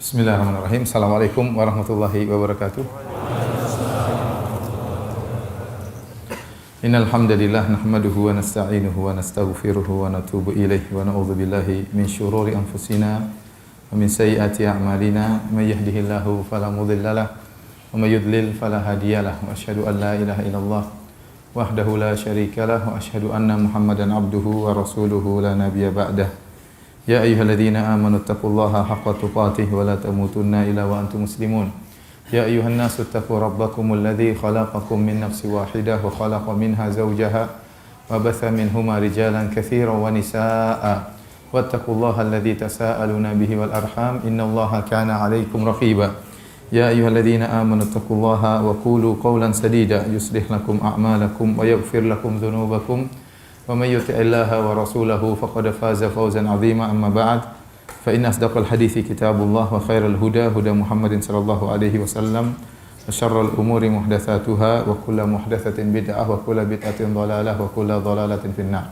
Bismillahirrahmanirrahim. Assalamualaikum warahmatullahi wabarakatuh. Innal hamdalillah nahmaduhu wa nasta'inuhu wa nastaghfiruhu wa natubu ilaihi wa na'udzu billahi min syururi anfusina wa min sayyiati a'malina may yahdihillahu fala mudhillalah wa may yudlil fala hadiyalah wa asyhadu an la ilaha illallah wahdahu la syarikalah wa asyhadu anna Muhammadan abduhu wa rasuluhu la nabiyya ba'dah. Ya ayyuhalladzina amanu taqullaha haqqa tuqatih wa la tamutunna illa wa antum muslimun. Ya ayyuhan nasu taqu rabbakumul ladzi khalaqakum min nafsin wahidah wa khalaqa minha zawjaha wa batha minhuma rijalan katsiran wa nisaa'a. Wattaqullaha alladzi tasaaluna bihi wal arham innallaha kana 'alaikum raqiba. Ya ayyuhalladzina amanu taqullaha wa qulu qawlan sadida yuslih lakum a'malakum wa yaghfir lakum dhunubakum. ومن يطع الله ورسوله فقد فاز فوزا عظيما أما بعد فإن أصدق الحديث كتاب الله وخير الهدى هدى محمد صلى الله عليه وسلم وشر الأمور محدثاتها وكل محدثة بدعة وكل بدعة ضلالة وكل ضلالة في النار.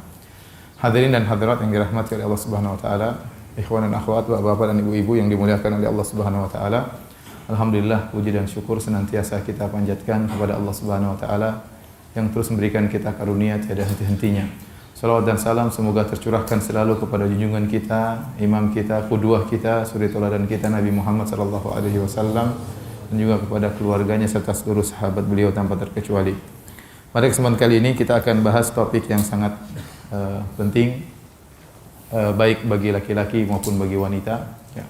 Hadirin dan hadirat yang dirahmati oleh Allah Subhanahu wa taala, ikhwan dan akhwat, bapak-bapak dan ibu-ibu yang dimuliakan oleh Allah Subhanahu wa taala. Alhamdulillah, puji dan syukur senantiasa kita panjatkan kepada Allah Subhanahu wa taala yang terus memberikan kita karunia tiada henti-hentinya. Salawat dan salam semoga tercurahkan selalu kepada junjungan kita, imam kita, qudwah kita, suri tauladan kita Nabi Muhammad sallallahu alaihi wasallam dan juga kepada keluarganya serta seluruh sahabat beliau tanpa terkecuali. Pada kesempatan kali ini kita akan bahas topik yang sangat penting baik bagi laki-laki maupun bagi wanita, ya,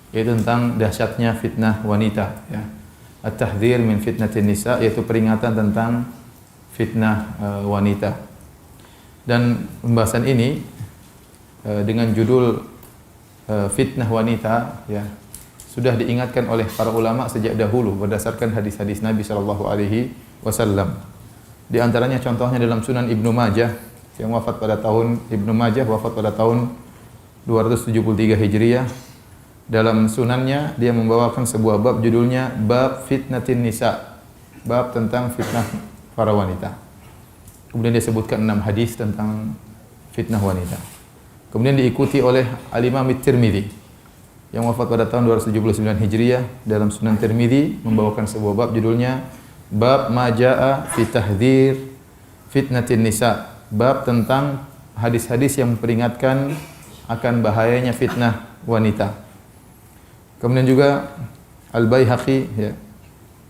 yaitu tentang dahsyatnya fitnah wanita, ya. At-tahdhir min fitnatin nisa, yaitu peringatan tentang fitnah wanita. Dan pembahasan ini dengan judul fitnah wanita, ya, sudah diingatkan oleh para ulama sejak dahulu berdasarkan hadis-hadis Nabi sallallahu alaihi wasallam. Di antaranya contohnya dalam Sunan Ibnu Majah yang wafat pada tahun 273 Hijriah. Dalam sunannya dia membawakan sebuah bab judulnya Bab Fitnatin Nisa, bab tentang fitnah para wanita. Kemudian dia sebutkan 6 hadis tentang fitnah wanita. Kemudian diikuti oleh Al-Imam At-Tirmidzi yang wafat pada tahun 279 Hijriah. Dalam Sunan Tirmidzi membawakan sebuah bab judulnya Bab Ma Jaa'a fi Tahdhir Fitnatin Nisa, bab tentang hadis-hadis yang memperingatkan akan bahayanya fitnah wanita. Kemudian juga Al-Baihaqi, ya,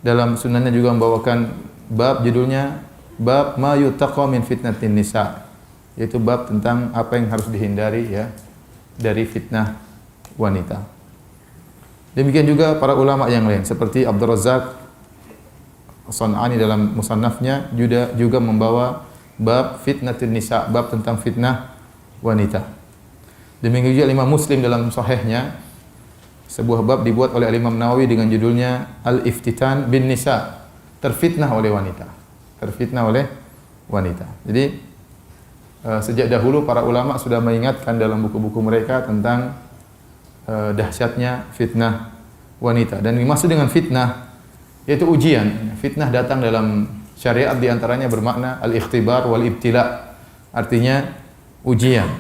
dalam sunannya juga membawakan bab judulnya Bab ma yuttaqa min fitnatin nisa, yaitu bab tentang apa yang harus dihindari, ya, dari fitnah wanita. Demikian juga para ulama yang lain seperti Abdul Razzaq As-San'ani dalam musannafnya juga membawa bab fitnatin nisa, bab tentang fitnah wanita. Demikian juga Imam Muslim dalam sahihnya sebuah bab dibuat oleh Imam Nawawi dengan judulnya Al-Iftitan bin Nisa, terfitnah oleh wanita. Terfitnah oleh wanita. Jadi sejak dahulu para ulama sudah mengingatkan dalam buku-buku mereka tentang dahsyatnya fitnah wanita. Dan dimaksud dengan fitnah yaitu ujian. Fitnah datang dalam syariat di antaranya bermakna al-ikhtibar wal ibtila. Artinya ujian.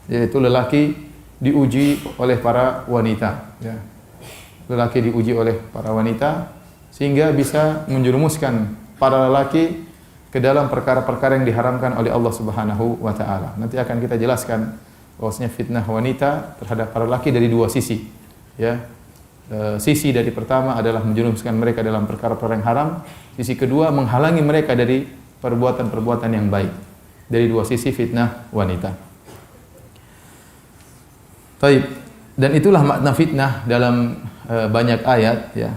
Yaitu lelaki diuji oleh para wanita, ya. Lelaki diuji oleh para wanita sehingga bisa menjerumuskan para lelaki ke dalam perkara-perkara yang diharamkan oleh Allah Subhanahu wa taala. Nanti akan kita jelaskan bahwasanya fitnah wanita terhadap para lelaki dari dua sisi, ya. Sisi dari pertama adalah menjerumuskan mereka dalam perkara-perkara yang haram, sisi kedua menghalangi mereka dari perbuatan-perbuatan yang baik. Dari dua sisi fitnah wanita. Baik, dan itulah makna fitnah dalam banyak ayat, ya.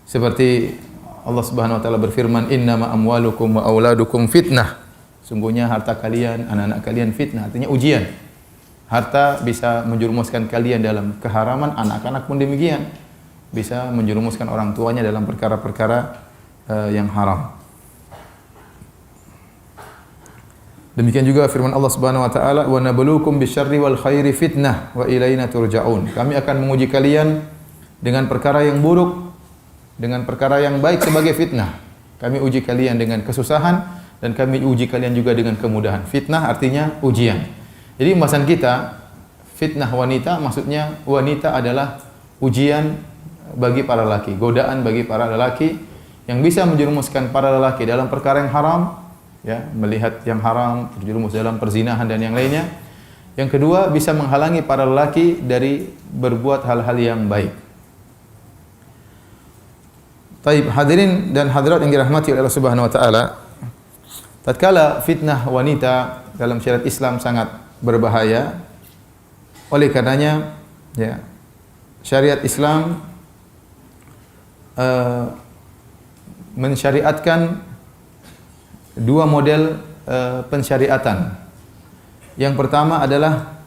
Seperti Allah Subhanahu wa taala berfirman, "Innama amwalukum wa auladukum fitnah." Sungguhnya harta kalian, anak-anak kalian fitnah, artinya ujian. Harta bisa menjerumuskan kalian dalam keharaman, anak-anak pun demikian. Bisa menjerumuskan orang tuanya dalam perkara-perkara yang haram. Demikian juga firman Allah Subhanahu wa taala, "Wa nabluukum bisyarri wal khairi fitnah wa ilaina turja'un." Kami akan menguji kalian dengan perkara yang buruk, dengan perkara yang baik sebagai fitnah. Kami uji kalian dengan kesusahan dan kami uji kalian juga dengan kemudahan. Fitnah artinya ujian. Jadi pembahasan kita fitnah wanita, maksudnya wanita adalah ujian bagi para lelaki, godaan bagi para lelaki yang bisa menjerumuskan para lelaki dalam perkara yang haram, ya, melihat yang haram, terjerumus dalam perzinahan dan yang lainnya. Yang kedua, bisa menghalangi para lelaki dari berbuat hal-hal yang baik. Taib, hadirin dan hadirat yang dirahmati oleh Allah Subhanahu wa taala, tatkala fitnah wanita dalam syariat Islam sangat berbahaya. Oleh karenanya, ya, syariat Islam mensyariatkan dua model pensyariatan. Yang pertama adalah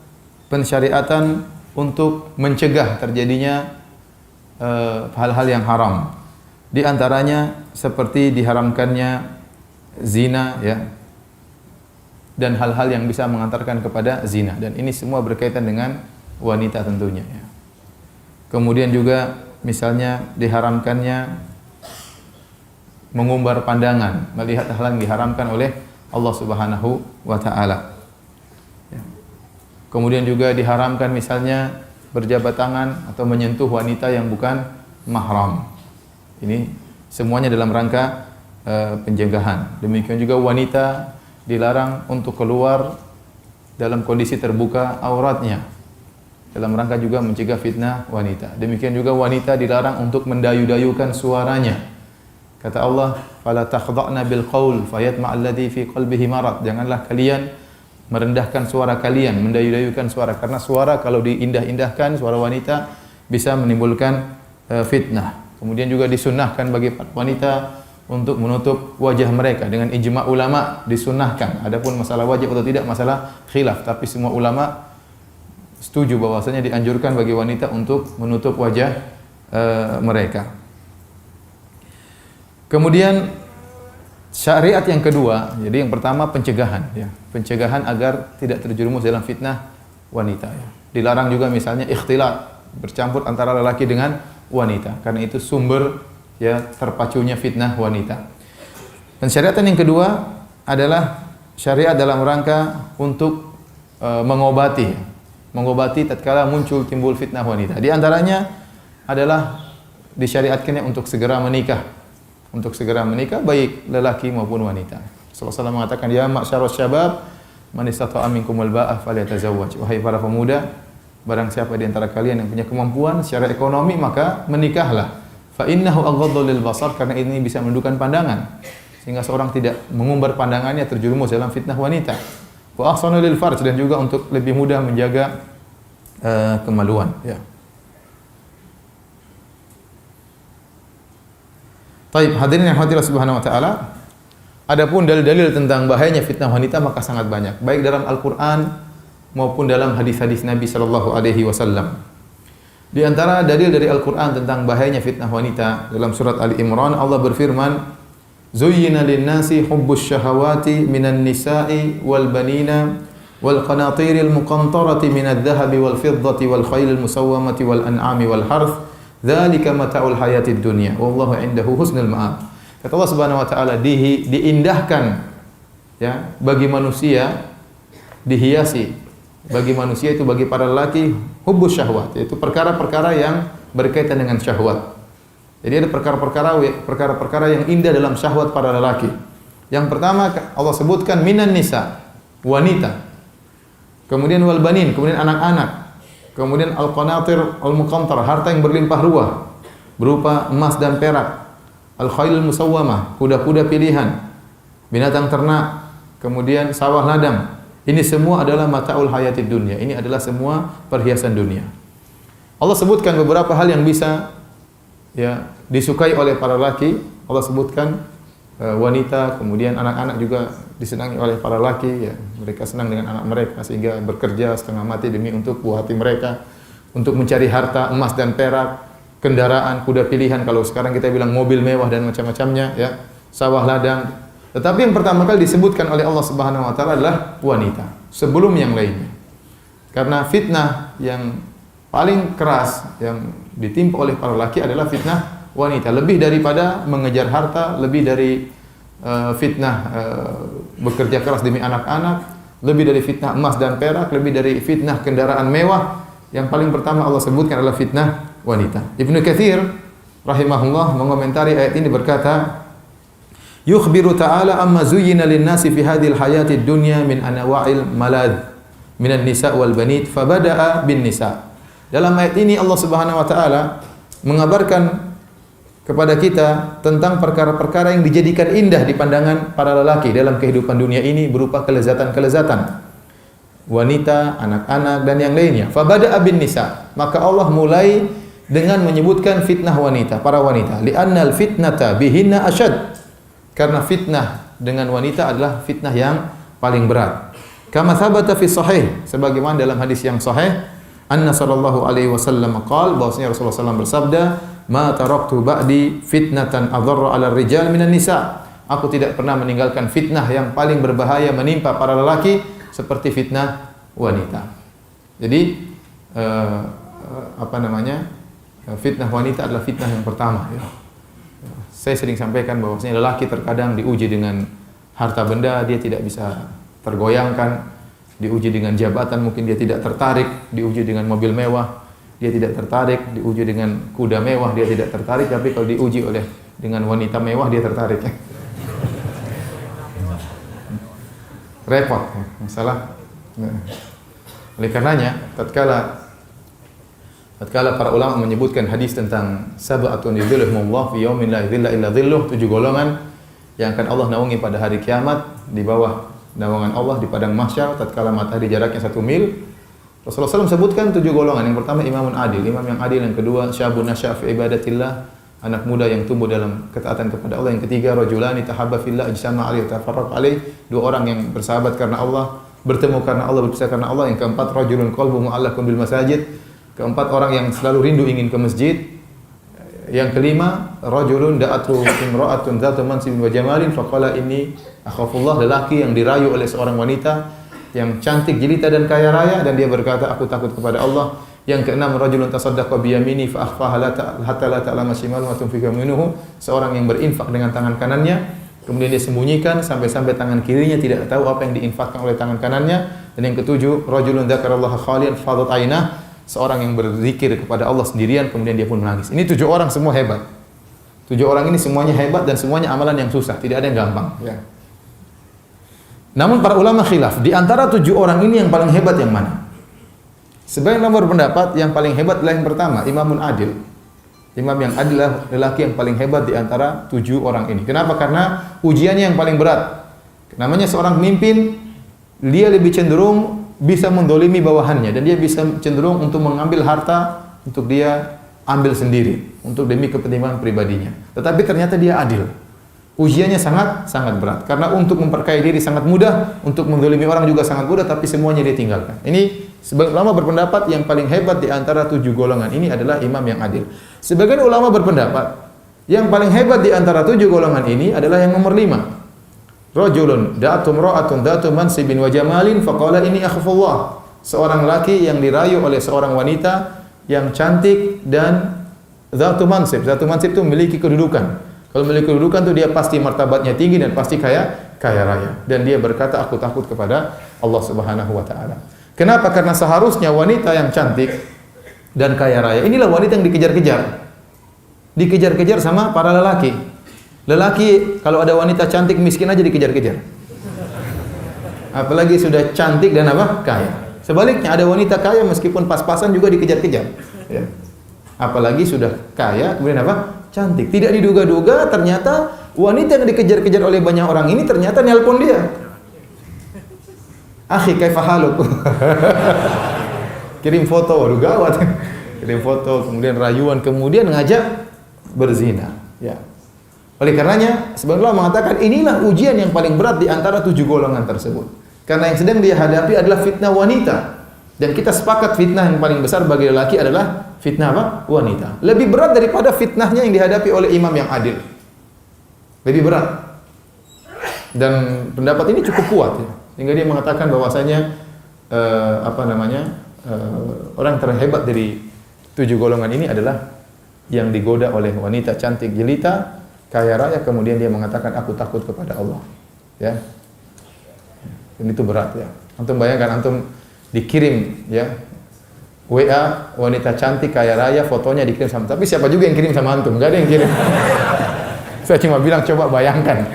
pensyariatan untuk mencegah terjadinya hal-hal yang haram. Di antaranya seperti diharamkannya zina, ya, dan hal-hal yang bisa mengantarkan kepada zina, dan ini semua berkaitan dengan wanita tentunya, ya. Kemudian juga misalnya diharamkannya mengumbar pandangan, melihat hal yang diharamkan oleh Allah Subhanahu wa taala. Ya. Kemudian juga diharamkan misalnya berjabat tangan atau menyentuh wanita yang bukan mahram. Ini semuanya dalam rangka pencegahan. Demikian juga wanita dilarang untuk keluar dalam kondisi terbuka auratnya, dalam rangka juga mencegah fitnah wanita. Demikian juga wanita dilarang untuk mendayu-dayukan suaranya. Kata Allah, "Fala takhda'na bil qaul fayatma'a alladhi fi qalbihi marad." Janganlah kalian merendahkan suara kalian, mendayu-dayukan suara, karena suara kalau diindah-indahkan, suara wanita bisa menimbulkan fitnah. Kemudian juga disunnahkan bagi wanita untuk menutup wajah mereka, dengan ijma' ulama disunnahkan. Adapun masalah wajib atau tidak masalah khilaf, tapi semua ulama setuju bahwasanya dianjurkan bagi wanita untuk menutup wajah mereka. Kemudian syariat yang kedua, jadi yang pertama pencegahan, ya, pencegahan agar tidak terjerumus dalam fitnah wanita, ya. Dilarang juga misalnya ikhtilat, bercampur antara lelaki dengan wanita, karena itu sumber, ya, terpacunya fitnah wanita. Dan syariatan yang kedua adalah syariat dalam rangka untuk mengobati tatkala muncul timbul fitnah wanita. Di antaranya adalah disyariatkannya untuk segera menikah. Untuk segera menikah baik lelaki maupun wanita. Rasulullah SAW mengatakan, "Ya ma'syarus syabab, man istata'a minkumul ba'ah falyatazawwaj." Wahai para pemuda, barang siapa di antara kalian yang punya kemampuan secara ekonomi maka menikahlah. Fa innahu aghaddu lil basar, karena ini bisa menundukkan pandangan sehingga seorang tidak mengumbar pandangannya terjerumus dalam fitnah wanita. Wa ahsanu lil farj, dan juga untuk lebih mudah menjaga kemaluan, ya. Taib, hadirin yang dirahmati Allah Subhanahu wa taala. Adapun dalil-dalil tentang bahayanya fitnah wanita maka sangat banyak, baik dalam Al-Qur'an maupun dalam hadis-hadis Nabi sallallahu alaihi wasallam. Di antara dalil dari Al-Qur'an tentang bahayanya fitnah wanita, dalam surat Ali Imran Allah berfirman, "Zuyyina lin-nasi hubbus syahawati minan nisa'i wal banina wal qanatiril muqantarati minadh-dhahabi wal fiddati wal khailil musawwamati wal an'ami wal harth, dzalika mata'ul hayatid dunya wallahu 'indahu husnul ma'ab." Kata Allah Subhanahu wa taala, diindahkan, ya, bagi manusia, dihiasi bagi manusia itu, bagi para lelaki, hubbus syahwat, yaitu perkara-perkara yang berkaitan dengan syahwat. Jadi ada perkara-perkara yang indah dalam syahwat para lelaki. Yang pertama Allah sebutkan minan nisa, wanita. Kemudian wal banin, kemudian anak-anak. Kemudian al-qanatir al-muqantar, harta yang berlimpah ruah berupa emas dan perak. Al-khailul musawwamah, kuda-kuda pilihan, binatang ternak, kemudian sawah ladang. Ini semua adalah mata'ul hayatid dunya. Ini adalah semua perhiasan dunia. Allah sebutkan beberapa hal yang bisa, ya, disukai oleh para laki. Allah sebutkan wanita, kemudian anak-anak juga disenangi oleh para laki, ya. Mereka senang dengan anak mereka sehingga bekerja setengah mati demi untuk buah hati mereka, untuk mencari harta, emas dan perak, kendaraan, kuda pilihan, kalau sekarang kita bilang mobil mewah dan macam-macamnya, ya, sawah ladang. Tetapi yang pertama kali disebutkan oleh Allah Subhanahu wa taala adalah wanita sebelum yang lainnya. Karena fitnah yang paling keras yang ditimpa oleh para laki adalah fitnah wanita, lebih daripada mengejar harta, lebih dari fitnah bekerja keras demi anak-anak, lebih dari fitnah emas dan perak, lebih dari fitnah kendaraan mewah. Yang paling pertama Allah sebutkan adalah fitnah wanita. Ibnu Katsir rahimahullah mengomentari ayat ini berkata, yukhbiru ta'ala amma zuyyina lin-nasi fi hadhil hayati dunya min anwa'il malad minan nisa wal banit fabada'a bin nisa. Dalam ayat ini Allah Subhanahu wa taala mengabarkan kepada kita tentang perkara-perkara yang dijadikan indah di pandangan para lelaki dalam kehidupan dunia ini berupa kelezatan-kelezatan wanita, anak-anak dan yang lainnya. Fabada'a bin nisa, maka Allah mulai dengan menyebutkan fitnah wanita, para wanita. Li'annal fitnata bihinna asyad. Karena fitnah dengan wanita adalah fitnah yang paling berat. Kama thabata fi sahih, sebagaimana dalam hadis yang sahih, anna sallallahu alaihi wasallam qaal, bahwasanya Rasulullah SAW bersabda, ma taraktu ba'di fitnatan adharra 'ala rijal minan nisa. Aku tidak pernah meninggalkan fitnah yang paling berbahaya menimpa para lelaki seperti fitnah wanita. Jadi fitnah wanita adalah fitnah yang pertama ya. Saya sering sampaikan bahwasanya lelaki terkadang diuji dengan harta benda, dia tidak bisa tergoyangkan, diuji dengan jabatan mungkin dia tidak tertarik, diuji dengan mobil mewah dia tidak tertarik, diuji dengan kuda mewah dia tidak tertarik, tapi kalau diuji dengan wanita mewah dia tertarik. Repot masalah. Oleh karenanya tatkala para ulama menyebutkan hadis tentang sab'atun yudhilluhumullah fi yaumin la dhilla illa dhilluh, 7 golongan yang akan Allah naungi pada hari kiamat di bawah naungan Allah di padang mahsyar tatkala matahari jaraknya 1 mil. Rasulullah SAW sebutkan 7 golongan. Yang pertama imamun adil, imam yang adil. Yang kedua syabun nasya' fi ibadatillah, anak muda yang tumbuh dalam ketaatan kepada Allah. Yang ketiga rajulani tahabba fillah ijtama'a alaihi tafarraq alaihi, 2 orang yang bersahabat karena Allah, bertemu karena Allah, berpisah karena Allah. Yang keempat rajulun qalbuhu mu'allaqun bil masajid, keempat orang yang selalu rindu ingin ke masjid. Yang kelima rajulun da'atu imra'atun dzatu mansibin wa jamalin faqala inni akhafullah, lelaki yang dirayu oleh seorang wanita yang cantik, jelita dan kaya raya dan dia berkata aku takut kepada Allah. Yang keenam rajulun tasaddaqa bi yamini fa akhfaha hatta la ta'lama shimaluhu ma tunfiqu minhu, seorang yang berinfak dengan tangan kanannya kemudian dia sembunyikan sampai-sampai tangan kirinya tidak tahu apa yang diinfakkan oleh tangan kanannya. Dan yang ketujuh rajulun dzakarallaha khalian fadat ainah, seorang yang berzikir kepada Allah sendirian kemudian dia pun menangis. Ini 7 orang semua hebat. 7 orang ini semuanya hebat dan semuanya amalan yang susah, tidak ada yang gampang ya. Namun para ulama khilaf, di antara 7 orang ini yang paling hebat yang mana? Sebagian ulama berpendapat yang paling hebat adalah yang pertama, imamun adil. Imam yang adil adalah lelaki yang paling hebat di antara 7 orang ini. Kenapa? Karena ujiannya yang paling berat. Namanya seorang pemimpin, dia lebih cenderung bisa mendolimi bawahannya dan dia bisa cenderung untuk mengambil harta untuk dia ambil sendiri untuk demi kepentingan pribadinya. Tetapi ternyata dia adil. Ujiannya sangat berat karena untuk memperkaya diri sangat mudah, untuk mendolimi orang juga sangat mudah, tapi semuanya dia tinggalkan. Ini sebagian ulama berpendapat yang paling hebat di antara 7 golongan ini adalah imam yang adil. Sebagian ulama berpendapat yang paling hebat di antara 7 golongan ini adalah yang nomor 5. Rajulun da'atu imra'atun dzatu mansibin wa jamalin faqala inni akhafullah. Seorang laki yang dirayu oleh seorang wanita yang cantik dan dzatu mansib. Dzatu mansib itu memiliki kedudukan. Kalau memiliki kedudukan itu dia pasti martabatnya tinggi dan pasti kaya raya. Dan dia berkata aku takut kepada Allah Subhanahu wa taala. Kenapa? Karena seharusnya wanita yang cantik dan kaya raya inilah wanita yang dikejar-kejar. Dikejar-kejar sama para lelaki. Lelaki kalau ada wanita cantik miskin aja dikejar-kejar. Apalagi sudah cantik dan apa? Kaya. Sebaliknya ada wanita kaya meskipun pas-pasan juga dikejar-kejar. Ya. Apalagi sudah kaya kemudian apa? Cantik. Tidak diduga-duga ternyata wanita yang dikejar-kejar oleh banyak orang ini ternyata nelpon dia. Akhi kaifa haluk? Kirim foto, waduh gawat. Kirim foto, kemudian rayuan, kemudian ngajak berzina. Ya. Oleh karenanya, sebagian ulama mengatakan inilah ujian yang paling berat di antara 7 golongan tersebut. Karena yang sedang dia hadapi adalah fitnah wanita. Dan kita sepakat fitnah yang paling besar bagi lelaki adalah fitnah apa? Wanita. Lebih berat daripada fitnahnya yang dihadapi oleh imam yang adil. Lebih berat. Dan pendapat ini cukup kuat ya. Sehingga dia mengatakan bahwasanya orang terhebat dari 7 golongan ini adalah yang digoda oleh wanita cantik jelita, kaya raya, kemudian dia mengatakan aku takut kepada Allah. Ya. Dan itu berat ya. Antum bayangkan antum dikirim ya WA wanita cantik kaya raya, fotonya dikirim sama. Tapi siapa juga yang kirim sama antum? Enggak ada yang kirim. Saya cuma bilang coba bayangkan.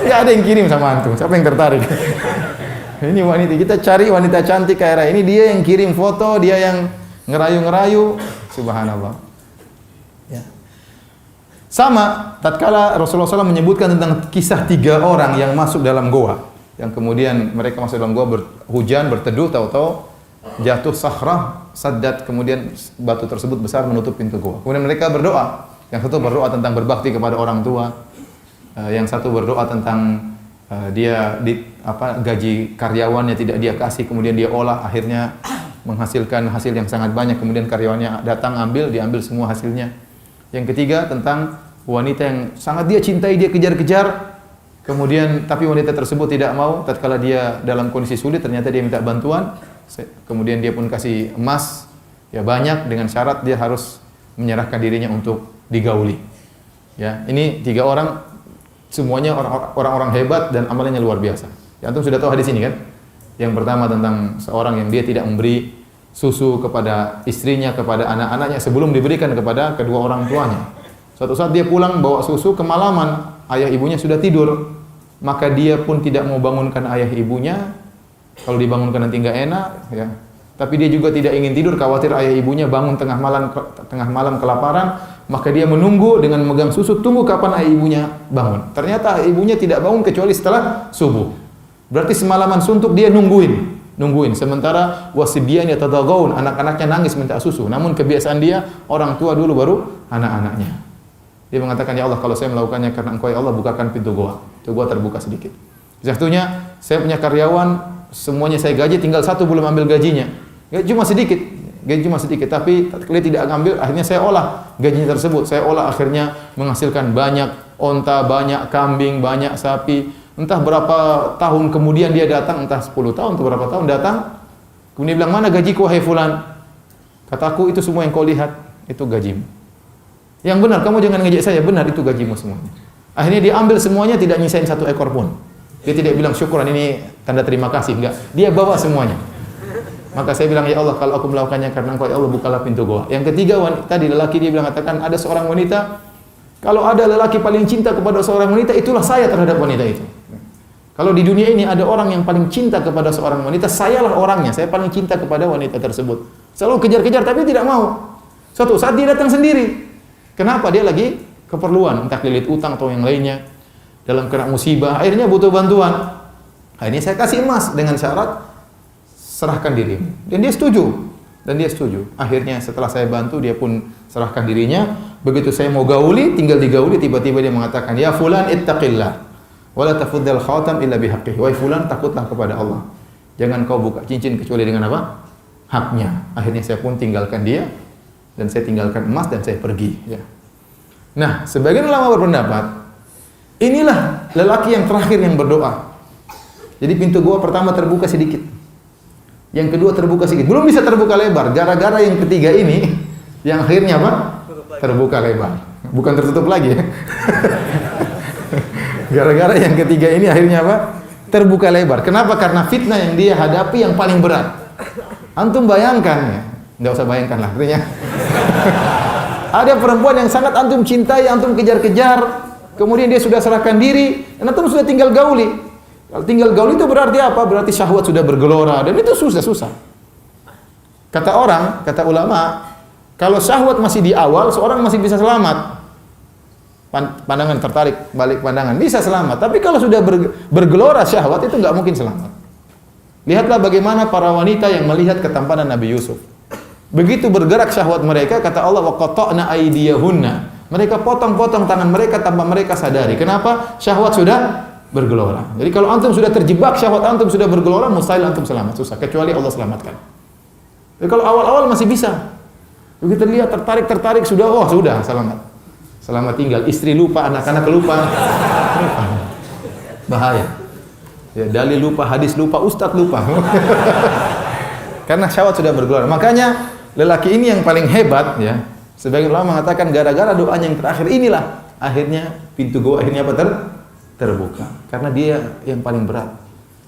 Enggak ada yang kirim sama antum. Siapa yang tertarik? Ini wanita, kita cari wanita cantik kaya raya. Ini dia yang kirim foto, dia yang ngerayu-ngerayu. Subhanallah. Ya. Sama, tatkala Rasulullah SAW menyebutkan tentang kisah 3 orang yang masuk dalam goa. Yang kemudian mereka masuk dalam goa, hujan, berteduh, tahu-tahu jatuh sakhrah, saddat, kemudian batu tersebut besar menutup pintu goa. Kemudian mereka berdoa. Yang satu berdoa tentang berbakti kepada orang tua. Yang satu berdoa tentang gaji karyawannya tidak dia kasih, kemudian dia olah, akhirnya menghasilkan hasil yang sangat banyak, kemudian karyawannya datang diambil semua hasilnya. Yang ketiga tentang wanita yang sangat dia cintai, dia kejar-kejar, kemudian tapi wanita tersebut tidak mau, tatkala dia dalam kondisi sulit ternyata dia minta bantuan, kemudian dia pun kasih emas ya banyak dengan syarat dia harus menyerahkan dirinya untuk digauli. Ya, ini 3 orang semuanya orang-orang hebat dan amalannya luar biasa. Ya, antum sudah tahu hadis ini kan? Yang pertama tentang seorang yang dia tidak memberi susu kepada istrinya, kepada anak-anaknya sebelum diberikan kepada kedua orang tuanya. Suatu saat dia pulang bawa susu, kemalaman, ayah ibunya sudah tidur. Maka dia pun tidak mau bangunkan ayah ibunya. Kalau dibangunkan nanti enggak enak, ya. Tapi dia juga tidak ingin tidur, khawatir ayah ibunya bangun tengah malam kelaparan, maka dia menunggu dengan memegang susu, tunggu kapan ayah ibunya bangun. Ternyata ayah ibunya tidak bangun kecuali setelah subuh. Berarti semalaman suntuk dia nungguin. Sementara wasibyan yatadagaun, anak-anaknya nangis minta susu. Namun kebiasaan dia, orang tua dulu baru anak-anaknya. Dia mengatakan, ya Allah, kalau saya melakukannya karena Engkau ya Allah, bukakan pintu goa. Pintu goa terbuka sedikit. Satunya, saya punya karyawan, semuanya saya gaji, tinggal satu belum ambil gajinya. Gaji cuma sedikit, tapi kalau tidak ambil, akhirnya saya olah gajinya tersebut. Saya olah akhirnya menghasilkan banyak onta, banyak kambing, banyak sapi. Entah berapa tahun kemudian dia datang, entah 10 tahun atau berapa tahun datang. Kemudian bilang, mana gajiku wahai fulan? Kataku, itu semua yang kau lihat, itu gajimu. Yang benar, kamu jangan ngejek saya, benar itu gajimu semuanya. Akhirnya dia ambil semuanya, tidak nyisain 1 ekor pun. Dia tidak bilang syukuran, ini tanda terima kasih, enggak. Dia bawa semuanya. Maka saya bilang, ya Allah, kalau aku melakukannya karena Engkau ya Allah, bukalah pintu goa. Yang ketiga, tadi lelaki dia bilang, katakan ada seorang wanita, kalau ada lelaki paling cinta kepada seorang wanita, itulah saya terhadap wanita itu. Kalau di dunia ini ada orang yang paling cinta kepada seorang wanita, sayalah orangnya, saya paling cinta kepada wanita tersebut. Selalu kejar-kejar tapi tidak mau. Suatu saat dia datang sendiri. Kenapa? Dia lagi keperluan, entah lilit utang atau yang lainnya. Dalam kena musibah, akhirnya butuh bantuan. Akhirnya saya kasih emas dengan syarat serahkan dirimu. Dan dia setuju. Akhirnya setelah saya bantu, dia pun serahkan dirinya. Begitu saya mau gauli, tinggal digauli, tiba-tiba dia mengatakan, ya fulan ittaqillah, wala tafuddal khatam illa bihaqqihi. Wahai fulan, takutlah kepada Allah. Jangan kau buka cincin kecuali dengan apa? Haknya. Akhirnya saya pun tinggalkan dia, dan saya tinggalkan emas dan saya pergi. Ya. Nah, sebagian ulama berpendapat, inilah lelaki yang terakhir yang berdoa. Jadi pintu goa pertama terbuka sedikit. Yang kedua terbuka sedikit. Belum bisa terbuka lebar. Gara-gara yang ketiga ini, yang akhirnya apa? Terbuka lebar. Bukan tertutup lagi ya. Gara-gara yang ketiga ini akhirnya apa? Terbuka lebar. Kenapa? Karena fitnah yang dia hadapi yang paling berat. Antum bayangkan ya. Nggak usah bayangkan lah. Artinya ada perempuan yang sangat antum cintai, antum kejar-kejar, kemudian dia sudah serahkan diri, dan antum sudah tinggal gauli. Kalau tinggal gauli itu berarti apa? Berarti syahwat sudah bergelora, dan itu susah. Kata ulama, kalau syahwat masih di awal, seorang masih bisa selamat. Pandangan tertarik, balik pandangan, bisa selamat. Tapi kalau sudah bergelora syahwat, itu nggak mungkin selamat. Lihatlah bagaimana para wanita yang melihat ketampanan Nabi Yusuf. Begitu bergerak syahwat mereka, kata Allah, wa qata'na aydiyahunna. Mereka potong-potong tangan mereka tanpa mereka sadari. Kenapa? Syahwat sudah bergelora. Jadi kalau antum sudah terjebak, syahwat antum sudah bergelora, mustahil antum selamat, susah, kecuali Allah selamatkan. Jadi kalau awal-awal masih bisa. Begitu lihat tertarik sudah selamat tinggal. Istri lupa, anak-anak lupa. Bahaya. Ya, dalil lupa, hadis lupa, ustadz lupa. Karena syahwat sudah bergelora. Makanya lelaki ini yang paling hebat ya. Sebagian ulama mengatakan gara-gara doanya yang terakhir inilah akhirnya pintu goa akhirnya apa? Terbuka. Karena dia yang paling berat.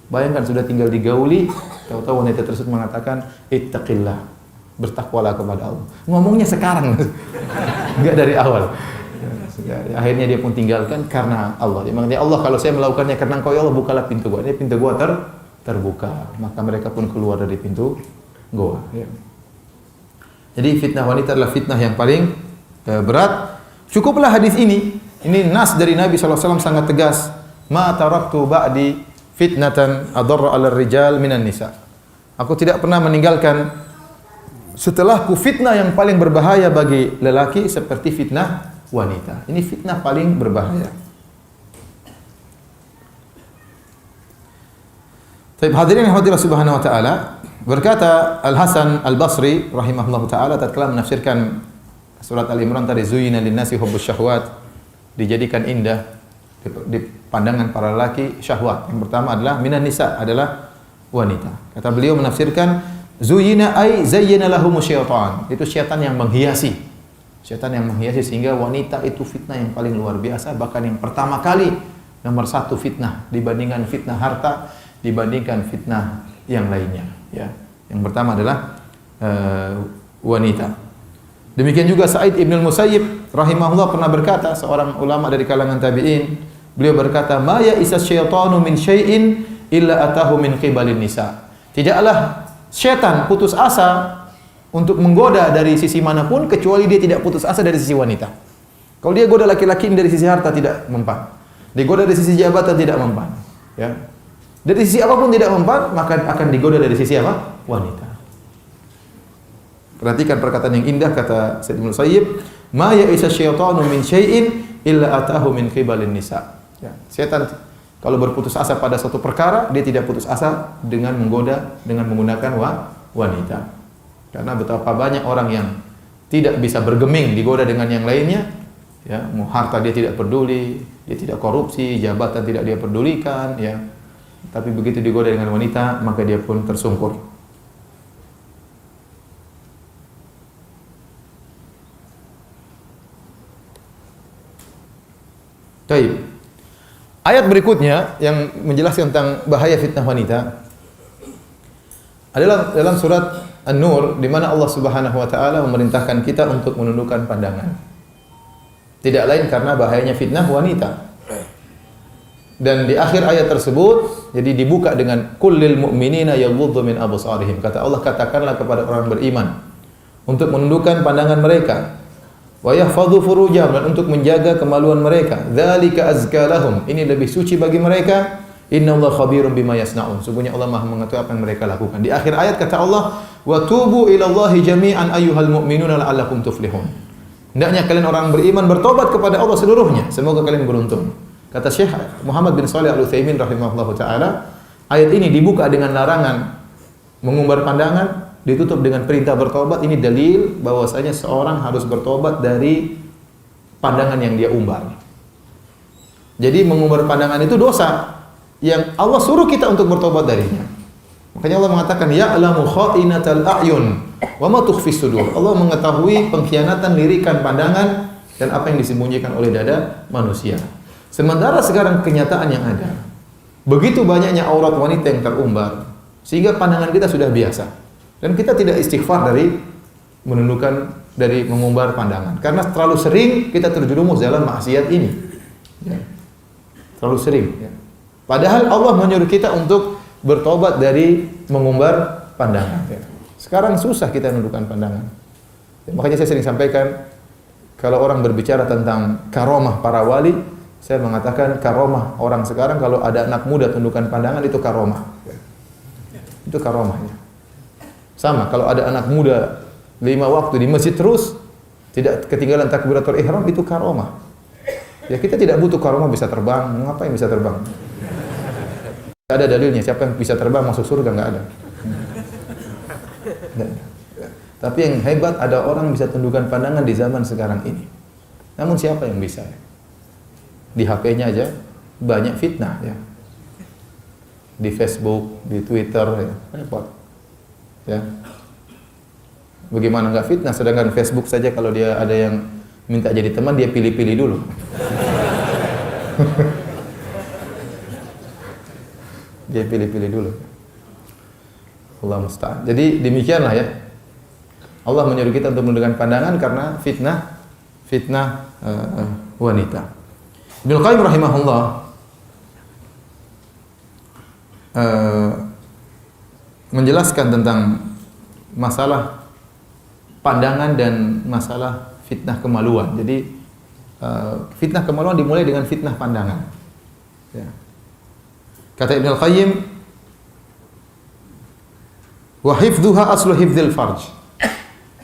Bayangkan sudah tinggal digauli, tahu-tahu wanita tersebut mengatakan ittaqillah. bertakwalah kepada Allah. Ngomongnya sekarang, enggak dari awal. Akhirnya dia pun tinggalkan karena Allah. Dia mengatakan, Allah, kalau saya melakukannya karena Engkau ya Allah, bukalah pintu gua. Ini pintu gua terbuka. Maka mereka pun keluar dari pintu gua. Ya. Jadi fitnah wanita adalah fitnah yang paling berat. Cukuplah hadis ini. Ini nas dari Nabi SAW sangat tegas. Ma taraktu ba'di fitnatan adarra 'ala rijal minan nisa. Aku tidak pernah meninggalkan setelahku fitnah yang paling berbahaya bagi lelaki seperti fitnah wanita. Ini fitnah paling berbahaya. Baik, hadirin yang hadirat subhanahu wa ta'ala, berkata Al-Hasan Al-Basri rahimahullahu ta'ala tatkala menafsirkan surat Al-Imran tadi, zuyina lin-nasi hubbus syahwat, dijadikan indah di pandangan para lelaki syahwat. Yang pertama adalah minan nisa, adalah wanita. Kata beliau menafsirkan zuyina ay zayyana lahumu syaitan. Itu syaitan yang menghiasi. Syaitan yang menghiasi sehingga wanita itu fitnah yang paling luar biasa, bahkan yang pertama kali nomor satu fitnah dibandingkan fitnah harta, dibandingkan fitnah yang lainnya, ya. Yang pertama adalah wanita. Demikian juga Sa'id Ibn Musayyib rahimahullah pernah berkata, seorang ulama dari kalangan tabi'in, beliau berkata, "Ma ya'isa syaitanu min syai'in illa atahu min qibalin nisa." Tidaklah syaitan putus asa untuk menggoda dari sisi manapun kecuali dia tidak putus asa dari sisi wanita. Kalau dia goda laki-laki dari sisi harta tidak mempan. Dia goda dari sisi jabatan tidak mempan, ya. Dari sisi apapun tidak mempan, maka akan digoda dari sisi apa? Wanita. Perhatikan perkataan yang indah kata Sa'id bin Musayyib, "Ma ya'isa syaitanu min syai'in illa atahu min qibalin nisa." Ya, setan kalau berputus asa pada suatu perkara, dia tidak putus asa dengan menggoda dengan menggunakan wanita. Karena betapa banyak orang yang tidak bisa bergeming digoda dengan yang lainnya, ya, harta dia tidak peduli, dia tidak korupsi, jabatan tidak dia pedulikan, ya. Tapi begitu digoda dengan wanita, maka dia pun tersungkur. Baik. Ayat berikutnya yang menjelaskan tentang bahaya fitnah wanita adalah dalam surat An-Nur, di mana Allah Subhanahu wa taala memerintahkan kita untuk menundukkan pandangan. Tidak lain karena bahayanya fitnah wanita. Dan di akhir ayat tersebut, jadi dibuka dengan kullil mu'minina yaghuddu min absarihim. Kata Allah, katakanlah kepada orang beriman untuk menundukkan pandangan mereka. Wa yahfadhu furujahum, dan untuk menjaga kemaluan mereka. Dzalika azka lahum. Ini lebih suci bagi mereka. Innallaha khabirum bima yasnaun. Sungguhnya Allah Maha mengetahui apa yang mereka lakukan. Di akhir ayat kata Allah, wa tubu ilallahi jami'an ayyuhal mu'minuna la'allakum tuflihun. Hendaknya kalian orang beriman bertobat kepada Allah seluruhnya, semoga kalian beruntung. Kata Syekh Muhammad bin Shalih Al-Utsaimin rahimahullahu taala, ayat ini dibuka dengan larangan mengumbar pandangan, ditutup dengan perintah bertobat. Ini dalil bahwasanya seorang harus bertobat dari pandangan yang dia umbar. Jadi mengumbar pandangan itu dosa yang Allah suruh kita untuk bertobat darinya. Makanya Allah mengatakan, ya'lamu kha'inatal a'yun wa ma tukhfis sudur. Allah mengetahui pengkhianatan lirikan pandangan dan apa yang disembunyikan oleh dada manusia. Sementara sekarang kenyataan yang ada, begitu banyaknya aurat wanita yang terumbar, sehingga pandangan kita sudah biasa. Dan kita tidak istighfar dari menundukkan, dari mengumbar pandangan. Karena terlalu sering kita terjerumus dalam maksiat ini. Ya. Terlalu sering. Ya. Padahal Allah menyuruh kita untuk bertobat dari mengumbar pandangan. Ya. Sekarang susah kita menundukkan pandangan. Ya, makanya saya sering sampaikan, kalau orang berbicara tentang karomah para wali, saya mengatakan karomah orang sekarang kalau ada anak muda tundukkan pandangan itu karomah. Itu karomahnya. Sama kalau ada anak muda 5 waktu di masjid terus tidak ketinggalan takbiratul ihram itu karomah. Ya kita tidak butuh karomah bisa terbang, ngapain bisa terbang? Tidak ada dalilnya siapa yang bisa terbang masuk surga, enggak ada. Tapi yang hebat ada orang bisa tundukkan pandangan di zaman sekarang ini. Namun siapa yang bisa? Di HP-nya aja banyak fitnah ya. Di Facebook, di Twitter ya, repot. Ya. Bagaimana enggak fitnah, sedangkan Facebook saja kalau dia ada yang minta jadi teman dia pilih-pilih dulu. Dia pilih-pilih dulu. Allah musta'an. Jadi demikianlah ya. Allah menyuruh kita untuk menundukkan pandangan karena fitnah wanita. Ibnu Qayyim rahimahullah menjelaskan tentang masalah pandangan dan masalah fitnah kemaluan. Jadi fitnah kemaluan dimulai dengan fitnah pandangan. Ya. Kata Ibnu Qayyim, wa hifdzuha aslu hifdzil farj.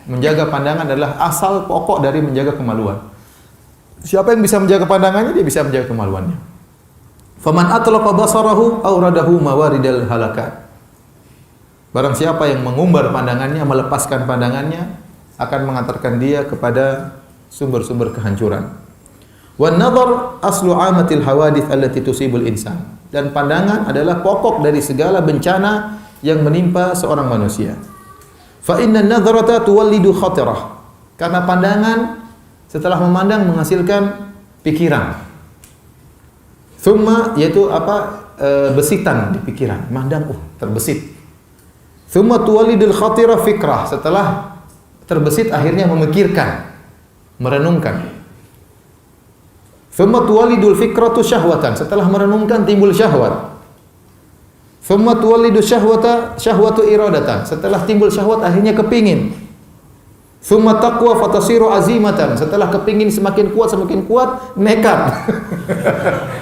Menjaga pandangan adalah asal pokok dari menjaga kemaluan. Siapa yang bisa menjaga pandangannya, dia bisa menjaga kemaluannya. Faman atlaqa basarahu awradahu mawaridal halakat. Barang siapa yang mengumbar pandangannya, melepaskan pandangannya, akan mengantarkan dia kepada sumber-sumber kehancuran. Wan nadhar aslu amatil hawadits allati tusibul insan. Dan pandangan adalah pokok dari segala bencana yang menimpa seorang manusia. Fa inna an-nadhrata tuwallidu khatirah. Karena pandangan setelah memandang menghasilkan pikiran. Thumma yaitu besitan di pikiran, mandang terbesit. Thumma tuwallidul khatirah fikrah. Setelah terbesit akhirnya memikirkan, merenungkan. Thumma tuwallidul fikratu syahwatan. Setelah merenungkan timbul syahwat. Thumma tuwallidu syahwatu iradatan. Setelah timbul syahwat akhirnya kepingin. Thumma taqwa fatasiru azimatan. Setelah kepingin semakin kuat nekat.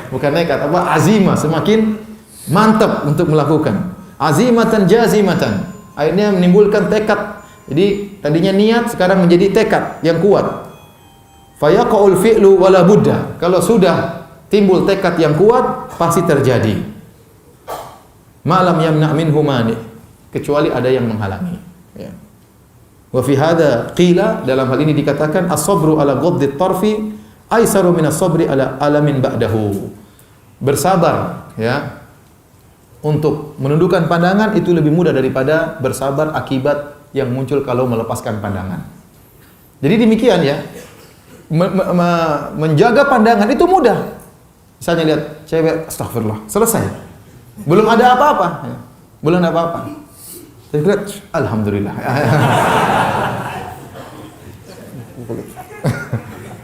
Bukan nekat, azimah, semakin mantap untuk melakukan. Azimatan jazimatan. Akhirnya menimbulkan tekad. Jadi tadinya niat sekarang menjadi tekad yang kuat. Fayaqaul fi'lu wala budda. Kalau sudah timbul tekad yang kuat pasti terjadi. Ma'lam yamna' minhu mani, kecuali ada yang menghalangi. Ya. Wa fi hadza qila, dalam hal ini dikatakan as-sabru ala ghaddit tarfi aisaru min as-sabri ala alamin ba'dahu. Bersabar ya untuk menundukkan pandangan itu lebih mudah daripada bersabar akibat yang muncul kalau melepaskan pandangan. Jadi demikian ya. Menjaga pandangan itu mudah. Misalnya lihat cewek, astagfirullah, selesai. Belum ada apa-apa, ya. Belum ada apa-apa. Saya kira, alhamdulillah.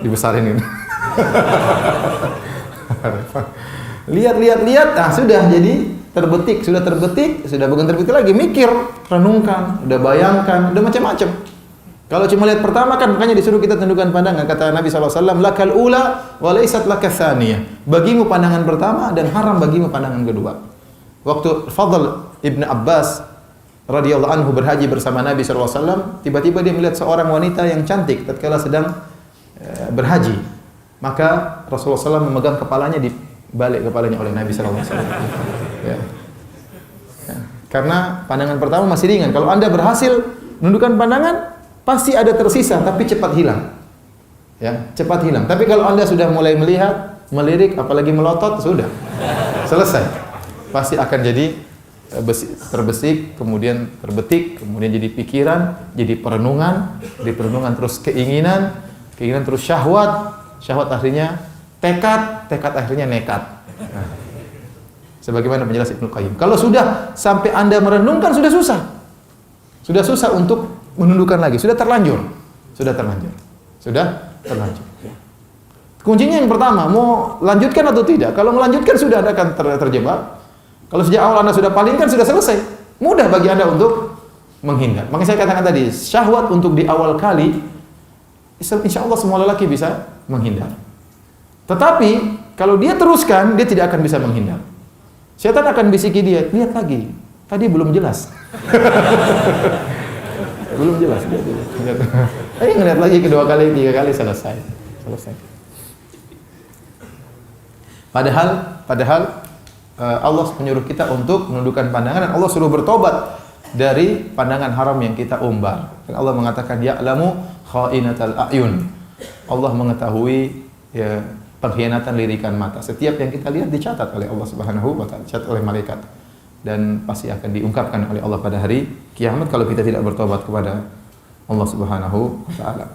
Dibesarin ini. Lihat, sudah jadi terbetik, sudah bukan terbetik lagi, mikir, renungkan, udah bayangkan, udah macam-macam. Kalau cuma lihat pertama kan makanya disuruh kita tundukkan pandangan. Kata Nabi SAW, lakal ula wa laysat lakas tsaniyah. Bagimu pandangan pertama dan haram bagimu pandangan kedua. Waktu Fadl Ibn Abbas radhiyallahu anhu berhaji bersama Nabi SAW, tiba-tiba dia melihat seorang wanita yang cantik tatkala sedang berhaji. Maka Rasulullah SAW memegang kepalanya, dibalik kepalanya oleh Nabi SAW. Ya. Ya. Karena pandangan pertama masih ringan. Kalau Anda berhasil menundukkan pandangan, pasti ada tersisa, tapi cepat hilang. Ya, cepat hilang. Tapi kalau Anda sudah mulai melihat, melirik, apalagi melotot, sudah selesai. Pasti akan jadi terbesik, kemudian terbetik, kemudian jadi pikiran, jadi perenungan, dari perenungan terus keinginan terus syahwat akhirnya tekad akhirnya nekat. Nah, sebagaimana penjelasan Ibnu Qayyim. Kalau sudah sampai Anda merenungkan sudah susah untuk menundukkan lagi, sudah terlanjur. Kuncinya yang pertama, mau lanjutkan atau tidak. Kalau melanjutkan sudah Anda akan terjebak. Kalau sejak awal Anda sudah palingkan sudah selesai. Mudah bagi Anda untuk menghindar. Makanya saya katakan tadi, syahwat untuk di awal kali insya Allah semua lelaki bisa menghindar. Tetapi kalau dia teruskan, dia tidak akan bisa menghindar. Syaitan akan bisiki dia, lihat lagi. Tadi belum jelas. Belum jelas. Ayo ngeliat lagi kedua kali, tiga kali, selesai. Padahal Allah menyuruh kita untuk menundukkan pandangan dan Allah suruh bertobat dari pandangan haram yang kita umbar. Dan Allah mengatakan ya'lamu kha'inatal a'yun. Allah mengetahui ya, pengkhianatan lirikan mata. Setiap yang kita lihat dicatat oleh Allah Subhanahu wa taala, dicatat oleh malaikat dan pasti akan diungkapkan oleh Allah pada hari kiamat kalau kita tidak bertobat kepada Allah Subhanahu wa taala.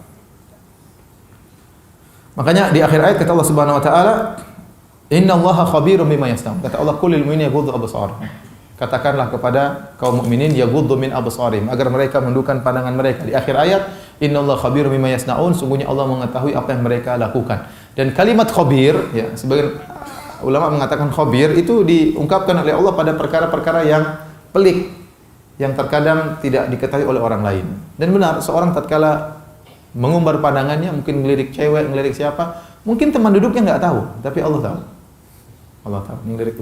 Makanya di akhir ayat kata Allah Subhanahu wa taala, "Innallaha khabirum bima yasnaun." Kata Allah, "Qul lil mu'minina yaghuddu absarahum." katakanlah kepada kaum mukminin yaghuddu min absarihim agar mereka menundukkan pandangan mereka. Di akhir ayat, innallaha khabirum bima yasnaun, sungguhnya Allah mengetahui apa yang mereka lakukan. Dan kalimat khabir, ya, sebagian ulama mengatakan khabir itu diungkapkan oleh Allah pada perkara-perkara yang pelik, yang terkadang tidak diketahui oleh orang lain. Dan benar, seorang tatkala mengumbar pandangannya, mungkin ngelirik cewek, ngelirik siapa, mungkin teman duduknya nggak tahu, tapi Allah tahu. Allah tahu, ngelirik,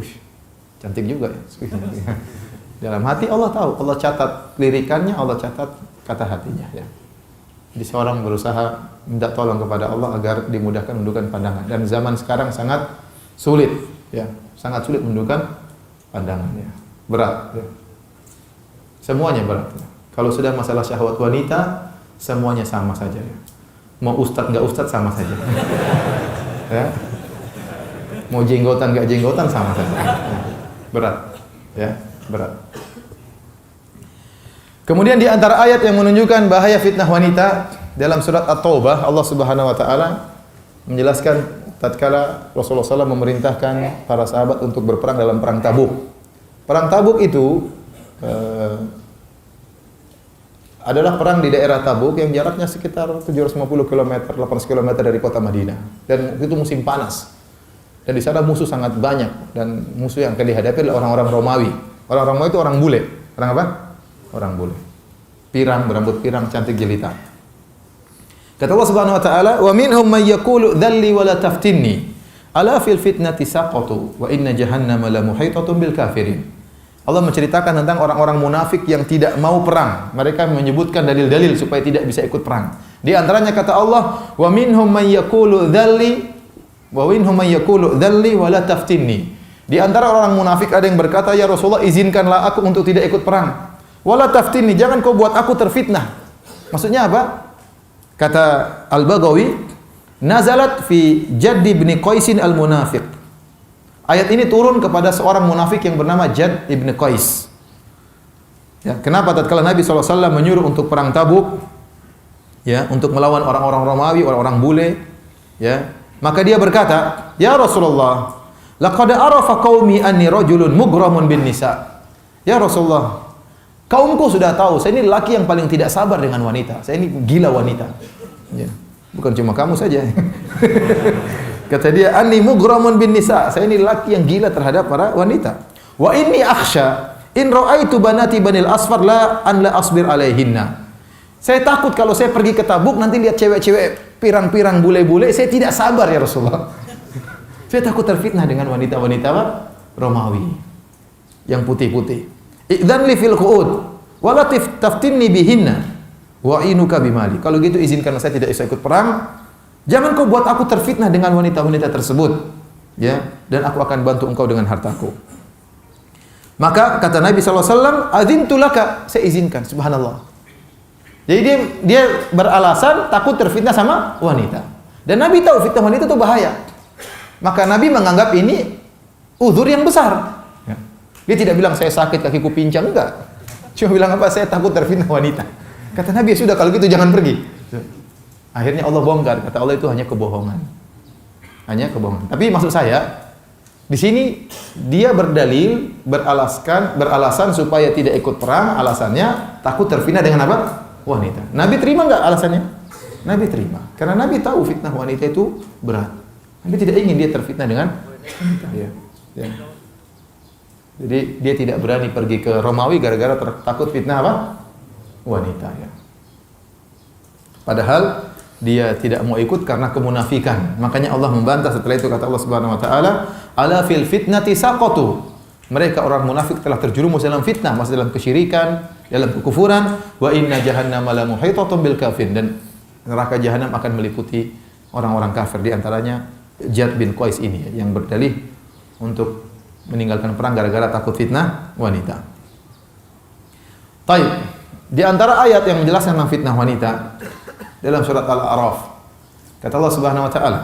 cantik juga ya. Dalam hati Allah tahu, Allah catat lirikannya, Allah catat kata hatinya, ya. Jadi seorang berusaha minta tolong kepada Allah agar dimudahkan menundukkan pandangan. Dan zaman sekarang sangat sulit, ya, sangat sulit menundukkan pandangannya. Berat, ya. Semuanya berat. Ya. Kalau sudah masalah syahwat wanita, semuanya sama saja, ya. Mau ustadz nggak ustadz sama saja. Ya. Mau jenggotan nggak jenggotan sama saja. Ya. Berat, ya, berat. Kemudian di antara ayat yang menunjukkan bahaya fitnah wanita dalam surat At-Taubah, Allah Subhanahu wa taala menjelaskan tatkala Rasulullah SAW memerintahkan para sahabat untuk berperang dalam perang Tabuk. Perang Tabuk itu adalah perang di daerah Tabuk yang jaraknya sekitar 750 km, 800 km dari kota Madinah. Dan itu musim panas. Dan di sana musuh sangat banyak, dan musuh yang akan dihadapi adalah orang-orang Romawi. Orang Romawi itu orang bule. Orang apa? Orang bule. Pirang, berambut pirang, cantik jelita. Kata Allah Subhanahu wa taala, "Wa minhum may yaqulu dhalli wa la taftinni. Ala fil fitnati saqatu wa inna jahannama la muhitatun bil kafirin." Allah menceritakan tentang orang-orang munafik yang tidak mau perang. Mereka menyebutkan dalil-dalil supaya tidak bisa ikut perang. Di antaranya kata Allah, "Wa minhum may yaqulu dhalli wa minhum may yaqulu dhalli wa la taftinni." Di antara orang munafik ada yang berkata, "Ya Rasulullah, izinkanlah aku untuk tidak ikut perang. Wala taftinni, jangan kau buat aku terfitnah." Maksudnya apa? Kata Al-Baghawi, nazalat fi Jaddi bin Qaisin al-Munafiq. Ayat ini turun kepada seorang munafik yang bernama Jadd ibn Qais. Ya, kenapa tatkala Nabi SAW menyuruh untuk perang Tabuk, ya, untuk melawan orang-orang Romawi, orang-orang bule, ya, maka dia berkata, "Ya Rasulullah, laqad arafa qaumi anni rajulun mughramun bin nisa." Ya Rasulullah, kaumku sudah tahu saya ini laki yang paling tidak sabar dengan wanita. Saya ini gila wanita. Ya. Bukan cuma kamu saja. Kata dia, "Anni mughramun bin nisa." Saya ini laki yang gila terhadap para wanita. "Wa inni akhsha in ra'aitu banati banil asfar la an la asbir alaihinna." Saya takut kalau saya pergi ke Tabuk nanti lihat cewek-cewek pirang-pirang bule-bule, saya tidak sabar ya Rasulullah. Saya takut terfitnah dengan wanita-wanita Romawi yang putih-putih. "Idzan li fil qu'ud wa la taftinni bihinna wa inuka bimali." Kalau gitu izinkan saya tidak bisa ikut perang. Jangan kau buat aku terfitnah dengan wanita-wanita tersebut, ya, dan aku akan bantu engkau dengan hartaku. Maka kata Nabi SAW, "Adzintu laka," saya izinkan, subhanallah. Jadi dia beralasan takut terfitnah sama wanita. Dan Nabi tahu fitnah wanita itu bahaya. Maka Nabi menganggap ini uzur yang besar. Ya. Dia tidak bilang saya sakit kakiku pincang, enggak. Cuma bilang apa? Saya takut terfitnah wanita. Kata Nabi, "Ya sudah kalau gitu jangan pergi." Akhirnya Allah bongkar, kata Allah itu hanya kebohongan. Hanya kebohongan. Tapi maksud saya, di sini dia berdalil, beralasan supaya tidak ikut perang, alasannya takut terfitnah dengan apa? Wanita. Nabi terima enggak alasannya? Nabi terima. Karena Nabi tahu fitnah wanita itu berat. Nabi tidak ingin dia terfitnah dengan wanita. Ya. Ya. Jadi dia tidak berani pergi ke Romawi gara-gara takut fitnah apa? Wanita, ya. Padahal dia tidak mau ikut karena kemunafikan. Makanya Allah membantah setelah itu, kata Allah Subhanahu wa taala, "Ala fil fitnati saqatu." Mereka orang munafik telah terjerumus dalam fitnah, masuk dalam kesyirikan, dalam kekufuran. "Wa inna jahannama la muhitatun bil kafirin." Dan neraka jahanam akan meliputi orang-orang kafir, di antaranya Jadd bin Qais ini yang berdalih untuk meninggalkan perang gara-gara takut fitnah wanita. Baik, di antara ayat yang menjelaskan tentang fitnah wanita dalam surat Al-A'raf, kata Allah Subhanahu wa taala,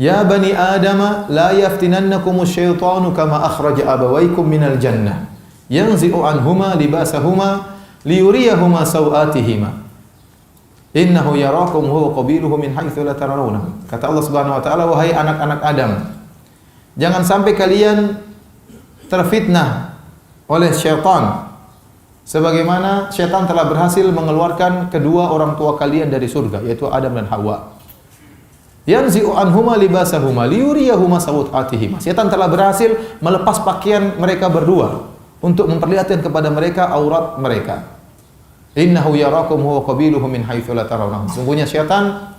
"Ya bani Adam, la yaftinannakumus syaitanu kama akhraja abawaykum minal jannah, yanzi'u anhuma libasahuma liyuriyahuma sawatihima. Innahu yarakum huwa qabiluhu min haitsu la tarawnahum." Kata Allah Subhanahu wa taala, "Wahai anak-anak Adam, jangan sampai kalian terfitnah oleh syaitan. Sebagaimana syaitan telah berhasil mengeluarkan kedua orang tua kalian dari surga, yaitu Adam dan Hawa. Yanzi'u anhuma libasahuma liyuriyahuma sawatihima. Syaitan telah berhasil melepas pakaian mereka berdua untuk memperlihatkan kepada mereka aurat mereka. Innahu yarakum huwa qabiluhu min haitsu la tarawnahum. Sungguhnya syaitan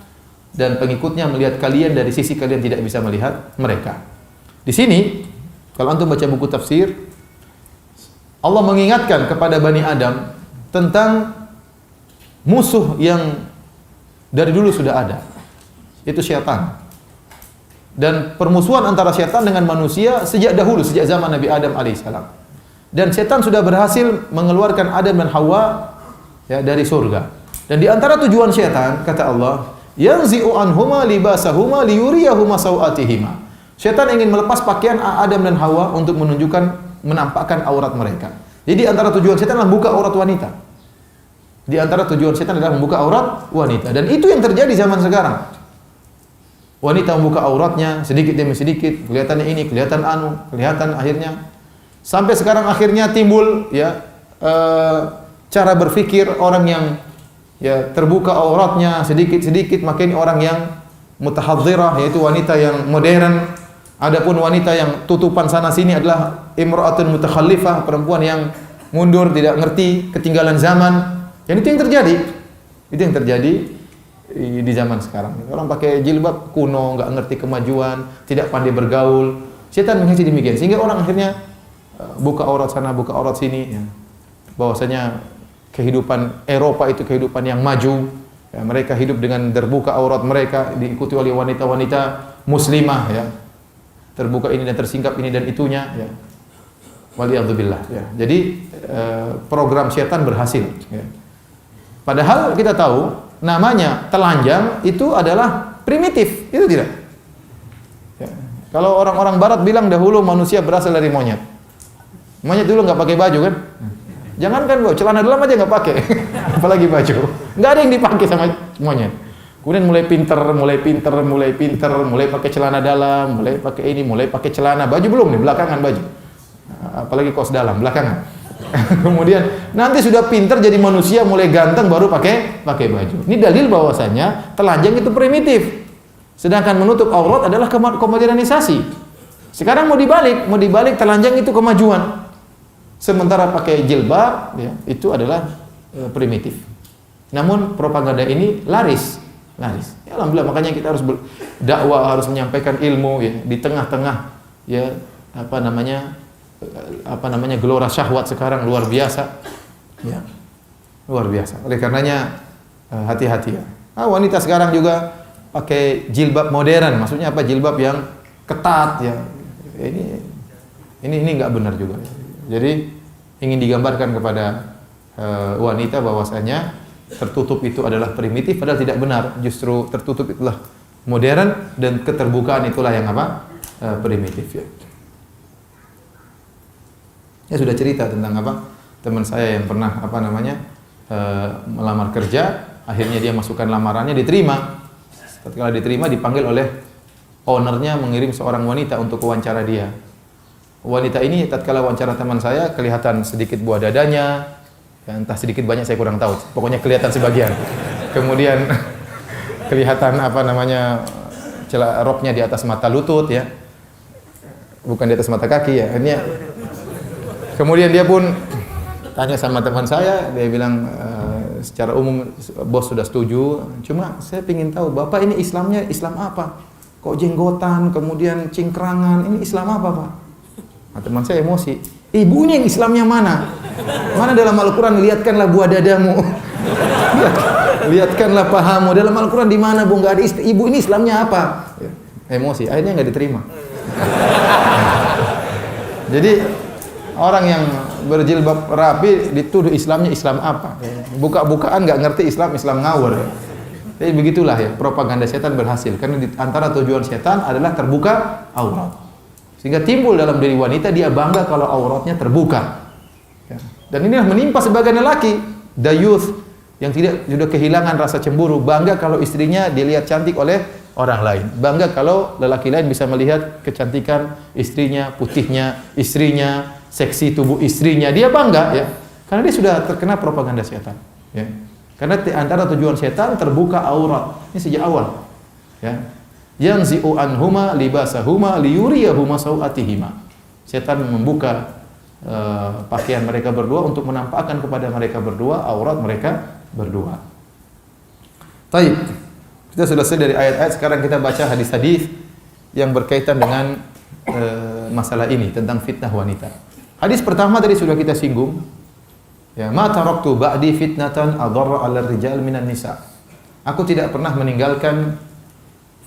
dan pengikutnya melihat kalian dari sisi kalian tidak bisa melihat mereka. Di sini kalau antum baca buku tafsir, Allah mengingatkan kepada Bani Adam tentang musuh yang dari dulu sudah ada, itu syaitan. Dan permusuhan antara syaitan dengan manusia sejak dahulu, sejak zaman Nabi Adam alaihissalam. Dan syaitan sudah berhasil mengeluarkan Adam dan Hawa ya, dari surga. Dan di antara tujuan syaitan, kata Allah, yanzi'u anhuma libasahuma liyuriyahuma sawatihima. Syaitan ingin melepas pakaian Adam dan Hawa untuk menunjukkan, menampakkan aurat mereka. Jadi antara tujuan syaitan adalah membuka aurat wanita. Di antara tujuan syaitan adalah membuka aurat wanita. Dan itu yang terjadi zaman sekarang. Wanita membuka auratnya sedikit demi sedikit, kelihatannya ini, kelihatan kelihatan akhirnya. Sampai sekarang akhirnya timbul ya cara berpikir orang yang ya terbuka auratnya sedikit-sedikit, makin orang yang mutahadzirah, yaitu wanita yang modern. Adapun wanita yang tutupan sana sini adalah imra'atun mutakhallifah, perempuan yang mundur, tidak ngerti, ketinggalan zaman. Dan itu yang terjadi. Itu yang terjadi di zaman sekarang. Orang pakai jilbab kuno, enggak ngerti kemajuan, tidak pandai bergaul. Setan mengisi demikian sehingga orang akhirnya buka aurat sana, buka aurat sini ya. Bahwasanya kehidupan Eropa itu kehidupan yang maju. Ya, mereka hidup dengan terbuka aurat mereka, diikuti oleh wanita-wanita muslimah ya. Terbuka ini dan tersingkap ini dan itunya ya. Waliyadzubillah ya. Jadi program syaitan berhasil ya. Padahal kita tahu namanya telanjang itu adalah primitif, itu tidak ya. Kalau orang-orang barat bilang dahulu manusia berasal dari monyet. Monyet dulu nggak pakai baju kan? Jangankan baju, celana dalam aja nggak pakai apalagi baju. Nggak ada yang dipakai sama monyet. Kemudian mulai pinter, mulai pakai celana dalam, mulai pakai ini, mulai pakai celana, baju belum nih, belakangan baju. Apalagi kaos dalam, belakangan. Kemudian nanti sudah pinter jadi manusia, mulai ganteng baru pakai baju. Ini dalil bahwasanya telanjang itu primitif. Sedangkan menutup aurat adalah kemodernisasi. Sekarang mau dibalik telanjang itu kemajuan. Sementara pakai jilbab ya, itu adalah primitif. Namun propaganda ini laris. Ya, alhamdulillah, makanya kita harus dakwah, harus menyampaikan ilmu ya di tengah-tengah ya apa namanya gelora syahwat sekarang luar biasa ya, luar biasa. Oleh karenanya hati-hati ya. Wanita sekarang juga pakai jilbab modern, maksudnya apa? Jilbab yang ketat ya. Ini enggak benar juga. Jadi ingin digambarkan kepada wanita bahwasanya tertutup itu adalah primitif, padahal tidak benar. Justru tertutup itulah modern dan keterbukaan itulah yang apa? Primitif ya. Ya sudah cerita tentang apa? Teman saya yang pernah melamar kerja, akhirnya dia masukkan lamarannya, diterima. Setelah diterima dipanggil oleh ownernya mengirim seorang wanita untuk wawancara dia. Wanita ini tatkala wawancara teman saya kelihatan sedikit buah dadanya. Ya, entah sedikit banyak saya kurang tahu. Pokoknya kelihatan sebagian. Kemudian kelihatan roknya di atas mata lutut ya. Bukan di atas mata kaki ya. Kemudian dia pun tanya sama teman saya, dia bilang secara umum bos sudah setuju. Cuma saya ingin tahu, Bapak ini Islamnya Islam apa? Kok jenggotan, kemudian cingkrangan, ini Islam apa, Pak? Nah, teman saya emosi. Ibunya yang Islamnya mana? Mana dalam Al-Quran, lihatkanlah buah dadamu. Lihatkanlah pahamu. Dalam Al-Quran di mana, Bu? Enggak ada ibu ini Islamnya apa? Ya, emosi, akhirnya enggak diterima. Jadi orang yang berjilbab rapi dituduh Islamnya Islam apa? Buka-bukaan enggak ngerti Islam ngawur. Jadi begitulah ya, propaganda setan berhasil. Karena di antara tujuan setan adalah terbuka aurat. Sehingga timbul dalam diri wanita, dia bangga kalau auratnya terbuka. Ya. Dan ini menimpa sebagian lelaki, dayuth, yang sudah kehilangan rasa cemburu, bangga kalau istrinya dilihat cantik oleh orang lain. Bangga kalau lelaki lain bisa melihat kecantikan istrinya, putihnya istrinya, seksi tubuh istrinya, dia bangga ya. Karena dia sudah terkena propaganda setan, ya. Karena antara tujuan setan terbuka aurat. Ini sejak awal. Ya. Yanzi'u anhuma libasahuma liyuriyahuma sau'atihima. Setan membuka pakaian mereka berdua untuk menampakkan kepada mereka berdua aurat mereka berdua. Taib. Kita sudah selesai dari ayat-ayat, sekarang kita baca hadis-hadis yang berkaitan dengan masalah ini tentang fitnah wanita. Hadis pertama tadi sudah kita singgung. Ya, ma taraktu ba'di fitnatan adarra 'ala rijal minan nisa. Aku tidak pernah meninggalkan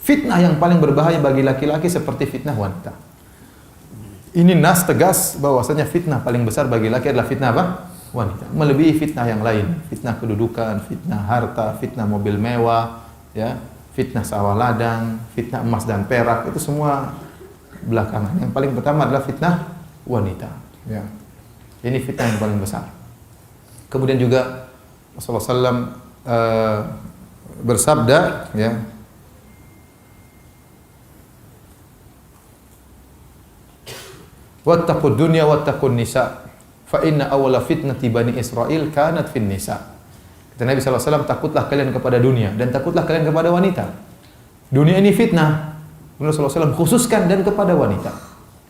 fitnah yang paling berbahaya bagi laki-laki seperti fitnah wanita. Ini nas tegas bahwasanya fitnah paling besar bagi laki adalah fitnah apa? Wanita. Melebihi fitnah yang lain, fitnah kedudukan, fitnah harta, fitnah mobil mewah, ya, fitnah sawah ladang, fitnah emas dan perak, itu semua belakangan. Yang paling pertama adalah fitnah wanita, ya. Ini fitnah yang paling besar. Kemudian juga Rasulullah SAW bersabda, ya, wattaqud dunya wattaqun nisa fa inna awwala fitnati bani Israil kanat fin nisa. Kata Nabi SAW, takutlah kalian kepada dunia dan takutlah kalian kepada wanita. Dunia ini fitnah. Rasulullah SAW khususkan dan kepada wanita.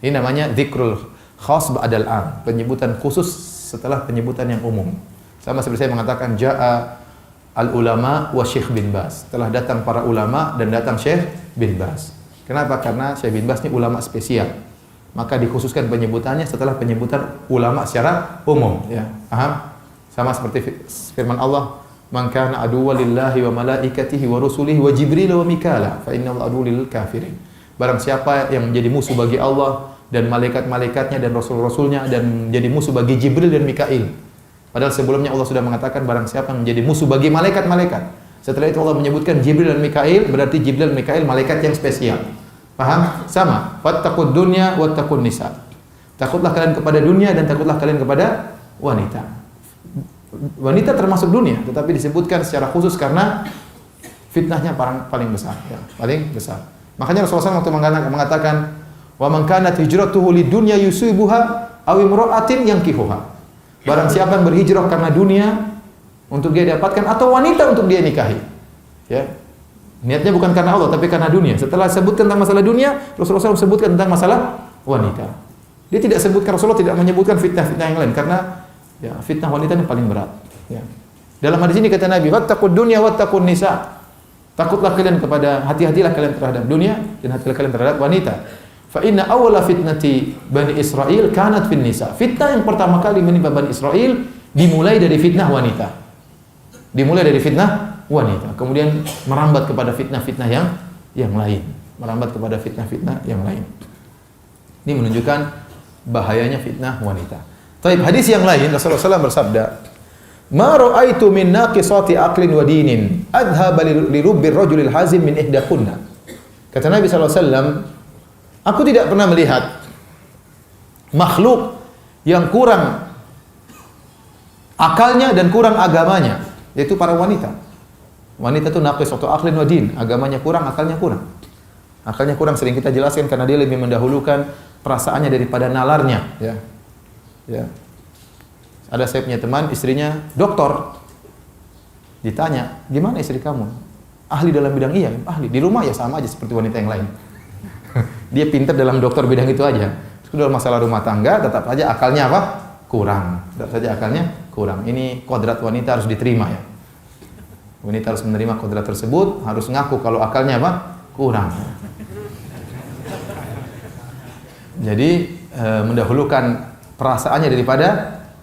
Ini namanya dzikrul khas ba'dal 'am, penyebutan khusus setelah penyebutan yang umum. Sama seperti saya mengatakan ja'a al-ulama wa Syekh bin Baz. Telah datang para ulama dan datang Syekh bin Baz. Kenapa? Karena Syekh bin Baz ini ulama spesial. Maka dikhususkan penyebutannya setelah penyebutan ulama secara umum, ya. Paham? Sama seperti firman Allah, "Man kana aduwwan lillahi wa malaikatihi wa rusulihi wa Jibril wa Mikala, fa innahu aduwwul lil kafirin." Barang siapa yang menjadi musuh bagi Allah dan malaikat-malaikatnya dan rasul-rasulnya dan menjadi musuh bagi Jibril dan Mikail. Padahal sebelumnya Allah sudah mengatakan barang siapa yang menjadi musuh bagi malaikat-malaikat. Setelah itu Allah menyebutkan Jibril dan Mikail, berarti Jibril dan Mikail malaikat yang spesial. Paham? Sama. Wattaqud dunya wattaqun nisa. Takutlah kalian kepada dunia dan takutlah kalian kepada wanita. Wanita termasuk dunia, tetapi disebutkan secara khusus karena fitnahnya paling besar, ya, paling besar. Makanya Rasulullah SAW waktu mengatakan, "Wa man kanat hijratuhu lidunya yusibuha aw imra'atin yankihuha." Barang siapa yang berhijrah karena dunia untuk dia dapatkan atau wanita untuk dia nikahi. Ya. Niatnya bukan karena Allah tapi karena dunia. Setelah sebutkan tentang masalah dunia, Rasulullah SAW sebutkan tentang masalah wanita. Dia tidak sebutkan, Rasulullah tidak menyebutkan fitnah-fitnah yang lain karena ya, fitnah wanita yang paling berat, ya. Dalam hadis ini kata Nabi, "Wattaqud dunya wattaqun nisa." Takutlah kalian kepada, hati-hatilah kalian terhadap dunia dan hati-hatilah kalian terhadap wanita. Fa inna awwala fitnati Bani Israil kanat fin nisa. Fitnah yang pertama kali menimpa Bani Israil dimulai dari fitnah wanita. Dimulai dari fitnah wanita, kemudian merambat kepada fitnah-fitnah yang lain, merambat kepada fitnah-fitnah yang lain. Ini menunjukkan bahayanya fitnah wanita. Taib, hadis yang lain Rasulullah SAW bersabda, "Ma ra'aitu min naqisati aqlin wa dinin adhaba li rubbir rajulil hazim min ihdakunna." Kata Nabi SAW, aku tidak pernah melihat makhluk yang kurang akalnya dan kurang agamanya, yaitu para wanita. Wanita itu naqisatu aqlin wa din, agamanya kurang, akalnya kurang. Akalnya kurang sering kita jelaskan karena dia lebih mendahulukan perasaannya daripada nalarnya, ya. Ya. Ada saya punya teman, istrinya doktor. Ditanya, "Gimana istri kamu?" "Ahli dalam bidang." "Iya, ahli." "Di rumah?" "Ya sama aja seperti wanita yang lain." Dia pintar dalam dokter bidang itu aja. Dalam masalah rumah tangga tetap saja akalnya apa? Kurang. Tetap saja akalnya kurang. Ini kodrat wanita harus diterima, ya. Wanita harus menerima kodrat tersebut, harus ngaku kalau akalnya apa? Kurang. Jadi mendahulukan perasaannya daripada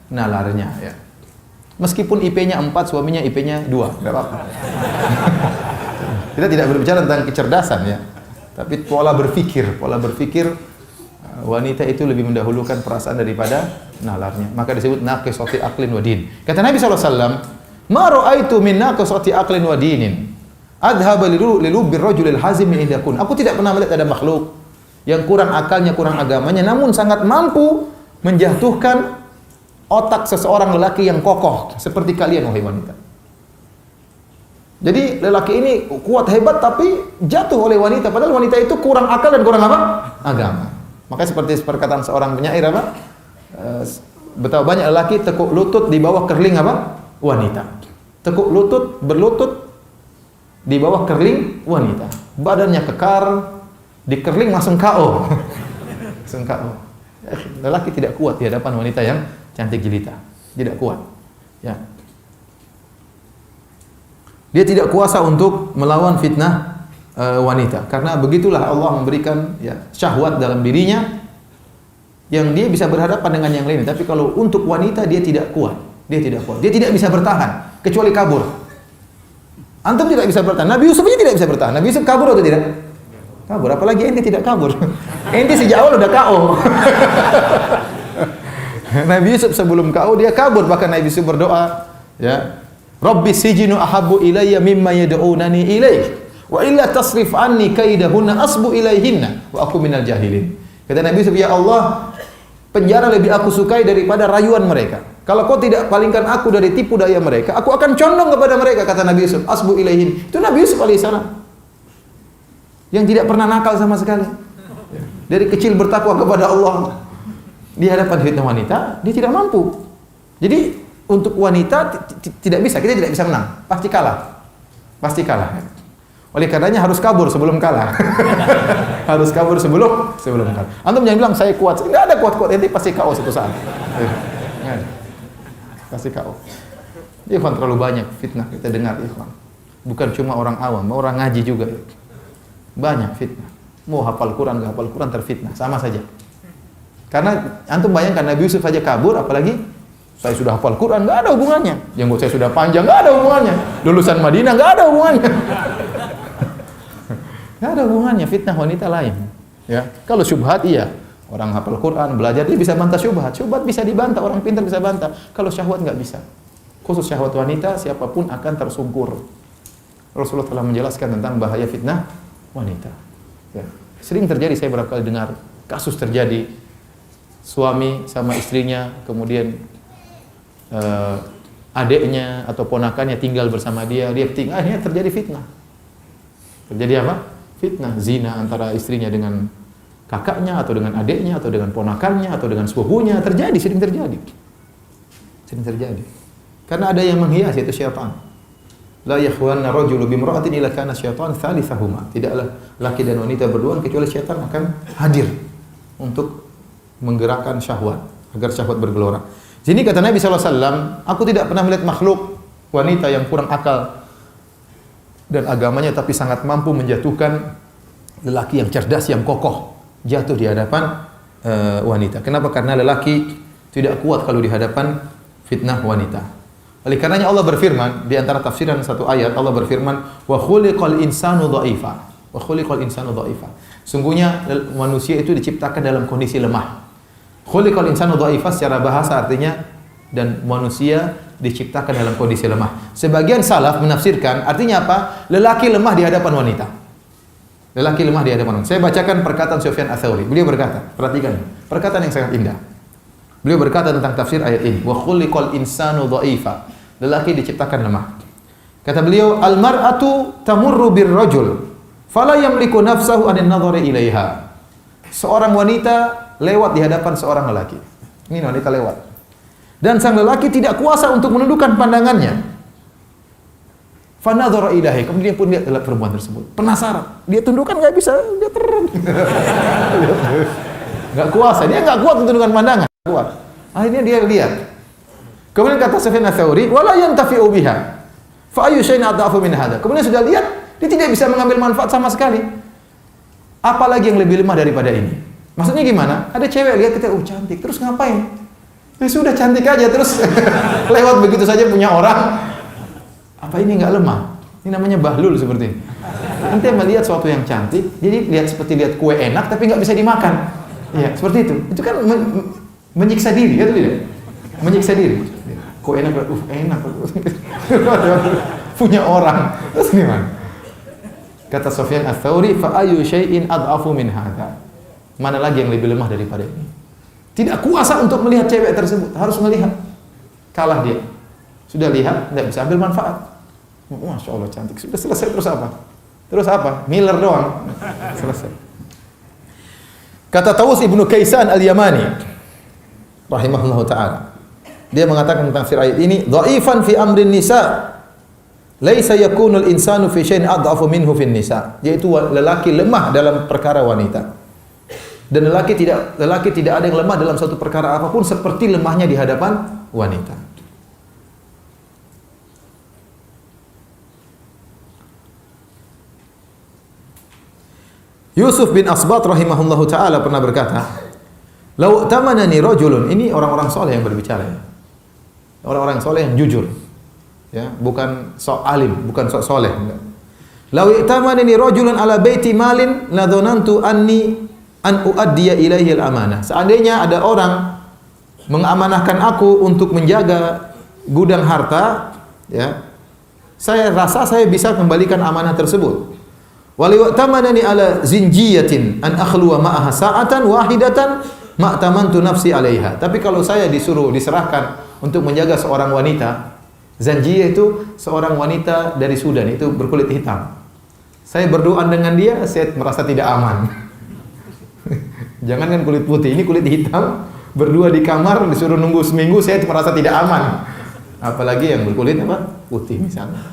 nalarnya, ya. Meskipun IP-nya 4, suaminya IP-nya 2, enggak apa-apa. Kita tidak berbicara tentang kecerdasan, ya. Tapi pola berpikir wanita itu lebih mendahulukan perasaan daripada nalarnya. Maka disebut naqisati aqlin wa din. Kata Nabi SAW, "Ma ra'aitu min naqisati aqlin wa dinin adhaba li lubbir rajulil hazim min idakun." Aku tidak pernah melihat ada makhluk yang kurang akalnya, kurang agamanya, namun sangat mampu menjatuhkan otak seseorang lelaki yang kokoh seperti kalian, wahai wanita. Jadi lelaki ini kuat hebat tapi jatuh oleh wanita, padahal wanita itu kurang akal dan kurang apa? Agama. Makanya seperti perkataan seorang penyair apa? Betapa banyak lelaki tekuk lutut di bawah kerling apa? Wanita. Tekuk lutut, berlutut di bawah kerling wanita. Badannya kekar, di kerling langsung KO. Langsung KO. Lelaki tidak kuat di hadapan wanita yang cantik jelita. Tidak kuat. Ya. Dia tidak kuasa untuk melawan fitnah wanita, karena begitulah Allah memberikan ya syahwat dalam dirinya yang dia bisa berhadapan dengan yang lain. Tapi kalau untuk wanita dia tidak kuat. Dia tidak bisa bertahan kecuali kabur. Antum tidak bisa bertahan. Nabi Yusuf aja tidak bisa bertahan. Nabi Yusuf kabur atau tidak? Kabur. Apalagi ente tidak kabur. Ente sejak awal udah KO. Nabi Yusuf sebelum KO dia kabur. Bahkan Nabi Yusuf berdoa, ya, Rabbi sijinu ahabbu ilayya mimma yad'unani ilaih. Wa illa tasrif anni kaidahunna asbu ilaihinna wa aku minal jahilin. Kata Nabi Yusuf, ya Allah, penjara lebih aku sukai daripada rayuan mereka. Kalau kau tidak palingkan aku dari tipu daya mereka, aku akan condong kepada mereka, kata Nabi Yusuf. Asbu ilaihin. Itu Nabi Yusuf alaihissalam. Yang tidak pernah nakal sama sekali. Dari kecil bertakwa kepada Allah. Di hadapan fitnah wanita, dia tidak mampu. Jadi, untuk wanita tidak bisa, kita tidak bisa menang. Pasti kalah. Pasti kalah. Oleh karenanya harus kabur sebelum kalah. Harus kabur sebelum kalah. Antum jangan bilang saya kuat. Enggak ada kuat-kuat, nanti pasti KO suatu saat. Enggak ada. Pasti KO. Ikhwan, terlalu banyak fitnah kita dengar, ikhwan. Bukan cuma orang awam, orang ngaji juga. Banyak fitnah. Mau hafal Quran, enggak hafal Quran terfitnah, sama saja. Karena antum bayangkan Nabi Yusuf saja kabur, apalagi saya sudah hafal Quran, enggak ada hubungannya. Jenggot saya sudah panjang, enggak ada hubungannya. Lulusan Madinah, enggak ada hubungannya. Enggak ada hubungannya, fitnah wanita lain. Ya, kalau syubhat iya. Orang hafal Quran, belajar, dia bisa bantah syubhat. Syubhat bisa dibantah, orang pintar bisa bantah. Kalau syahwat enggak bisa. Khusus syahwat wanita, siapapun akan tersungkur. Rasulullah telah menjelaskan tentang bahaya fitnah wanita. Ya. Sering terjadi, saya berapa kali dengar kasus terjadi suami sama istrinya, kemudian adiknya atau ponakannya tinggal bersama dia tinggal, akhirnya terjadi fitnah. Terjadi apa? Fitnah, zina antara istrinya dengan kakaknya atau dengan adiknya atau dengan ponakannya atau dengan sepupunya, sering terjadi. Karena ada yang menghias, yaitu syaitan. La yakhwanna rajulu bimra'atin illa kana syaitan thalithahuma. Tidaklah laki dan wanita berduaan kecuali syaitan akan hadir untuk menggerakkan syahwat agar syahwat bergelora. Sini kata Nabi SAW, aku tidak pernah melihat makhluk wanita yang kurang akal dan agamanya tapi sangat mampu menjatuhkan lelaki yang cerdas, yang kokoh, jatuh di hadapan wanita. Kenapa? Karena lelaki tidak kuat kalau di hadapan fitnah wanita. Oleh karenanya Allah berfirman di antara tafsiran satu ayat, Allah berfirman, wa khuliqal insanu dha'ifa. Wa khuliqal insanu dha'ifa. Sungguhnya manusia itu diciptakan dalam kondisi lemah. Khuliqal insanu dha'ifa secara bahasa artinya dan manusia diciptakan dalam kondisi lemah. Sebagian salaf menafsirkan artinya apa? Lelaki lemah di hadapan wanita. Lelaki lemah di hadapan wanita. Saya bacakan perkataan Sufyan Ats-Tsauri. Beliau berkata, perhatikan, perkataan yang sangat indah. Beliau berkata tentang tafsir ayat ini, wa khuliqal insanu dha'ifa. Lelaki diciptakan lemah. Kata beliau, al-mar'atu tamurru birrajul fala yamliku nafsahu anin nadhari ilaiha. Seorang wanita lewat di hadapan seorang lelaki. Ini wanita lewat. Dan sang lelaki tidak kuasa untuk menundukkan pandangannya. Fa nadhara ilaihi. Kemudian pun lihat perempuan tersebut. Penasaran. Dia tundukkan enggak bisa, dia terang. Enggak kuasa, dia enggak kuat untuk menundukkan pandangan. Kuat. Akhirnya dia lihat. Kemudian kata Sufyan Ats-Tsauri, wala yantafi'u biha. Fa ayyu syai'in adhafu min hadha. Kemudian sudah lihat, dia tidak bisa mengambil manfaat sama sekali. Apalagi yang lebih lemah daripada ini? Maksudnya gimana? Ada cewek lihat kita, cantik, terus ngapain? Ya sudah cantik aja terus lewat begitu saja punya orang. Apa ini enggak lemah? Ini namanya bahlul seperti ini. Nanti melihat sesuatu yang cantik, jadi lihat seperti lihat kue enak tapi enggak bisa dimakan. Ya, seperti itu. Itu kan menyiksa diri, ya tidak? Menyiksa diri. Kok enak, enak. Punya orang. Terus gimana? Kata Sufyan Ats-Tsauri, fa ayyu syai'in adhafu min hadza. Mana lagi yang lebih lemah daripada ini? Tidak kuasa untuk melihat cewek tersebut, harus melihat. Kalah dia. Sudah lihat, tidak bisa ambil manfaat. Masya Allah cantik. Sudah selesai, terus apa? Terus apa? Miller doang. Selesai. Kata Tawus ibnu Kaisan al-Yamani, rahimahullahu taala. Dia mengatakan tentang ayat ini, dhaifan fi amrin nisa, laisa yakunul insanu fi syai'in adhafu minhu fin nisa. Yaitu lelaki lemah dalam perkara wanita. Dan lelaki tidak ada yang lemah dalam satu perkara apapun seperti lemahnya di hadapan wanita. Yusuf bin Asbat rahimahullahu taala pernah berkata, "Lau tamanani rajulun," ini orang-orang soleh yang berbicara ya. Orang-orang soleh yang jujur. Ya, bukan sok alim, bukan sok soleh. "Lau tamanani rajulun ala baiti malin la dhanantu anni an uaddiya ilaihi al-amanah." Seandainya ada orang mengamanahkan aku untuk menjaga gudang harta, ya, saya rasa saya bisa kembalikan amanah tersebut. Waliwa tamanani ala zinjiyatin an akhluwa ma'aha sa'atan wahidatan ma tamantu nafsi 'alaiha. Tapi kalau saya diserahkan untuk menjaga seorang wanita, zanjiyah itu seorang wanita dari Sudan, itu berkulit hitam. Saya berdoa dengan dia, saya merasa tidak aman. Jangankan kulit putih, ini kulit hitam, berdua di kamar, disuruh nunggu seminggu, saya merasa tidak aman. Apalagi yang berkulit apa? Putih misalnya.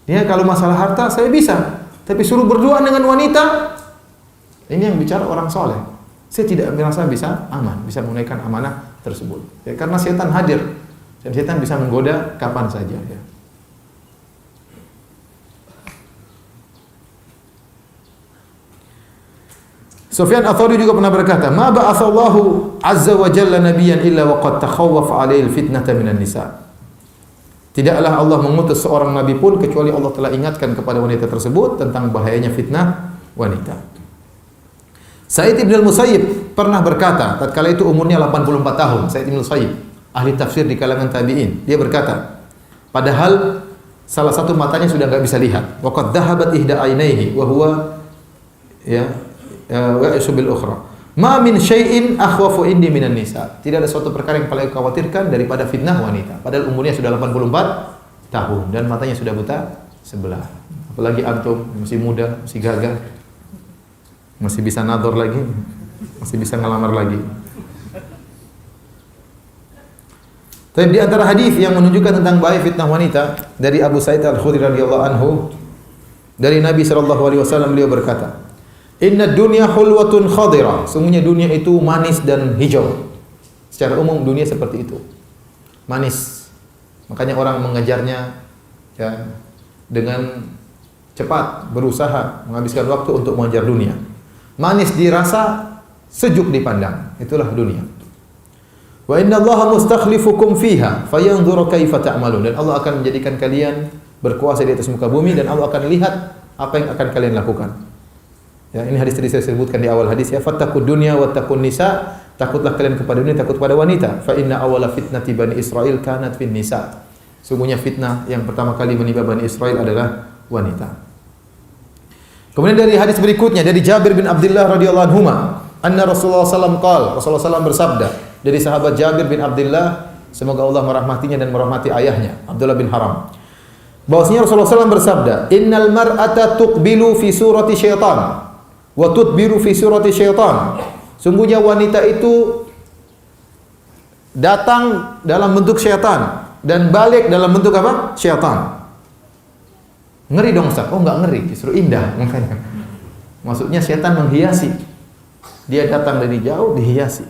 Ya, kalau masalah harta saya bisa, tapi suruh berdoa dengan wanita, ini yang bicara orang soleh. Saya tidak merasa bisa aman, bisa menunaikan amanah tersebut. Ya, karena setan hadir, dan setan bisa menggoda kapan saja. Ya. Sufyan Ats-Tsauri juga pernah berkata, "Ma ba'atsallahu 'azza wa jalla nabiyyan illa wa qad takhawwafa 'alaihi al-fitnata minan nisa." Tidaklah Allah mengutus seorang nabi pun kecuali Allah telah ingatkan kepada wanita tersebut tentang bahayanya fitnah wanita. Sa'id bin al-Musayyib pernah berkata, tatkala itu umurnya 84 tahun, Sa'id bin al-Musayyib, ahli tafsir di kalangan tabi'in. Dia berkata, padahal salah satu matanya sudah enggak bisa lihat. Wa qad dhahabat ihda 'ainaihi wa huwa wa'isu bil ukhra. Ma min syai'in akhwafu indi minan nisa. Tidak ada suatu perkara yang paling khawatirkan daripada fitnah wanita. Padahal umurnya sudah 84 tahun dan matanya sudah buta sebelah. Apalagi antum masih muda, masih gagah. Masih bisa nador lagi, masih bisa ngelamar lagi. Tapi di antara hadis yang menunjukkan tentang bahaya fitnah wanita dari Abu Sa'id Al-Khudri radhiyallahu anhu, dari Nabi sallallahu alaihi wasallam, beliau berkata, "Inna dunya hulwatun khadira." Sungguhnya dunia itu manis dan hijau. Secara umum dunia seperti itu. Manis. Makanya orang mengejarnya ya, dengan cepat, berusaha menghabiskan waktu untuk mengejar dunia. Manis dirasa, sejuk dipandang. Itulah dunia. Wa inna Allaha mustakhlifukum fiha fayanzuru kaifa ta'malun. Dan Allah akan menjadikan kalian berkuasa di atas muka bumi dan Allah akan lihat apa yang akan kalian lakukan. Ya, ini hadis tadi saya sebutkan di awal hadis ya, fattaqud dunya wattaqun nisa, takutlah kalian kepada dunia, takut kepada wanita. Fa inna awwala fitnati bani Israil kanat fin nisa. Sungguhnya fitnah yang pertama kali menimpa Bani Israil adalah wanita. Kemudian dari hadis berikutnya dari Jabir bin Abdullah radhiyallahu anhu, anna Rasulullah sallallahu alaihi wasallam Rasulullah sallallahu bersabda, dari sahabat Jabir bin Abdullah, semoga Allah merahmatinya dan merahmati ayahnya, Abdullah bin Haram. Bahwasanya Rasulullah sallallahu bersabda, "Innal mar'ata tuqbilu fi surati syaitan wa tudbiru fi surati syaitan." Sungguhnya wanita itu datang dalam bentuk syaitan dan balik dalam bentuk apa? Syaitan. Ngeri dong Ustaz. Oh enggak ngeri, justru indah makanya. Maksudnya syaitan menghiasi. Dia datang dari jauh dihiasi.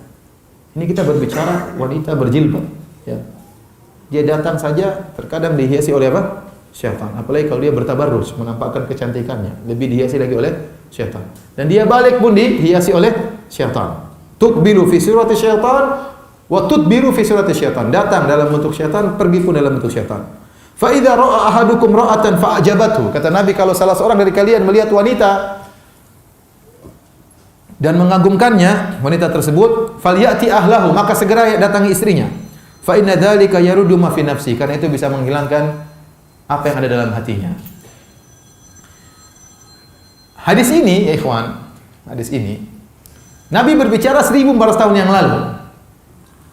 Ini kita berbicara wanita berjilbab, ya. Dia datang saja terkadang dihiasi oleh apa? Syaitan. Apalagi kalau dia bertabarrus, menampakkan kecantikannya, lebih dihiasi lagi oleh syaitan. Dan dia balik pun dihiasi oleh syaitan. Tuqbilu fi surati syaitan wa tudbiru fi surati syaitan. Datang dalam bentuk syaitan, pergi pun dalam bentuk syaitan. Fa idza ra'a ahadukum ra'atan fa'ajabathu. Kata Nabi, kalau salah seorang dari kalian melihat wanita dan mengagumkannya, wanita tersebut, falyati ahlahu, maka segera datangi istrinya. Fa inna dzalika yaruddu ma fi nafsi, karena itu bisa menghilangkan apa yang ada dalam hatinya. Hadis ini, ya ikhwan, hadis ini Nabi berbicara 1400 tahun yang lalu.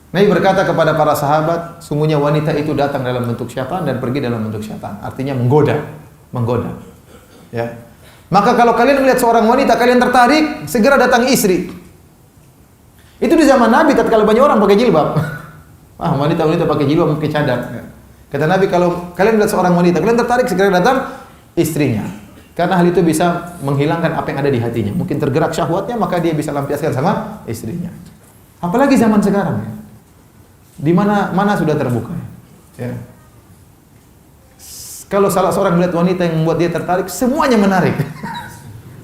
Nabi berkata kepada para sahabat, sungguhnya wanita itu datang dalam bentuk syaitan dan pergi dalam bentuk syaitan. Artinya menggoda. Ya. Maka kalau kalian melihat seorang wanita, kalian tertarik, segera datangi istri. Itu di zaman Nabi tatkala banyak orang pakai jilbab. Ah, wanita-wanita pakai jilbab, pakai cadar. Kata Nabi, kalau kalian lihat seorang wanita, kalian tertarik, segera datang istrinya. Karena hal itu bisa menghilangkan apa yang ada di hatinya. Mungkin tergerak syahwatnya, maka dia bisa lampiaskan sama istrinya. Apalagi zaman sekarang, ya. Di mana sudah terbuka. Ya. Kalau salah seorang melihat wanita yang membuat dia tertarik, semuanya menarik.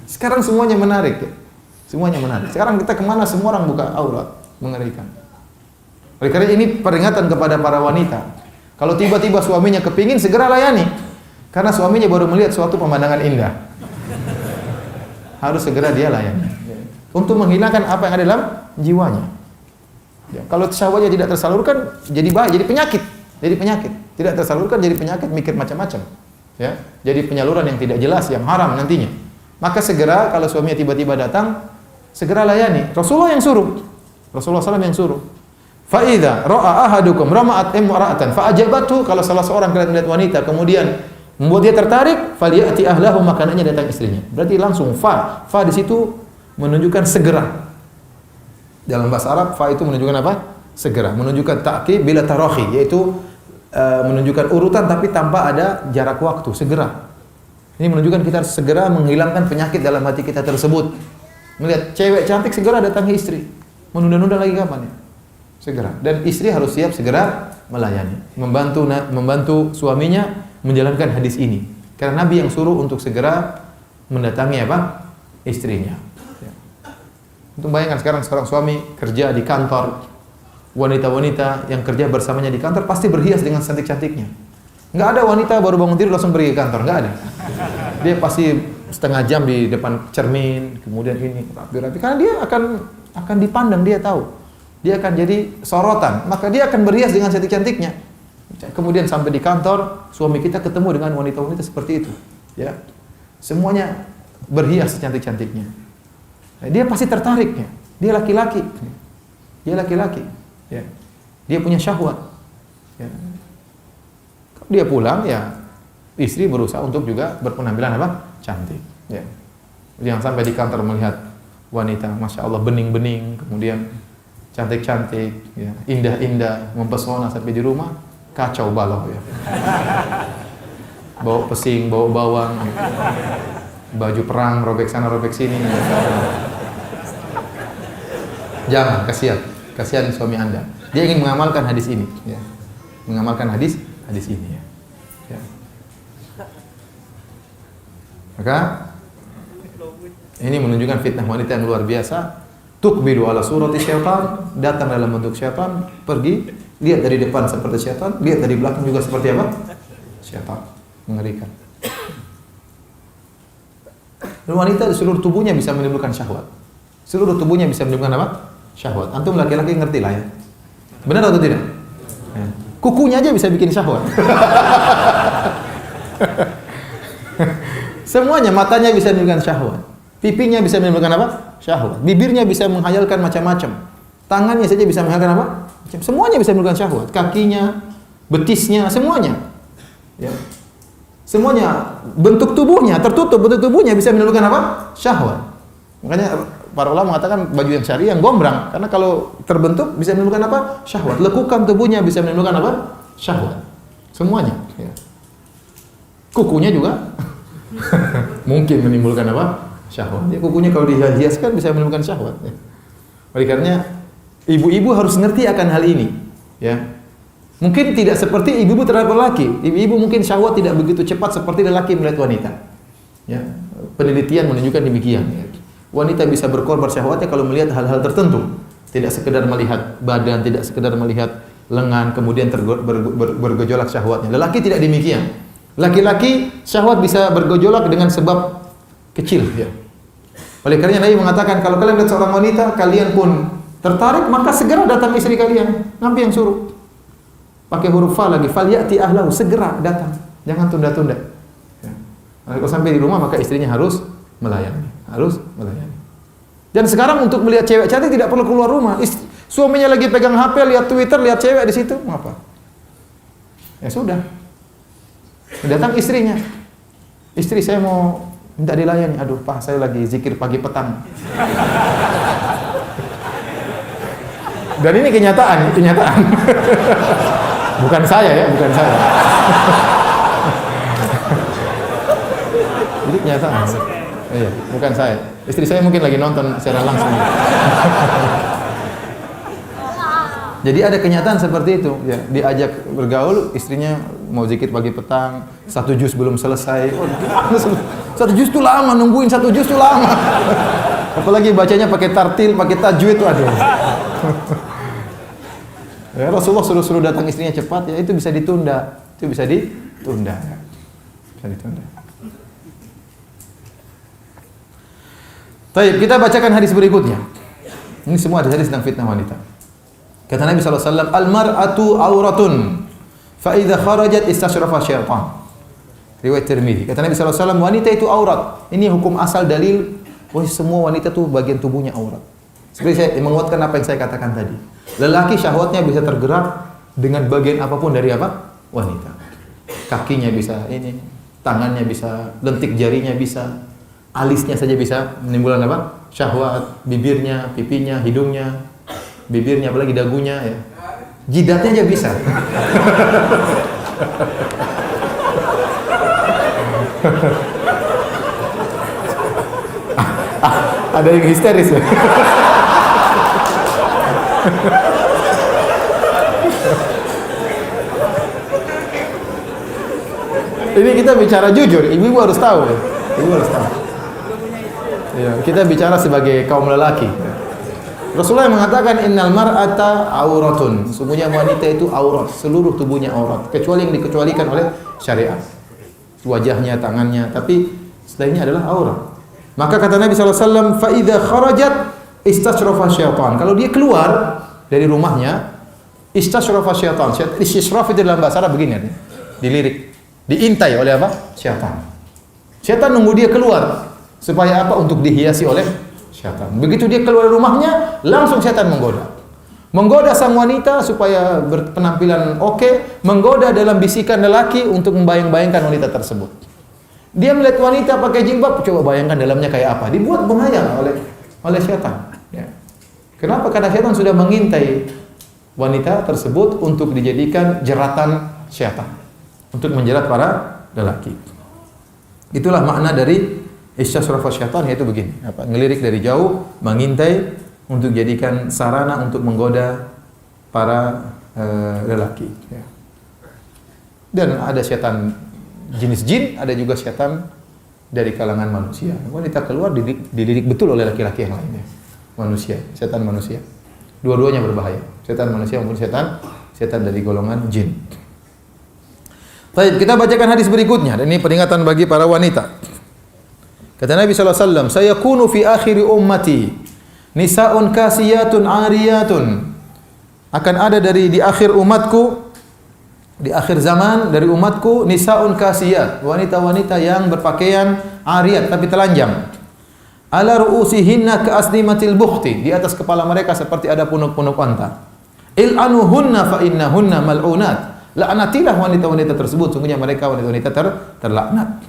Sekarang semuanya menarik. Ya. Semuanya menarik. Sekarang kita kemana, semua orang buka aurat. Mengerikan. Oleh karena ini peringatan kepada para wanita. Kalau tiba-tiba suaminya kepingin, segera layani. Karena suaminya baru melihat suatu pemandangan indah. Harus segera dia layani. Untuk menghilangkan apa yang ada dalam jiwanya. Ya, kalau syahwatnya tidak tersalurkan, jadi bahaya, jadi penyakit. Jadi penyakit. Tidak tersalurkan, jadi penyakit, mikir macam-macam. Ya, jadi penyaluran yang tidak jelas, yang haram nantinya. Maka segera, kalau suaminya tiba-tiba datang, segera layani. Rasulullah yang suruh. Rasulullah SAW yang suruh. Fa'idha ra'a ahadukum rama'at imra'atan fa'ajabatu, kalau salah seorang kalian melihat wanita kemudian membuat dia tertarik, falyati ahlahu, makanannya datang istrinya. Berarti langsung fa di situ menunjukkan segera. Dalam bahasa Arab fa itu menunjukkan apa? Segera, menunjukkan ta'qib bila tarahi, yaitu menunjukkan urutan tapi tanpa ada jarak waktu, segera. Ini menunjukkan kita harus segera menghilangkan penyakit dalam hati kita tersebut. Melihat cewek cantik, segera datangi istri. Menunda-nunda lagi kapan ya? Segera. Dan istri harus siap segera melayani, membantu suaminya menjalankan hadis ini. Karena Nabi yang suruh untuk segera mendatangi apa? Istrinya. Ya. Untuk bayangkan sekarang suami kerja di kantor, wanita-wanita yang kerja bersamanya di kantor pasti berhias dengan cantik-cantiknya. Nggak ada wanita baru bangun tidur langsung pergi ke kantor, nggak ada. Dia pasti setengah jam di depan cermin, kemudian ini rapi-rapi. Karena dia akan dipandang, dia tahu. Dia akan jadi sorotan, maka dia akan berhias dengan cantik-cantiknya. Kemudian sampai di kantor, suami kita ketemu dengan wanita-wanita seperti itu. Ya, semuanya berhias cantik-cantiknya. Nah, dia pasti tertarik. Ya. Dia laki-laki. Dia laki-laki. Ya. Dia punya syahwat. Ya. Kalau dia pulang, ya istri berusaha untuk juga berpenampilan apa? Cantik. Ya. Jangan sampai di kantor melihat wanita, masya Allah bening-bening, kemudian cantik-cantik, ya, indah-indah, mempesona, sampai di rumah kacau balau ya. Bawa pesing, bawa bawang, gitu. Baju perang robek sana robek sini. Ya. Jangan, kasihan suami Anda. Dia ingin mengamalkan hadis ini, ya. Mengamalkan hadis ini ya. Ya. Maka ini menunjukkan fitnah wanita yang luar biasa. Tuqbilu ala surati syaitan, datang dalam bentuk syaitan, pergi, lihat dari depan seperti syaitan, lihat dari belakang juga seperti apa? Syaitan. Mengerikan. Dan wanita di seluruh tubuhnya bisa menimbulkan syahwat. Seluruh tubuhnya bisa menimbulkan apa? Syahwat. Antum laki-laki ngerti lah ya. Benar atau tidak? Ya. Kukunya aja bisa bikin syahwat. Semuanya, matanya bisa menimbulkan syahwat. Pipinya bisa menimbulkan apa? Syahwat. Bibirnya bisa menghayalkan macam-macam. Tangannya saja bisa menghayalkan apa? Semuanya bisa menimbulkan syahwat. Kakinya, betisnya, semuanya. Ya. Semuanya, bentuk tubuhnya tertutup, bentuk tubuhnya bisa menimbulkan apa? Syahwat. Makanya para ulama mengatakan baju yang syari yang gombrang, karena kalau terbentuk bisa menimbulkan apa? Syahwat. Lekukan tubuhnya bisa menimbulkan apa? Syahwat. Semuanya. Ya. Kukunya juga mungkin menimbulkan apa? Syahwat. Ya, kukunya kalau dihiaskan bisa menimbulkan syahwat. Ya. Oleh karenanya ibu-ibu harus ngerti akan hal ini. Ya. Mungkin tidak seperti ibu-ibu terhadap lelaki. Ibu-ibu mungkin syahwat tidak begitu cepat seperti lelaki melihat wanita. Ya. Penelitian menunjukkan demikian. Ya. Wanita bisa berkorban syahwatnya kalau melihat hal-hal tertentu. Tidak sekedar melihat badan, tidak sekedar melihat lengan, kemudian bergejolak syahwatnya. Lelaki tidak demikian. Laki-laki syahwat bisa bergejolak dengan sebab kecil. Ya. Oleh karenanya Nabi mengatakan, kalau kalian lihat seorang wanita, kalian pun tertarik, maka segera datang istri kalian. Nabi yang suruh. Pakai huruf fa lagi, falyati ahlahu, segera datang. Jangan tunda-tunda. Ya. Kalau sampai di rumah, maka istrinya harus melayani. Harus melayani. Dan sekarang untuk melihat cewek cantik tidak perlu keluar rumah. Suaminya lagi pegang HP, lihat Twitter, lihat cewek di situ, ngapa? Ya sudah. Datang istrinya. Istri, saya mau minta dilayani. Aduh, Pak, saya lagi zikir pagi petang. Dan ini kenyataan. Bukan saya ya, bukan saya. Jadi kenyataan. Iya, bukan saya. Istri saya mungkin lagi nonton secara langsung. Jadi ada kenyataan seperti itu. Ya, diajak bergaul, istrinya mau zikir pagi petang, 1 juz belum selesai. Oh, 1 juz itu lama, nungguin 1 juz itu lama. Apalagi bacanya pakai tartil, pakai tajwid itu ada. Ya, Rasulullah suruh datang istrinya cepat, ya itu bisa ditunda. Itu bisa ditunda. Ya. Bisa ditunda. Baik, kita bacakan hadis berikutnya. Ini semua hadis tentang fitnah wanita. Kata Nabi SAW, al-mar'atu auratun, fa idza kharajat istashrafa syaitan. Riwayat Tirmidzi. Kata Nabi SAW, wanita itu aurat. Ini hukum asal dalil, semua wanita itu bagian tubuhnya aurat. Seperti saya menguatkan apa yang saya katakan tadi. Lelaki syahwatnya bisa tergerak dengan bagian apapun dari apa? Wanita. Kakinya bisa ini, tangannya bisa, lentik jarinya bisa, alisnya saja bisa menimbulkan apa? Syahwat, bibirnya, pipinya, hidungnya, bibirnya, apalagi dagunya ya. Jidatnya aja bisa. Ada yang histeris ya. Ini kita bicara jujur, ibu harus tahu. Ibu harus tahu. Ya, kita bicara sebagai kaum lelaki. Rasulullah mengatakan innal mar'ata auratun. Sesungguhnya wanita itu aurat, seluruh tubuhnya aurat, kecuali yang dikecualikan oleh syariat. Wajahnya, tangannya, tapi selainnya adalah aurat. Maka kata Nabi SAW, fa idza kharajat istashrafa syaitan. Kalau dia keluar dari rumahnya, istashrafa syaitan. Istishraf itu dalam bahasa Arab begini artinya. Dilirik, diintai oleh apa? Syaitan. Syaitan nunggu dia keluar supaya apa? Untuk dihiasi oleh syaitan. Begitu dia keluar dari rumahnya, langsung syaitan menggoda. Menggoda sang wanita supaya berpenampilan oke, menggoda dalam bisikan lelaki untuk membayang-bayangkan wanita tersebut. Dia melihat wanita pakai jilbab, coba bayangkan dalamnya kayak apa. Dibuat menghayal oleh syaitan. Ya. Kenapa? Karena syaitan sudah mengintai wanita tersebut untuk dijadikan jeratan syaitan, untuk menjerat para lelaki. Itulah makna dari isyasrafa syaitan, yaitu begini, ngelirik dari jauh, mengintai untuk jadikan sarana untuk menggoda para lelaki. Ya. Dan ada syaitan jenis jin, ada juga syaitan dari kalangan manusia. Wanita keluar dididik betul oleh laki-laki yang lainnya. Manusia, setan manusia. Dua-duanya berbahaya. Setan manusia maupun setan dari golongan jin. Baik, kita bacakan hadis berikutnya. Dan ini peringatan bagi para wanita. Kata Nabi SAW, sayakunu fi akhiri ummati nisa'un kasiyatun ariyatun. Akan ada di akhir umatku, di akhir zaman dari umatku, nisa'un kasiyat, wanita-wanita yang berpakaian ariyat tapi telanjang. Ala ru'usihinna ka'asnimatil bukhti, di atas kepala mereka seperti ada punuk-punuk unta. Il'anuhunna fa innahunna mal'unat. Laknatilah wanita-wanita tersebut, sungguhnya mereka wanita-wanita terlaknat.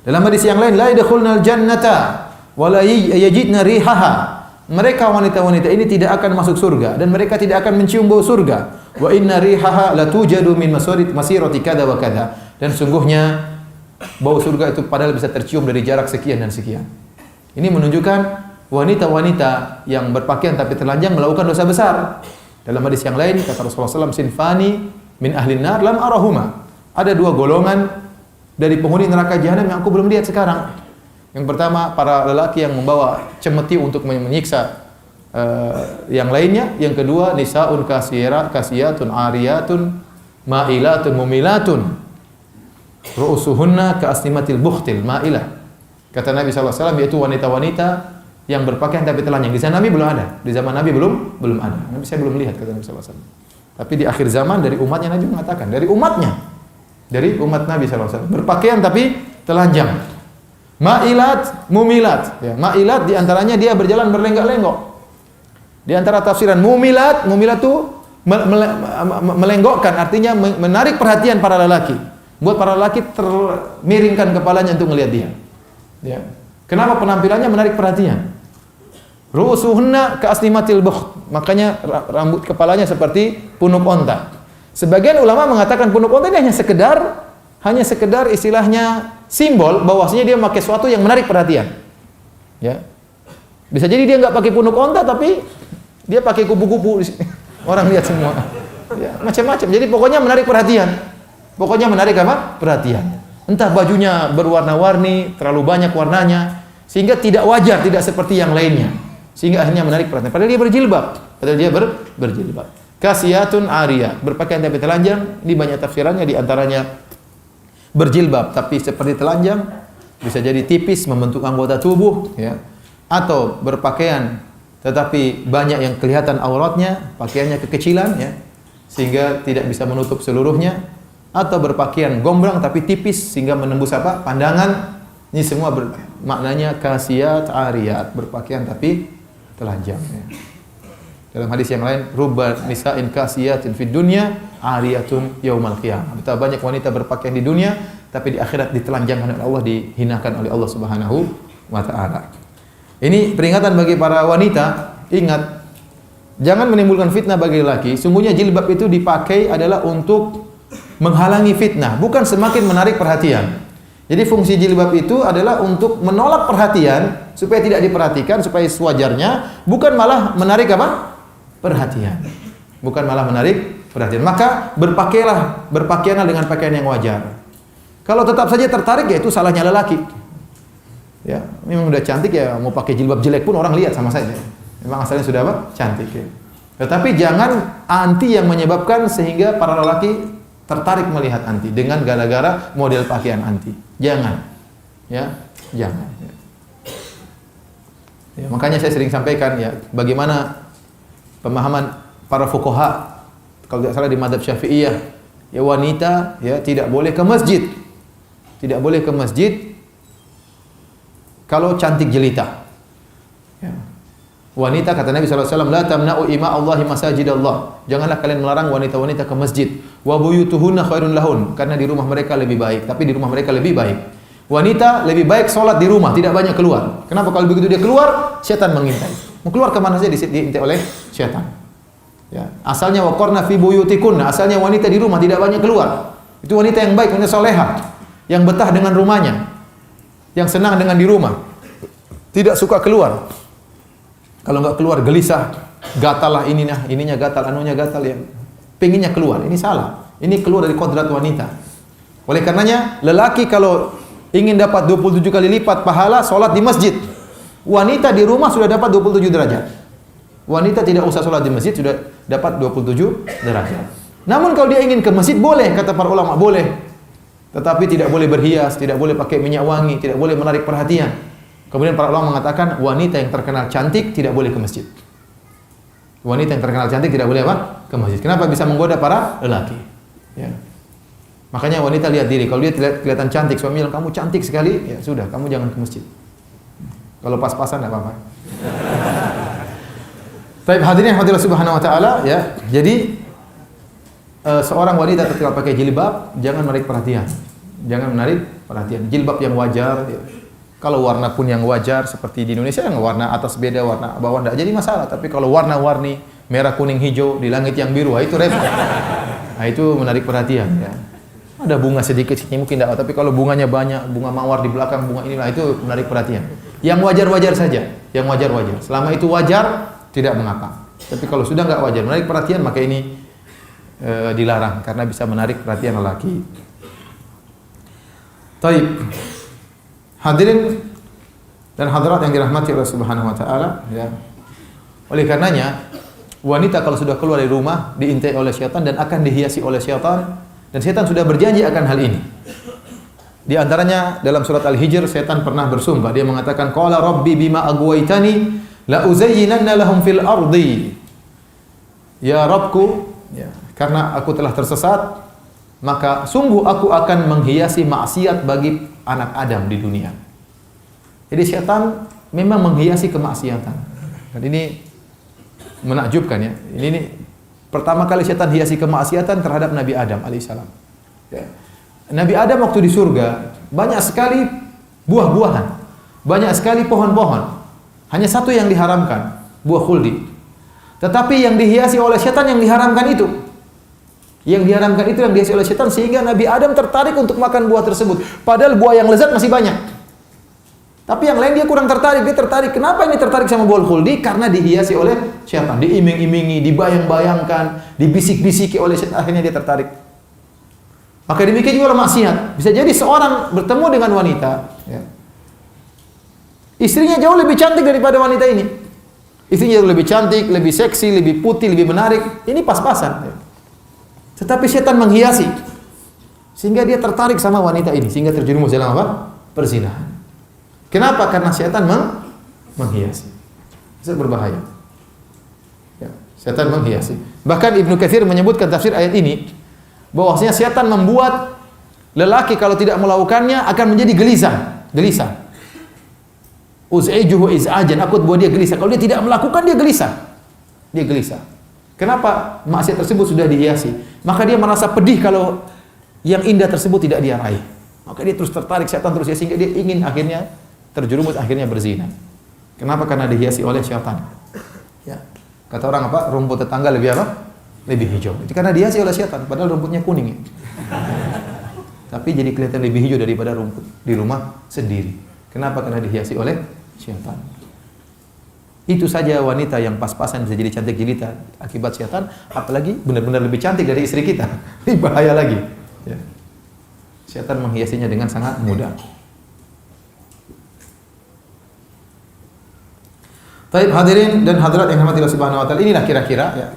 Dalam hadis yang lain, la yadkhulnal jannata wa la yajidna rihaha. Mereka wanita-wanita ini tidak akan masuk surga dan mereka tidak akan mencium bau surga. Wa inna rihaha la tujadu min masirati kada wa kada. Dan sungguhnya bau surga itu padahal bisa tercium dari jarak sekian dan sekian. Ini menunjukkan wanita-wanita yang berpakaian tapi telanjang melakukan dosa besar. Dalam hadis yang lain kata Rasulullah SAW, sinfani min ahlin nar lam arahuma. Ada dua golongan dari penghuni neraka jahanam yang aku belum lihat sekarang. Yang pertama, para lelaki yang membawa cemeti untuk menyiksa yang lainnya. Yang kedua, nisaun kasiyatun ariyatun ma'ilatun mumilatun ru'usuhunna ka'asnimatil bukhtil ma'ilah. Kata Nabi SAW, yaitu wanita-wanita yang berpakaian tapi telanjang. Di zaman Nabi belum ada. Di zaman Nabi belum ada. Nabi saya belum lihat, kata Nabi SAW. Tapi di akhir zaman dari umatnya Nabi mengatakan, dari umat Nabi SAW berpakaian tapi telanjang. Ma'ilat, mumilat. Ya, ma'ilat diantaranya dia berjalan berlenggak-lenggok. Di antara tafsiran mumilat itu melenggokkan, artinya menarik perhatian para lelaki. Buat para lelaki termiringkan kepalanya untuk melihat dia. Ya. Kenapa penampilannya menarik perhatian? Ru'usuhunna ka'asnimatil bukht. Makanya rambut kepalanya seperti punuk onta. Sebagian ulama mengatakan punuk onta ini hanya sekedar istilahnya simbol bahwasanya dia memakai sesuatu yang menarik perhatian. Ya. Bisa jadi dia nggak pakai punuk onta tapi dia pakai kupu-kupu. Orang lihat semua. Ya, macam-macam. Jadi pokoknya menarik perhatian. Pokoknya menarik apa? Perhatian. Entah bajunya berwarna-warni, terlalu banyak warnanya sehingga tidak wajar, tidak seperti yang lainnya. Sehingga akhirnya menarik perhatian. Padahal dia berjilbab. Berjilbab. Kasiyatun ariyah, berpakaian tapi telanjang. Di banyak tafsirannya, di antaranya berjilbab tapi seperti telanjang, bisa jadi tipis membentuk anggota tubuh, ya. Atau berpakaian tetapi banyak yang kelihatan auratnya, pakaiannya kekecilan, ya, sehingga tidak bisa menutup seluruhnya. Atau berpakaian gombrang tapi tipis sehingga menembus apa? Pandangan. Ini semua maknanya kasiyat ariyat, berpakaian tapi telanjang, ya. Dalam hadis yang lain, rubba nisa'in kasiyatin fid dunya ariyatun yaumal qiyamah. Betapa banyak wanita berpakaian di dunia tapi di akhirat ditelanjangkan oleh Allah, dihinakan oleh Allah Subhanahu wa taala. Ini peringatan bagi para wanita, ingat jangan menimbulkan fitnah bagi lelaki. Sungguhnya jilbab itu dipakai adalah untuk menghalangi fitnah, bukan semakin menarik perhatian. Jadi fungsi jilbab itu adalah untuk menolak perhatian supaya tidak diperhatikan, supaya sewajarnya, bukan malah menarik apa? Perhatian. Bukan malah menarik perhatian. Maka berpakaianlah dengan pakaian yang wajar. Kalau tetap saja tertarik, ya itu salahnya lelaki. Ya, memang udah cantik ya, mau pakai jilbab jelek pun orang lihat sama saja. Memang asalnya sudah apa? Cantik, ya. Tetapi jangan anti yang menyebabkan sehingga para lelaki tertarik melihat anti dengan gara-gara model pakaian anti. Jangan. Ya, jangan. Ya, makanya saya sering sampaikan ya, bagaimana pemahaman para fuqaha, kalau tidak salah di mazhab Syafi'iyah, ya wanita ya tidak boleh ke masjid. Tidak boleh ke masjid kalau cantik jelita. Ya. Wanita, kata Nabi SAW, la tamna'u ima Allahi masajidallah. Janganlah kalian melarang wanita-wanita ke masjid. Wa buyutuhunna khairun lahun, karena di rumah mereka lebih baik. Tapi di rumah mereka lebih baik. Wanita lebih baik sholat di rumah, tidak banyak keluar. Kenapa? Kalau begitu dia keluar, setan mengintai. Mau keluar kemana saja diintai oleh setan. Ya. Asalnya waqarna fi buyutikunna, asalnya wanita di rumah tidak banyak keluar. Itu wanita yang baik, wanita solehah, yang betah dengan rumahnya, yang senang dengan di rumah, tidak suka keluar. Kalau enggak keluar gelisah, gatal lah ininya gatal, anunya gatal, ya. Pengennya keluar. Ini salah. Ini keluar dari kodrat wanita. Oleh karenanya, lelaki kalau ingin dapat 27 kali lipat pahala sholat di masjid, wanita di rumah sudah dapat 27 derajat. Wanita tidak usah sholat di masjid sudah dapat 27 derajat. Namun kalau dia ingin ke masjid boleh, kata para ulama, boleh. Tetapi tidak boleh berhias, tidak boleh pakai minyak wangi, tidak boleh menarik perhatian. Kemudian para ulama mengatakan wanita yang terkenal cantik tidak boleh ke masjid. Wanita yang terkenal cantik tidak boleh apa? Ke masjid. Kenapa? Bisa menggoda para lelaki. Ya. Makanya wanita lihat diri. Kalau dia kelihatan cantik, suami bilang kamu cantik sekali, ya sudah, kamu jangan ke masjid. Kalau pas-pasan tidak apa-apa. Baik, hadirin hadirat subhanahu wa ta'ala, ya. Jadi seorang wanita ketika pakai jilbab jangan menarik perhatian. Jangan menarik perhatian. Jilbab yang wajar, ya. Kalau warna pun yang wajar seperti di Indonesia yang warna atas beda, warna bawah tidak jadi masalah. Tapi kalau warna-warni merah, kuning, hijau di langit yang biru, itu repot. Nah, itu menarik perhatian, ya. Ada bunga sedikit sini mungkin tidak, tapi kalau bunganya banyak, bunga mawar di belakang, bunga inilah, itu menarik perhatian. Yang wajar-wajar saja, yang wajar-wajar. Selama itu wajar, tidak mengapa. Tapi kalau sudah enggak wajar, menarik perhatian, maka ini dilarang karena bisa menarik perhatian lelaki. Taib. Hadirin dan hadirat yang dirahmati Allah Subhanahu wa taala, ya. Oleh karenanya, wanita kalau sudah keluar dari rumah diintai oleh syaitan dan akan dihiasi oleh syaitan, dan syaitan sudah berjanji akan hal ini. Di antaranya dalam surat Al-Hijr, syaitan pernah bersumpah, dia mengatakan qala rabbi bima aghwaytani la uzayyinanna lahum fil ardi. Ya Rabbku, ya, karena aku telah tersesat, maka sungguh aku akan menghiasi maksiat bagi anak Adam di dunia. Jadi syaitan memang menghiasi kemaksiatan. Dan ini menakjubkan, ya. Ini pertama kali syaitan hiasi kemaksiatan terhadap Nabi Adam alaihissalam. Ya. Nabi Adam waktu di surga banyak sekali buah-buahan, banyak sekali pohon-pohon. Hanya satu yang diharamkan, buah khuldi. Tetapi yang dihiasi oleh setan yang diharamkan itu. Yang diharamkan itu yang dihiasi oleh setan sehingga Nabi Adam tertarik untuk makan buah tersebut. Padahal buah yang lezat masih banyak. Tapi yang lain dia kurang tertarik. Dia tertarik. Kenapa ini tertarik sama buah khuldi? Karena dihiasi oleh setan. Diiming-imingi, dibayang-bayangkan, dibisik-bisiki oleh setan. Akhirnya dia tertarik. Maka demikian juga maksiat. Bisa jadi seorang bertemu dengan wanita, ya. Istrinya jauh lebih cantik daripada wanita ini. Istrinya jauh lebih cantik, lebih seksi, lebih putih, lebih menarik. Ini pas-pasan. Tetapi setan menghiasi. Sehingga dia tertarik sama wanita ini. Sehingga terjerumus dalam apa? Perzinahan. Kenapa? Karena setan menghiasi. Itu berbahaya. Ya, setan menghiasi. Bahkan Ibnu Katsir menyebutkan tafsir ayat ini, bahwasanya setan membuat lelaki kalau tidak melakukannya akan menjadi gelisah. Uz'ijuhu iz'ajan, aku buat dia gelisah. Kalau dia tidak melakukan, dia gelisah. Dia gelisah. Kenapa? Maksiat tersebut sudah dihiasi. Maka dia merasa pedih kalau yang indah tersebut tidak dia raih. Maka dia terus tertarik, setan terus ya, sehingga dia ingin akhirnya terjerumus, akhirnya berzina. Kenapa? Karena dihiasi oleh syaitan. Ya. Kata orang apa? Rumput tetangga lebih apa? Lebih hijau. Itu karena dihiasi oleh syaitan, padahal rumputnya kuning. Ya. Tapi jadi kelihatan lebih hijau daripada rumput di rumah sendiri. Kenapa? Karena dihiasi oleh syaitan. Itu saja wanita yang pas-pasan bisa jadi cantik jelita akibat syaitan, apalagi benar-benar lebih cantik dari istri kita. Ini bahaya lagi. Ya. Syaitan menghiasinya dengan sangat mudah. Baik hadirin dan hadirat yang dirahmati Allah Subhanahu wa taala, inilah kira-kira ya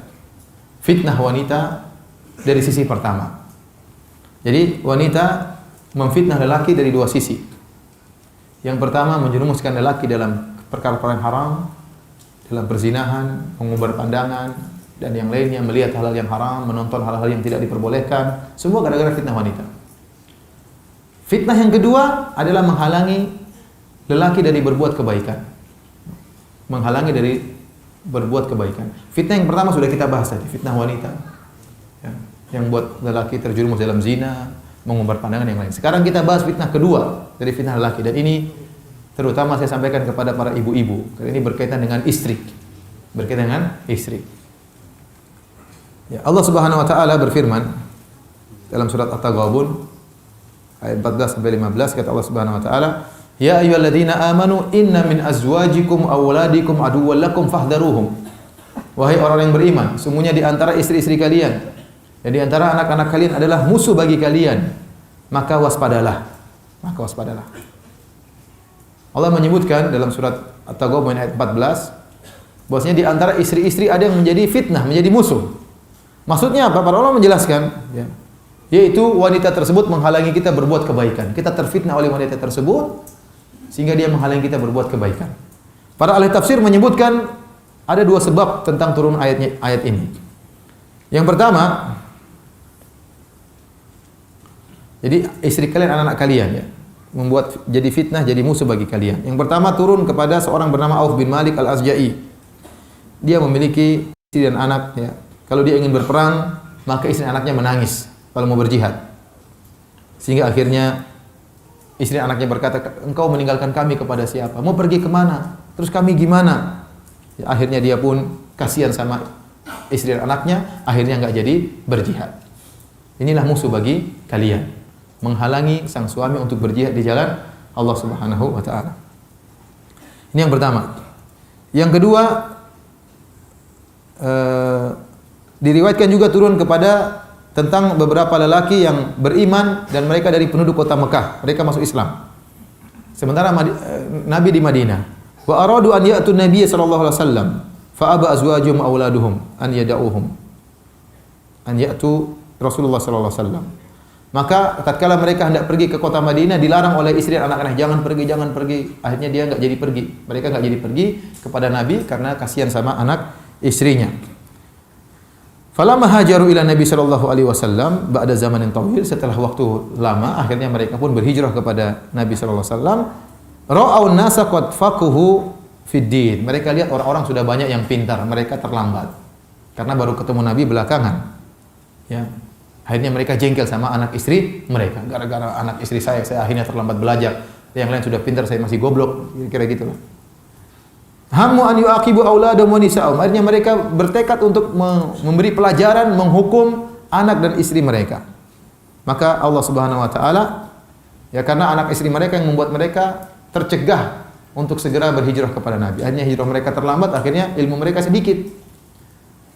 fitnah wanita dari sisi pertama. Jadi wanita memfitnah lelaki dari dua sisi. Yang pertama menjerumuskan lelaki dalam perkara-perkara yang haram, dalam perzinahan, mengumbar pandangan dan yang lainnya, melihat hal-hal yang haram, menonton hal-hal yang tidak diperbolehkan, semua gara-gara fitnah wanita. Fitnah yang kedua adalah menghalangi lelaki dari berbuat kebaikan. Menghalangi dari berbuat kebaikan. Fitnah yang pertama sudah kita bahas tadi, fitnah wanita. Ya, yang buat lelaki terjerumus dalam zina, mengumbar pandangan yang lain. Sekarang kita bahas fitnah kedua dari fitnah lelaki, dan ini terutama saya sampaikan kepada para ibu-ibu karena ini berkaitan dengan istri. Berkaitan dengan istri. Ya, Allah Subhanahu wa taala berfirman dalam surat At-Taghabun ayat 14 sampai 15, kata Allah Subhanahu wa taala, "Ya ayyuhalladzina amanu inna min azwajikum aw auladikum aduwwan lakum fahdharuhum." Wahai orang yang beriman, sungguhnya di antara istri-istri kalian dan di antara anak-anak kalian adalah musuh bagi kalian, maka waspadalah. Maka waspadalah. Allah menyebutkan dalam surat At-Taghabun ayat 14 bahwasanya di antara istri-istri ada yang menjadi fitnah, menjadi musuh. Maksudnya apa? Para ulama menjelaskan, ya, yaitu wanita tersebut menghalangi kita berbuat kebaikan. Kita terfitnah oleh wanita tersebut sehingga dia menghalangi kita berbuat kebaikan. Para ahli tafsir menyebutkan ada dua sebab tentang turun ayat ini. Yang pertama, jadi istri kalian, anak-anak kalian ya, membuat jadi fitnah, jadi musuh bagi kalian. Yang pertama turun kepada seorang bernama Auf bin Malik Al-Azja'i. Dia memiliki istri dan anak ya. Kalau dia ingin berperang, maka istri anaknya menangis kalau mau berjihad. Sehingga akhirnya istri anaknya berkata, "Engkau meninggalkan kami kepada siapa? Mau pergi kemana? Terus kami gimana?" Ya, akhirnya dia pun kasihan sama istri dan anaknya, akhirnya enggak jadi berjihad. Inilah musuh bagi kalian, menghalangi sang suami untuk berjihad di jalan Allah Subhanahu wa taala. Ini yang pertama. Yang kedua, diriwayatkan juga turun kepada tentang beberapa lelaki yang beriman dan mereka dari penduduk kota Mekah. Mereka masuk Islam. Sementara Nabi di Madinah. Wa aradu an ya'tu Nabiy sallallahu alaihi wasallam fa aba azwajuhum auladuhum an yad'uhum. An ya'tu Rasulullah sallallahu alaihi wasallam. Maka tatkala mereka hendak pergi ke kota Madinah, dilarang oleh istri dan anak-anak, jangan pergi, jangan pergi. Akhirnya dia enggak jadi pergi. Mereka enggak jadi pergi kepada Nabi karena kasihan sama anak istrinya. Falamma hajaru ila Nabi sallallahu alaihi wasallam ba'da zamanin tawil, setelah waktu lama akhirnya mereka pun berhijrah kepada Nabi sallallahu alaihi wasallam. Ra'aun nasa qad faquhu fid din. Mereka lihat orang-orang sudah banyak yang pintar, mereka terlambat. Karena baru ketemu Nabi belakangan. Ya. Akhirnya mereka jengkel sama anak istri mereka. Gara-gara anak istri saya akhirnya terlambat belajar. Yang lain sudah pintar, saya masih goblok. Kira-kira gitulah. Hammu an yu'aqibu auladahum wa nisa'ahum. Akhirnya mereka bertekad untuk memberi pelajaran, menghukum anak dan istri mereka. Maka Allah Subhanahu wa taala, ya karena anak istri mereka yang membuat mereka tercegah untuk segera berhijrah kepada Nabi. Akhirnya hijrah mereka terlambat, akhirnya ilmu mereka sedikit.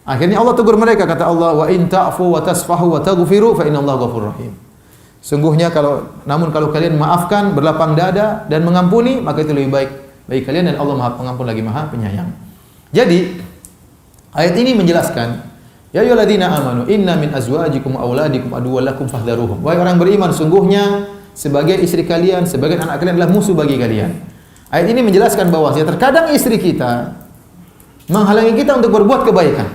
Akhirnya Allah tegur mereka, kata Allah, wa in ta'fu wa tasfahu wa taghfiru fa innallaha ghafurur rahim. Sungguhnya namun kalau kalian maafkan, berlapang dada dan mengampuni, maka itu lebih baik bagi kalian, dan Allah Maha Pengampun lagi Maha Penyayang. Jadi ayat ini menjelaskan, ya ayyuhalladzina amanu inna min azwajikum wa auladikum aduwwan lakum fahdharuhum. Wahai orang beriman, sungguhnya sebagai istri kalian, sebagai anak kalian adalah musuh bagi kalian. Ayat ini menjelaskan bahwasanya terkadang istri kita menghalangi kita untuk berbuat kebaikan.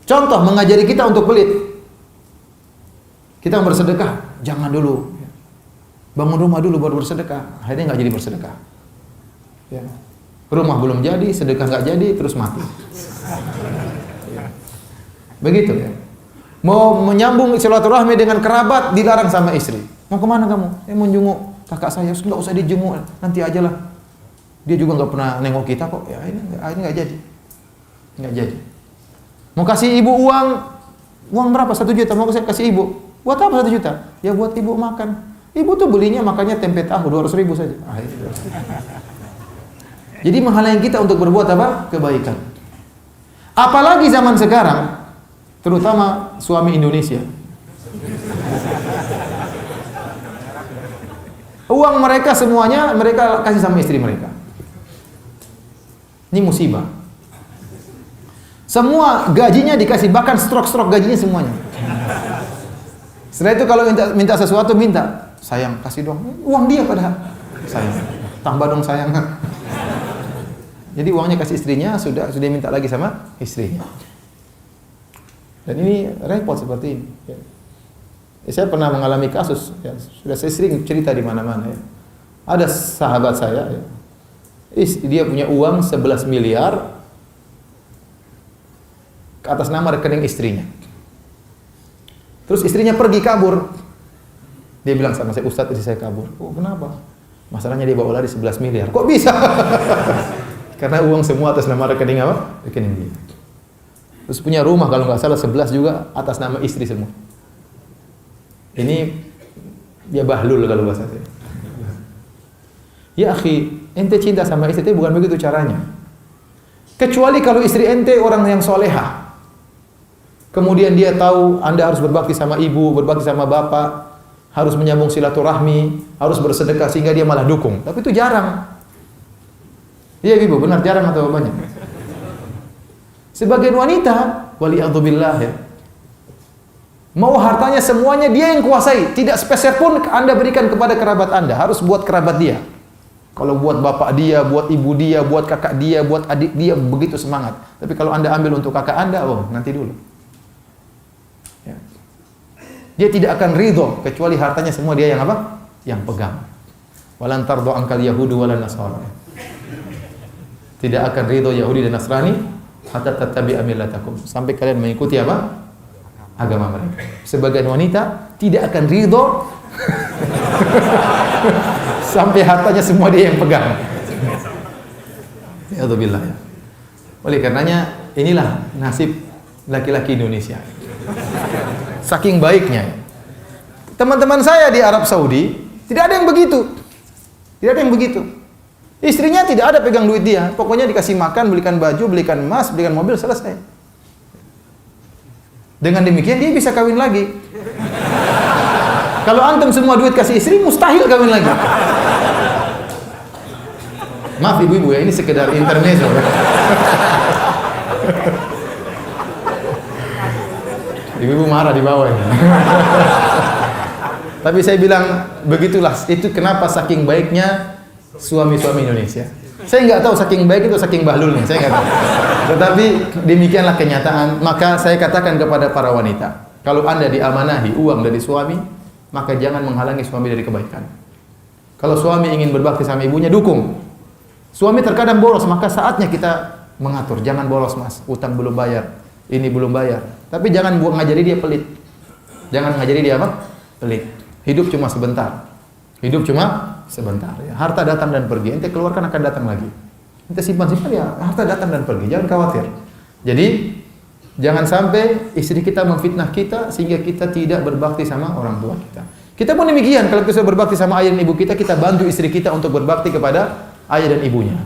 Contoh, mengajari kita untuk pelit. Kita bersedekah, jangan dulu. Bangun rumah dulu baru bersedekah. Akhirnya nggak jadi bersedekah. Ya. Rumah belum jadi, sedekah nggak jadi, terus mati. Begitu ya. Mau menyambung silaturahmi dengan kerabat, dilarang sama istri. Mau kemana kamu? Mau jenguk kakak saya. Nggak usah dijenguk, nanti aja lah. Dia juga nggak pernah nengok kita kok. Ya ini nggak jadi. Nggak jadi. Mau kasih ibu uang berapa? 1 juta. Mau kasih ibu. Buat apa 1 juta? Ya buat ibu makan. Ibu tuh belinya makannya tempe tahu 200.000 saja. Jadi menghalangi kita untuk berbuat apa? Kebaikan. Apalagi zaman sekarang, terutama suami Indonesia. Uang mereka semuanya mereka kasih sama istri mereka. Ini musibah. Semua gajinya dikasih, bahkan strok gajinya semuanya. Setelah itu kalau minta sesuatu, minta, sayang kasih dong. Uang dia padahal. Sayang. Tambah dong sayang. Jadi uangnya kasih istrinya, sudah minta lagi sama istrinya. Dan ini repot seperti ini. Ya. Saya pernah mengalami kasus, ya. Sudah saya sering cerita di mana-mana. Ya. Ada sahabat saya, ya. Dia punya uang 11 miliar ke atas nama rekening istrinya. Terus istrinya pergi kabur. Dia bilang sama saya, Ustadz, istri saya kabur. Oh kenapa? Masalahnya dia bawa lari 11 miliar. Kok bisa? Karena uang semua atas nama rekening apa? Rekening dia. Terus punya rumah kalau nggak salah 11 juga atas nama istri semua. Ini dia bahlul kalau bahasa saya. Ya akhi, ente cinta sama istri, bukan begitu caranya. Kecuali kalau istri ente orang yang soleha. Kemudian dia tahu Anda harus berbakti sama ibu, berbakti sama bapak, harus menyambung silaturahmi, harus bersedekah, sehingga dia malah dukung. Tapi itu jarang. Iya ibu, benar jarang atau banyak? Sebagian wanita, waliyadzubillah ya, mau hartanya semuanya dia yang kuasai, tidak sepeser pun Anda berikan kepada kerabat Anda, harus buat kerabat dia. Kalau buat bapak dia, buat ibu dia, buat kakak dia, buat adik dia, begitu semangat. Tapi kalau Anda ambil untuk kakak Anda, oh nanti dulu. Ya. Dia tidak akan ridho kecuali hartanya semua dia yang apa? Yang pegang. Walan tardo angkal yahudu walan nasara. Tidak akan ridho Yahudi dan Nasrani hatta tattabi'a millatakum, sampai kalian mengikuti apa? Agama mereka. Sebagian wanita tidak akan ridho sampai hartanya semua dia yang pegang. Alhamdulillah. Oleh karenanya inilah nasib laki-laki Indonesia. Saking baiknya. Teman-teman saya di Arab Saudi tidak ada yang begitu. Tidak ada yang begitu. Istrinya tidak ada pegang duit dia. Pokoknya dikasih makan, belikan baju, belikan emas, belikan mobil, selesai. Dengan demikian dia bisa kawin lagi. Kalau antum semua duit kasih istri, mustahil kawin lagi. Maaf ibu-ibu ya, ini sekedar intermezzo. Ibu-ibu marah di bawah ini. Tapi saya bilang begitulah, itu kenapa saking baiknya suami-suami Indonesia. Saya nggak tahu saking baik itu saking bahlulnya, saya nggak tahu. Tetapi demikianlah kenyataan. Maka saya katakan kepada para wanita, kalau Anda diamanahi uang dari suami, maka jangan menghalangi suami dari kebaikan. Kalau suami ingin berbakti sama ibunya, dukung. Suami terkadang boros, maka saatnya kita mengatur. Jangan boros mas, utang belum bayar, ini belum bayar. Tapi jangan ngajari dia pelit. Jangan ngajari dia apa? Pelit. Hidup cuma sebentar. Hidup cuma sebentar. Ya. Harta datang dan pergi. Ente keluarkan akan datang lagi. Kita simpan-simpan ya, harta datang dan pergi, jangan khawatir. Jadi jangan sampai istri kita memfitnah kita sehingga kita tidak berbakti sama orang tua kita. Kita pun demikian, kalau kita berbakti sama ayah dan ibu kita, kita bantu istri kita untuk berbakti kepada ayah dan ibunya.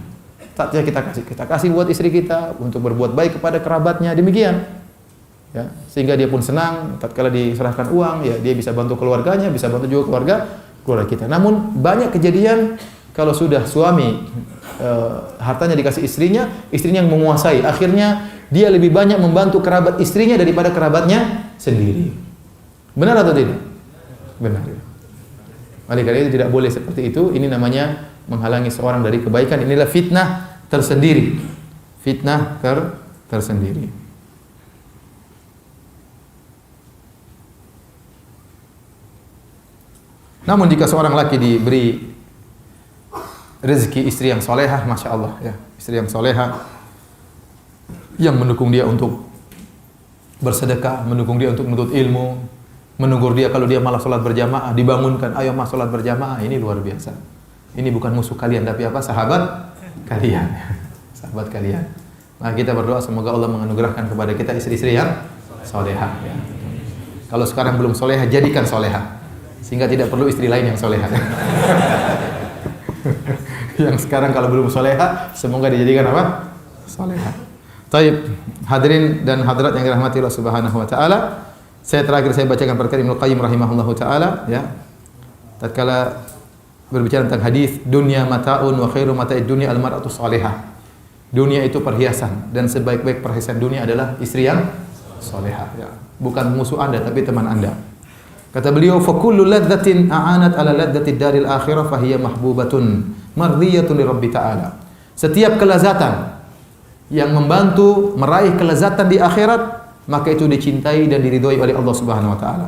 Saatnya kita kasih buat istri kita untuk berbuat baik kepada kerabatnya, demikian. Ya, sehingga dia pun senang tatkala diserahkan uang, ya dia bisa bantu keluarganya, bisa bantu juga keluarga kita. Namun banyak kejadian kalau sudah suami hartanya dikasih istrinya yang menguasai, akhirnya dia lebih banyak membantu kerabat istrinya daripada kerabatnya sendiri. Benar atau tidak? Benar. Oleh karena itu tidak boleh seperti itu. Ini namanya menghalangi seorang dari kebaikan. Inilah fitnah tersendiri. Fitnah tersendiri. Namun jika seorang laki diberi rezeki istri yang solehah, masya Allah, ya, istri yang solehah, yang mendukung dia untuk bersedekah, mendukung dia untuk menuntut ilmu, menegur dia kalau dia malah sholat berjamaah, dibangunkan, ayo mas sholat berjamaah, ini luar biasa. Ini bukan musuh kalian, tapi apa? Sahabat kalian. Sahabat kalian. Nah, kita berdoa semoga Allah menganugerahkan kepada kita istri-istri yang solehah. Ya. Kalau sekarang belum solehah, jadikan solehah, sehingga tidak perlu istri lain yang solehah. Yang sekarang kalau belum solehah, semoga dijadikan apa? Solehah. Taib, hadirin dan hadirat yang dirahmati Allah Subhanahu wa taala. Saya bacakan perkataan Ibnu Qayyim rahimahullahu taala, ya. Tatkala berbicara tentang hadis, dunya mataun wa khairu mata'id dunya al-mar'atu salihah. Dunia itu perhiasan dan sebaik-baik perhiasan dunia adalah istri yang salihah, ya. Bukan musuh Anda tapi teman Anda. Kata beliau, fa kullu ladzatin a'anat ala ladzati daril akhirah fa hiya mahbubatun mardiyatun li rabbi ta'ala. Setiap kelezatan yang membantu meraih kelezatan di akhirat, maka itu dicintai dan diridhoi oleh Allah Subhanahu wa taala.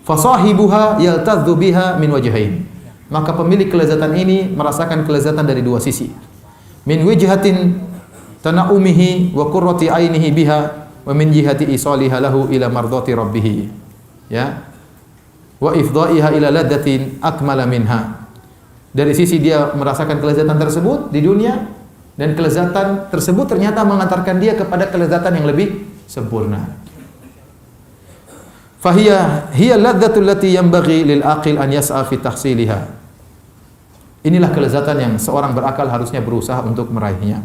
Fa sahibuha yaltadzu biha min wajhain. Maka pemilik kelezatan ini merasakan kelezatan dari dua sisi. Min wijhatin tanaumihi wa qurrati ainihi biha wa min jihati isaliha lahu ila mardati rabbih. Ya. Wa ifdha'iha ila ladzatin akmala minha. Dari sisi dia merasakan kelezatan tersebut di dunia, dan kelezatan tersebut ternyata mengantarkan dia kepada kelezatan yang lebih sempurna. Fahiya hiya ladzatul lati yanbaghi lil aqil an yas'a fi tahsiliha. Inilah kelezatan yang seorang berakal harusnya berusaha untuk meraihnya.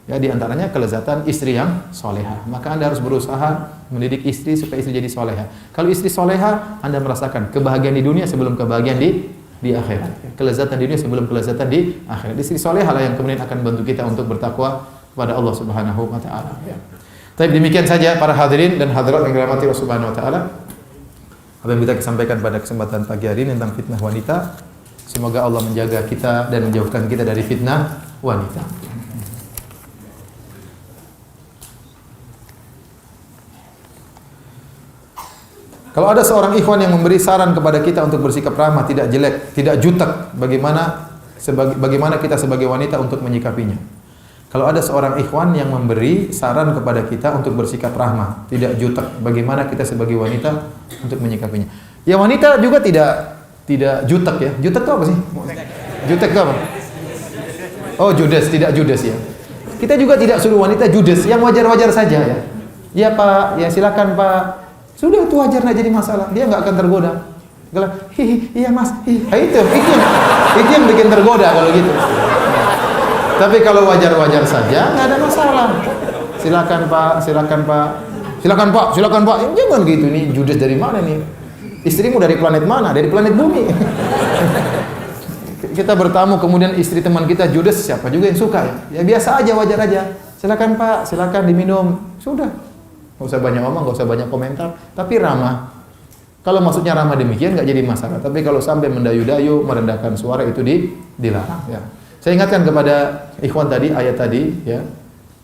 Ya, di antaranya kelezatan istri yang solehah. Maka Anda harus berusaha mendidik istri supaya istri jadi solehah. Kalau istri solehah, Anda merasakan kebahagiaan di dunia sebelum kebahagiaan di akhirat. Kelezatan di dunia sebelum kelezatan di akhirat. Istri solehah lah yang kemudian akan bantu kita untuk bertakwa kepada Allah Subhanahu wa taala. Ya. Tapi demikian saja para hadirin dan hadirat yang dirahmati Allah Subhanahu wa taala. Apa yang kita sampaikan pada kesempatan pagi hari ini tentang fitnah wanita. Semoga Allah menjaga kita dan menjauhkan kita dari fitnah wanita. Kalau ada seorang ikhwan yang memberi saran kepada kita untuk bersikap ramah, tidak jelek, tidak jutek, bagaimana kita sebagai wanita untuk menyikapinya? Kalau ada seorang ikhwan yang memberi saran kepada kita untuk bersikap ramah, tidak jutek, bagaimana kita sebagai wanita untuk menyikapinya? Ya, wanita juga tidak jutek, ya. Jutek itu apa sih? Jutek itu apa? Oh, judes, tidak judes, ya. Kita juga tidak suruh wanita judes, yang wajar-wajar saja, ya. Ya Pak, ya silakan Pak. Sudah, itu wajar, nggak jadi masalah. Dia nggak akan tergoda. Kalau iya mas, itu yang bikin tergoda kalau gitu. Tapi kalau wajar-wajar saja, nggak ada masalah. Silakan Pak, silakan Pak, silakan Pak, silakan Pak. Jangan gitu, ini judes dari mana nih? Istrimu dari planet mana? Dari planet bumi. Kita bertamu, kemudian istri teman kita judes, siapa juga yang suka ya? Ya biasa aja, wajar aja. Silakan Pak, silakan diminum. Sudah. Nggak usah banyak ngomong, nggak usah banyak komentar, tapi ramah. Kalau maksudnya ramah demikian nggak jadi masalah. Tapi kalau sampai mendayu-dayu, merendahkan suara, itu dilarang. Ya. Saya ingatkan kepada ikhwan tadi, ayat tadi, ya.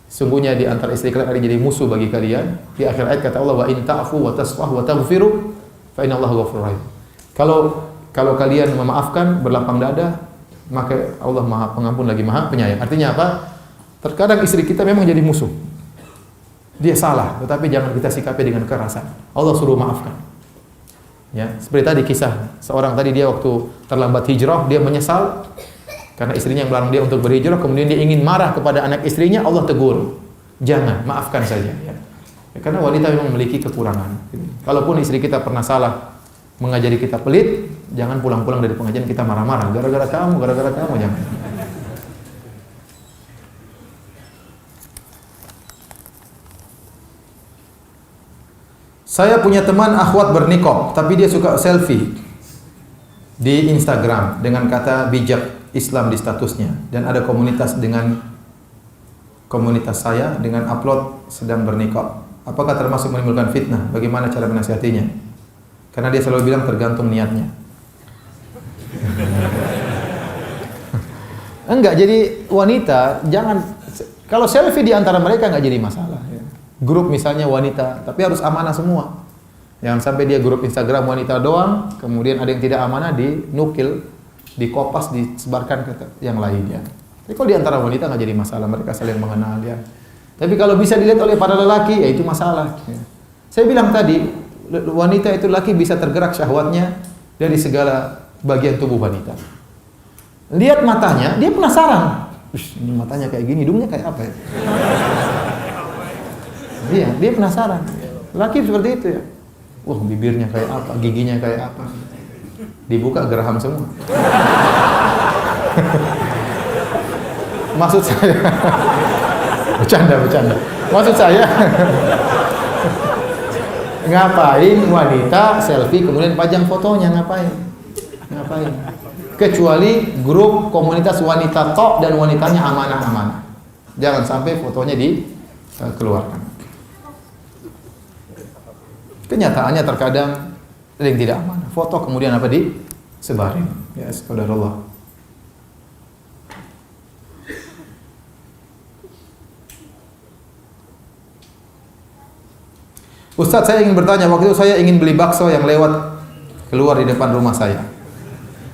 Sungguhnya di antara istri kalian ada jadi musuh bagi kalian. Di akhir ayat kata Allah, wa in ta'fu wa tasfahu wa taghfiru fa innallaha ghafurur rahim. Kalau kalian memaafkan, berlapang dada, maka Allah Maha Pengampun lagi Maha Penyayang. Artinya apa? Terkadang istri kita memang jadi musuh. Dia salah, tetapi jangan kita sikapi dengan kekerasan. Allah suruh maafkan. Ya, seperti tadi kisah seorang tadi, dia waktu terlambat hijrah, dia menyesal. Karena istrinya yang melarang dia untuk berhijrah, kemudian dia ingin marah kepada anak istrinya, Allah tegur. Jangan, maafkan saja. Ya. Karena wanita memang memiliki kekurangan. Kalaupun istri kita pernah salah mengajari kita pelit, jangan pulang-pulang dari pengajian kita marah-marah. Gara-gara kamu, jangan. Saya punya teman akhwat berniqab, tapi dia suka selfie di Instagram dengan kata bijak Islam di statusnya, dan ada komunitas dengan komunitas saya dengan upload sedang berniqab. Apakah termasuk menimbulkan fitnah? Bagaimana cara menasihatinya? Karena dia selalu bilang tergantung niatnya. Enggak, jadi wanita jangan, kalau selfie di antara mereka enggak jadi masalah. Grup misalnya wanita, tapi harus amanah semua. Jangan sampai dia grup Instagram wanita doang, kemudian ada yang tidak amanah dinukil, dikopas, disebarkan ke yang lainnya. Tapi kalau di antara wanita nggak jadi masalah, mereka saling mengenal ya. Tapi kalau bisa dilihat oleh para lelaki, ya itu masalah. Ya. Saya bilang tadi, wanita itu laki bisa tergerak syahwatnya dari segala bagian tubuh wanita. Lihat matanya, dia penasaran. Ini matanya kayak gini, hidungnya kayak apa ya? Dia penasaran. Laki seperti itu ya. Wah, bibirnya kayak apa, giginya kayak apa. Dibuka geraham semua. Maksud saya bercanda. Maksud saya ngapain wanita selfie kemudian pajang fotonya, ngapain? Kecuali grup komunitas wanita tok dan wanitanya amanah-amanah. Jangan sampai fotonya dikeluarkan. Kenyataannya terkadang ada yang tidak amanah. Foto kemudian apa disebarin. Ya, qadarullah. Ustaz, saya ingin bertanya, waktu itu saya ingin beli bakso yang lewat keluar di depan rumah saya.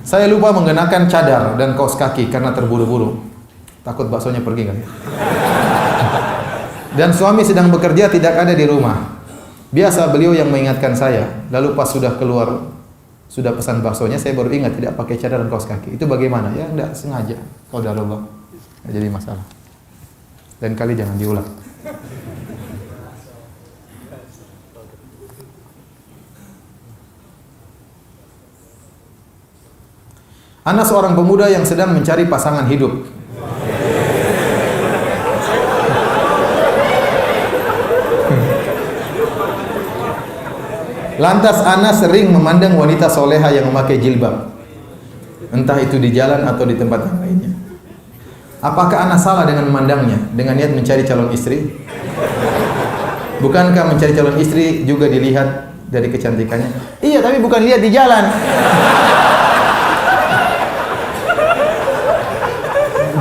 Saya lupa mengenakan cadar dan kaos kaki karena terburu-buru. Takut baksonya pergi kan. Dan suami sedang bekerja, tidak ada di rumah. Biasa beliau yang mengingatkan saya. Lalu pas sudah keluar, sudah pesan baksonya, saya baru ingat tidak pakai cadar dan kaos kaki. Itu bagaimana? Ya enggak sengaja. Qadarullah. Enggak jadi masalah. Dan kali jangan diulang. Ana seorang pemuda yang sedang mencari pasangan hidup. Lantas Ana sering memandang wanita soleha yang memakai jilbab, entah itu di jalan atau di tempat yang lainnya. Apakah Ana salah dengan memandangnya dengan niat mencari calon istri? Bukankah mencari calon istri juga dilihat dari kecantikannya? Iya, tapi bukan lihat di jalan.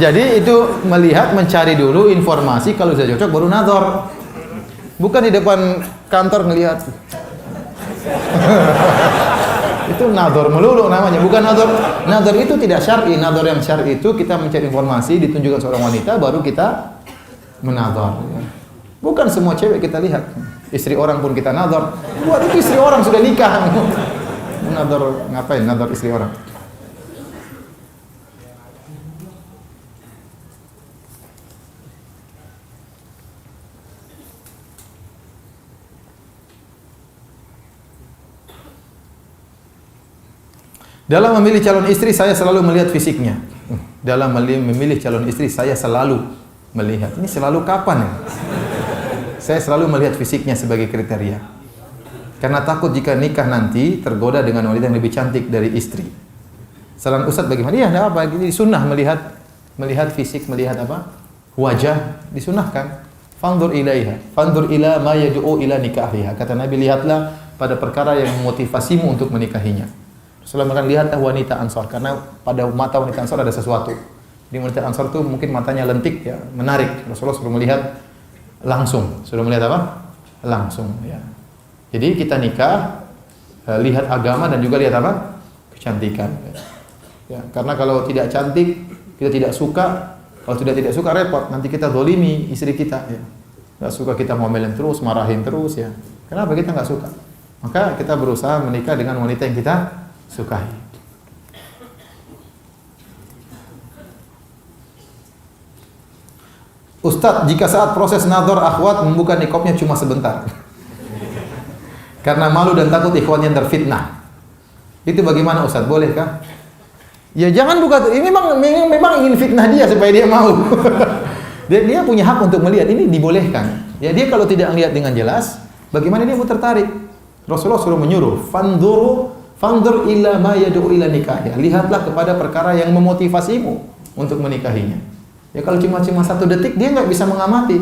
Jadi itu melihat, mencari dulu informasi, kalau sudah cocok baru nazar. Bukan di depan kantor ngelihat. Itu nazar melulu namanya, bukan nazar. Nazar itu tidak syar'i. Nazar yang syar'i itu kita mencari informasi, ditunjukkan seorang wanita baru kita menazar. Bukan semua cewek kita lihat. Istri orang pun kita nazar. Buat itu istri orang sudah nikah. Nazar ngapain nazar istri orang? Dalam memilih calon istri, saya selalu melihat fisiknya. Dalam memilih calon istri, saya selalu melihat. Ini selalu kapan ya? Saya selalu melihat fisiknya sebagai kriteria. Karena takut jika nikah nanti tergoda dengan wanita yang lebih cantik dari istri. Saran Ustaz bagaimana? Iya, enggak apa. Ini sunnah melihat fisik, melihat apa? Wajah disunahkan. Fanzur ilaiha, fanzur ila ma yad'u ila nikahiha. Kata Nabi, lihatlah pada perkara yang memotivasimu untuk menikahinya. Rasulullah akan lihatlah wanita Ansor, karena pada mata wanita Ansor ada sesuatu. Di wanita Ansor itu mungkin matanya lentik ya, menarik. Rasulullah suruh melihat langsung. Suruh melihat apa? Langsung ya. Jadi kita nikah lihat agama dan juga lihat apa? Kecantikan. Ya, karena kalau tidak cantik, kita tidak suka. Kalau tidak suka repot, nanti kita zalimi istri kita ya. Enggak suka kita ngomelin terus, marahin terus ya. Kenapa kita enggak suka? Maka kita berusaha menikah dengan wanita yang kita sukai. Ustadz, jika saat proses nadhar akhwat membuka niqabnya cuma sebentar karena malu dan takut ikhwannya terfitnah, itu bagaimana Ustadz? Bolehkah? Ya jangan buka, ini memang ingin fitnah dia supaya dia mau. dia punya hak untuk melihat, ini dibolehkan. Ya dia kalau tidak melihat dengan jelas, bagaimana dia mau tertarik? Rasulullah suruh menyuruh, fandur ila ma yad'u ila nikah. Lihatlah kepada perkara yang memotivasimu untuk menikahinya. Ya kalau cuma 1 detik dia nggak bisa mengamati,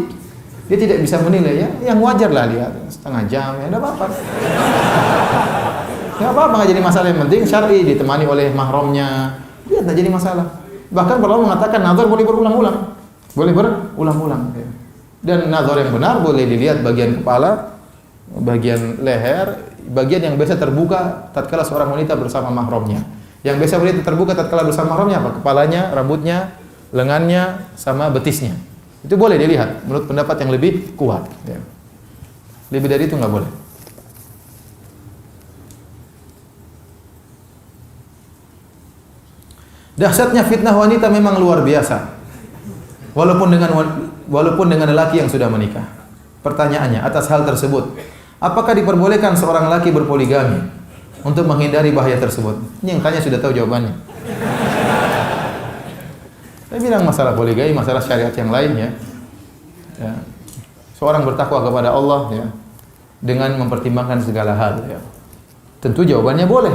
dia tidak bisa menilai, ya yang wajar lah lihat setengah jam, ya tidak apa-apa. Nggak apa-apa, nggak jadi masalah. Yang penting syar'i, ditemani oleh mahramnya, lihat nggak jadi masalah. Bahkan para ulama mengatakan nazar boleh berulang-ulang, ya. Dan nazar yang benar boleh dilihat bagian kepala, bagian leher, bagian yang biasa terbuka tatkala seorang wanita bersama mahramnya. Yang biasa wanita terbuka tatkala bersama mahramnya apa? Kepalanya, rambutnya, lengannya, sama betisnya. Itu boleh dilihat menurut pendapat yang lebih kuat, ya. Lebih dari itu nggak boleh. Dahsyatnya fitnah wanita memang luar biasa. Walaupun dengan lelaki yang sudah menikah. Pertanyaannya atas hal tersebut, apakah diperbolehkan seorang lelaki berpoligami untuk menghindari bahaya tersebut? Ini yang tanya sudah tahu jawabannya. Saya bilang masalah poligami, masalah syariat yang lainnya. Ya. Seorang bertakwa kepada Allah, ya, dengan mempertimbangkan segala hal. Ya. Tentu jawabannya boleh.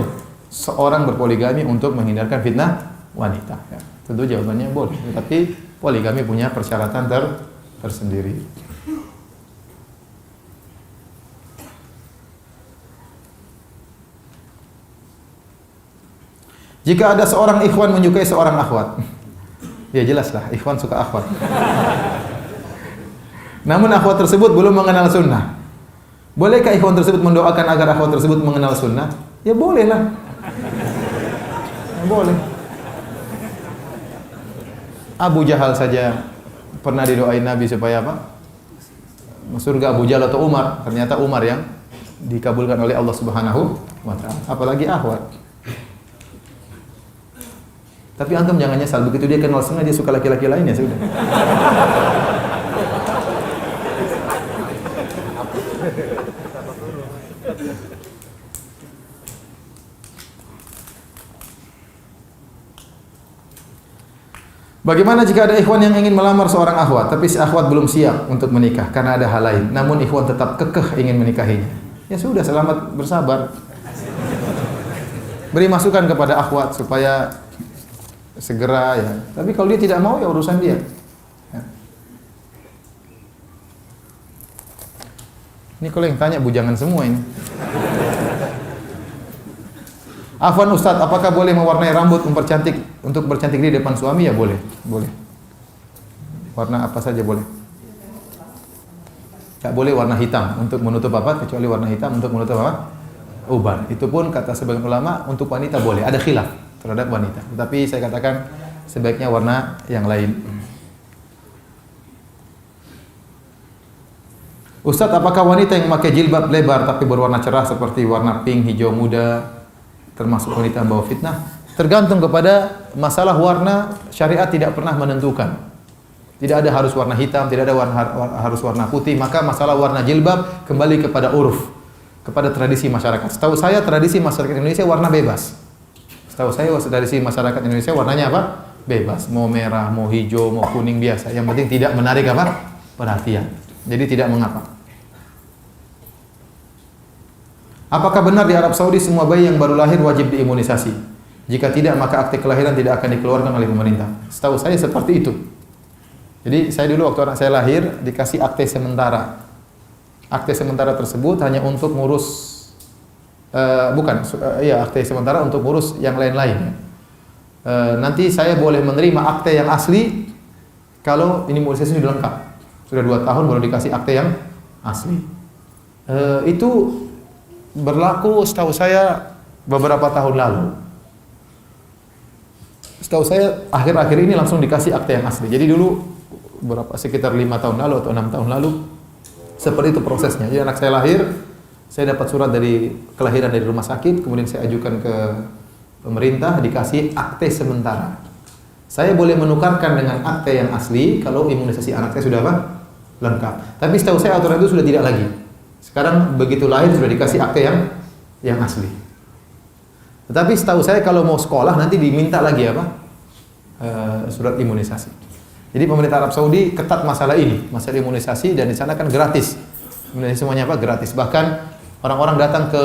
Seorang berpoligami untuk menghindarkan fitnah wanita. Ya. Tentu jawabannya boleh. Tapi poligami punya persyaratan tersendiri. Jika ada seorang ikhwan menyukai seorang akhwat, ya jelaslah, ikhwan suka akhwat. Namun akhwat tersebut belum mengenal sunnah. Bolehkah ikhwan tersebut mendoakan agar akhwat tersebut mengenal sunnah? Ya bolehlah. Ya, boleh. Abu Jahal saja pernah didoain Nabi supaya apa? Surga Abu Jahal atau Umar. Ternyata Umar yang dikabulkan oleh Allah Subhanahu wa taala. Apalagi akhwat. Tapi antum jangan nyesal, begitu dia kenal sunnah dia suka laki-laki lain, ya sudah. Bagaimana jika ada ikhwan yang ingin melamar seorang akhwat, tapi si akhwat belum siap untuk menikah karena ada hal lain, namun ikhwan tetap kekeh ingin menikahinya? Ya sudah, selamat bersabar. Beri masukan kepada akhwat supaya segera, ya. Tapi kalau dia tidak mau, ya urusan dia. Ya. Ini kalau yang tanya bujangan semua ini. Afwan Ustadz, apakah boleh mewarnai rambut untuk bercantik diri depan suami? Ya boleh, boleh. Warna apa saja boleh. Tak boleh warna hitam untuk menutup apa? Kecuali warna hitam untuk menutup apa? Uban. Itu pun kata sebagian ulama untuk wanita boleh. Ada khilaf terhadap wanita. Tetapi saya katakan sebaiknya warna yang lain. Ustadz, apakah wanita yang memakai jilbab lebar tapi berwarna cerah seperti warna pink, hijau muda termasuk wanita yang bawa fitnah? Tergantung kepada masalah warna. Syariat tidak pernah menentukan. Tidak ada harus warna hitam, tidak ada harus warna putih. Maka masalah warna jilbab kembali kepada uruf, kepada tradisi masyarakat. Setahu saya tradisi masyarakat Indonesia warna bebas. Setahu saya tradisi masyarakat Indonesia warnanya apa? Bebas. Mau merah, mau hijau, mau kuning biasa. Yang penting tidak menarik apa? Perhatian. Jadi tidak mengapa. Apakah benar di Arab Saudi semua bayi yang baru lahir wajib diimunisasi? Jika tidak, maka akte kelahiran tidak akan dikeluarkan oleh pemerintah. Setahu saya seperti itu. Jadi saya dulu waktu anak saya lahir dikasih akte sementara. Akte sementara tersebut hanya untuk ngurus akte sementara untuk ngurus yang lain-lain. Nanti saya boleh menerima akte yang asli kalau imunisasi sudah lengkap. Sudah 2 tahun baru dikasih akte yang asli. Itu berlaku setahu saya beberapa tahun lalu. Setahu saya akhir-akhir ini langsung dikasih akte yang asli. Jadi dulu sekitar 5 tahun lalu atau 6 tahun lalu seperti itu prosesnya. Jadi anak saya lahir, saya dapat surat dari kelahiran dari rumah sakit, kemudian saya ajukan ke pemerintah, dikasih akte sementara. Saya boleh menukarkan dengan akte yang asli kalau imunisasi anak saya sudah apa? Lengkap. Tapi setahu saya aturan itu sudah tidak lagi. Sekarang begitu lahir sudah dikasih akte yang asli. Tetapi setahu saya kalau mau sekolah nanti diminta lagi apa? Surat imunisasi. Jadi pemerintah Arab Saudi ketat masalah ini, masalah imunisasi, dan di sana kan gratis. Imunisasi semuanya apa? Gratis. Bahkan orang-orang datang ke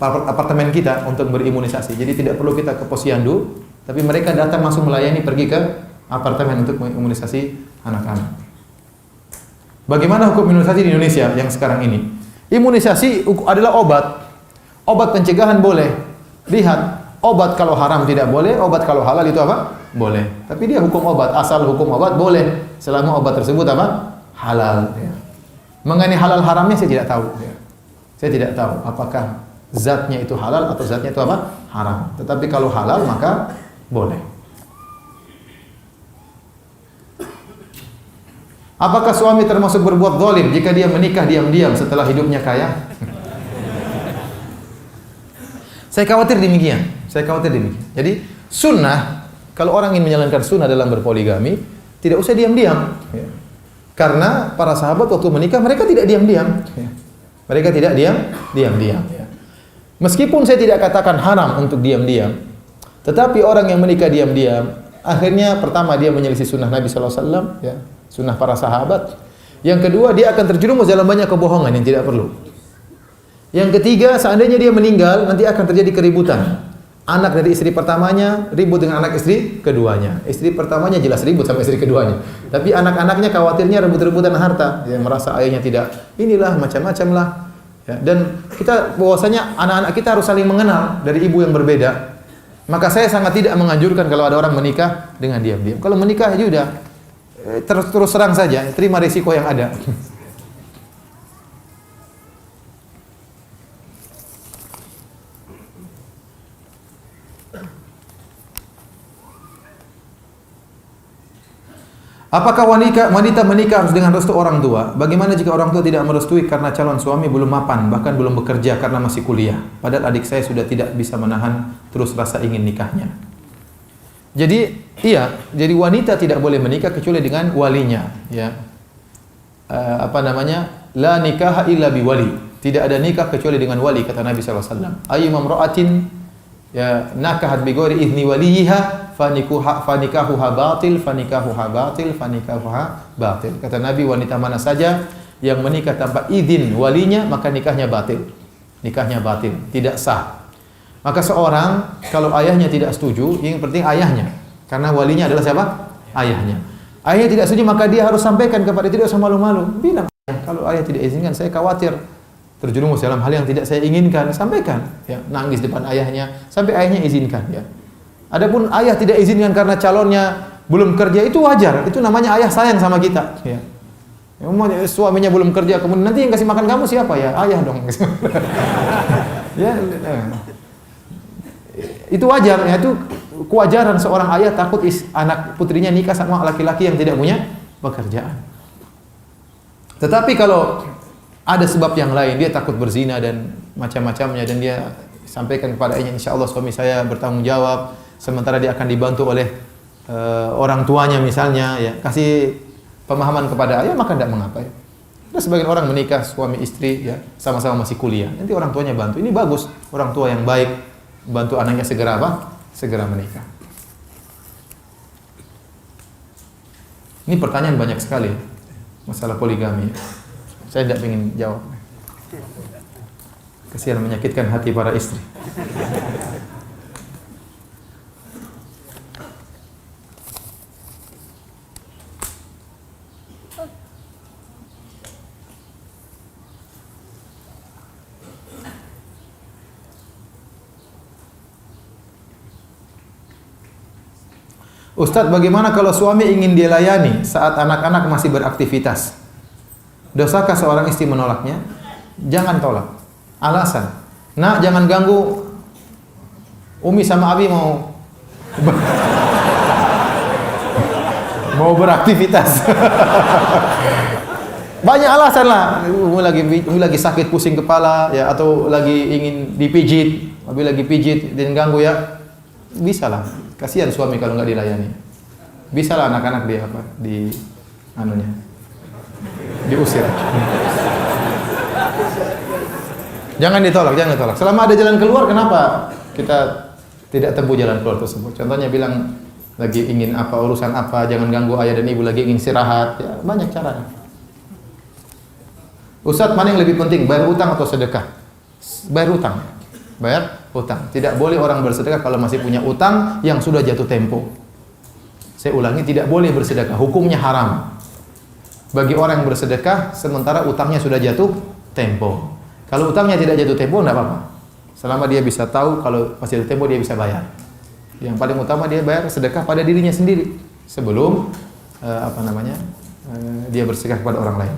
apartemen kita untuk berimunisasi. Jadi tidak perlu kita ke posyandu, tapi mereka datang langsung melayani, pergi ke apartemen untuk mengimunisasi anak-anak. Bagaimana hukum imunisasi di Indonesia yang sekarang ini? Imunisasi adalah obat. Obat pencegahan boleh. Lihat, obat kalau haram tidak boleh, obat kalau halal itu apa? Boleh. Tapi dia hukum obat, asal hukum obat boleh selama obat tersebut apa? Halal. Ya. Mengenai halal haramnya saya tidak tahu. Ya. Saya tidak tahu apakah zatnya itu halal atau zatnya itu apa? Haram. Tetapi kalau halal maka boleh. Apakah suami termasuk berbuat zalim jika dia menikah diam-diam setelah hidupnya kaya? Saya khawatir demikian. Jadi sunnah, kalau orang ingin menjalankan sunnah dalam berpoligami, tidak usah diam-diam. Ya. Karena para sahabat waktu menikah mereka tidak diam-diam. Ya. Mereka tidak diam-diam. Ya. Meskipun saya tidak katakan haram untuk diam-diam, tetapi orang yang menikah diam-diam, akhirnya pertama dia menyelisih sunnah Nabi SAW, ya, sunnah para sahabat. Yang kedua, dia akan terjerumus dalam banyak kebohongan yang tidak perlu. Yang ketiga, seandainya dia meninggal, nanti akan terjadi keributan. Anak dari istri pertamanya ribut dengan anak istri keduanya. Istri pertamanya jelas ribut sama istri keduanya. Tapi anak-anaknya khawatirnya rebut-rebutan harta. Yang merasa ayahnya tidak, inilah macam-macam lah. Ya, dan kita bahwasanya anak-anak kita harus saling mengenal dari ibu yang berbeda. Maka saya sangat tidak menganjurkan kalau ada orang menikah dengan diam-diam. Kalau menikah ya udah terus terang saja, terima risiko yang ada. Apakah wanita menikah harus dengan restu orang tua? Bagaimana jika orang tua tidak merestui karena calon suami belum mapan, bahkan belum bekerja karena masih kuliah? Padahal adik saya sudah tidak bisa menahan terus rasa ingin nikahnya. Jadi, jadi wanita tidak boleh menikah kecuali dengan walinya, ya. La nikaha illa biwali. Tidak ada nikah kecuali dengan wali, kata Nabi sallallahu alaihi wasallam. Ayyuma imra'atin ya nakahat bi ghairi idzni waliha fanikahuha batil. Kata Nabi, wanita mana saja yang menikah tanpa izin walinya, maka nikahnya batil, tidak sah. Maka seorang kalau ayahnya tidak setuju, yang penting ayahnya, karena walinya adalah siapa? Ayahnya. Ayahnya tidak setuju, maka dia harus sampaikan kepada, tidak usah malu-malu, bilang, kalau ayah tidak izinkan, saya khawatir terjerumus dalam hal yang tidak saya inginkan, sampaikan, ya, nangis depan ayahnya sampai ayahnya izinkan, ya. Adapun ayah tidak izinkan karena calonnya belum kerja, itu wajar, itu namanya ayah sayang sama kita, ya. Suaminya belum kerja, kemudian nanti yang kasih makan kamu siapa? Ya ayah dong. Ya, itu wajar, ya, itu kewajaran seorang ayah takut anak putrinya nikah sama laki-laki yang tidak punya pekerjaan. Tetapi kalau ada sebab yang lain, dia takut berzina dan macam-macamnya, dan dia sampaikan kepada ayahnya, insya Allah suami saya bertanggung jawab, sementara dia akan dibantu oleh orang tuanya misalnya, ya, kasih pemahaman kepada ayah, maka tidak mengapa, ya. Ada sebagian orang menikah suami istri, ya, sama-sama masih kuliah, nanti orang tuanya bantu, ini bagus, orang tua yang baik bantu anaknya segera menikah. Ini pertanyaan banyak sekali masalah poligami. Saya tidak ingin jawab. Kasihan, menyakitkan hati para istri. Ustadz, bagaimana kalau suami ingin dia layani saat anak-anak masih beraktivitas? Dosakah seorang istri menolaknya? Jangan tolak. Alasan, nak jangan ganggu, Umi sama Abi mau beraktivitas. Banyak alasan lah. Umi lagi sakit, pusing kepala, ya, atau lagi ingin dipijit, Abi lagi pijit dan ganggu, ya. Bisa lah. Kasihan suami kalau nggak dilayani. Bisa lah anak-anak di apa? Di anunya. Diusir. Jangan ditolak, jangan ditolak. Selama ada jalan keluar, kenapa kita tidak tempuh jalan keluar tersebut? Contohnya bilang lagi ingin apa, urusan apa, jangan ganggu ayah dan ibu, lagi ingin istirahat, ya banyak cara. Ustadz, mana yang lebih penting, bayar utang atau sedekah? Bayar utang. Bayar utang. Tidak boleh orang bersedekah kalau masih punya utang yang sudah jatuh tempo. Saya ulangi, tidak boleh bersedekah, hukumnya haram. Bagi orang yang bersedekah sementara utangnya sudah jatuh tempo. Kalau utangnya tidak jatuh tempo, tidak apa-apa. Selama dia bisa tahu kalau masih jatuh tempo, dia bisa bayar. Yang paling utama dia bayar sedekah pada dirinya sendiri sebelum dia bersedekah kepada orang lain.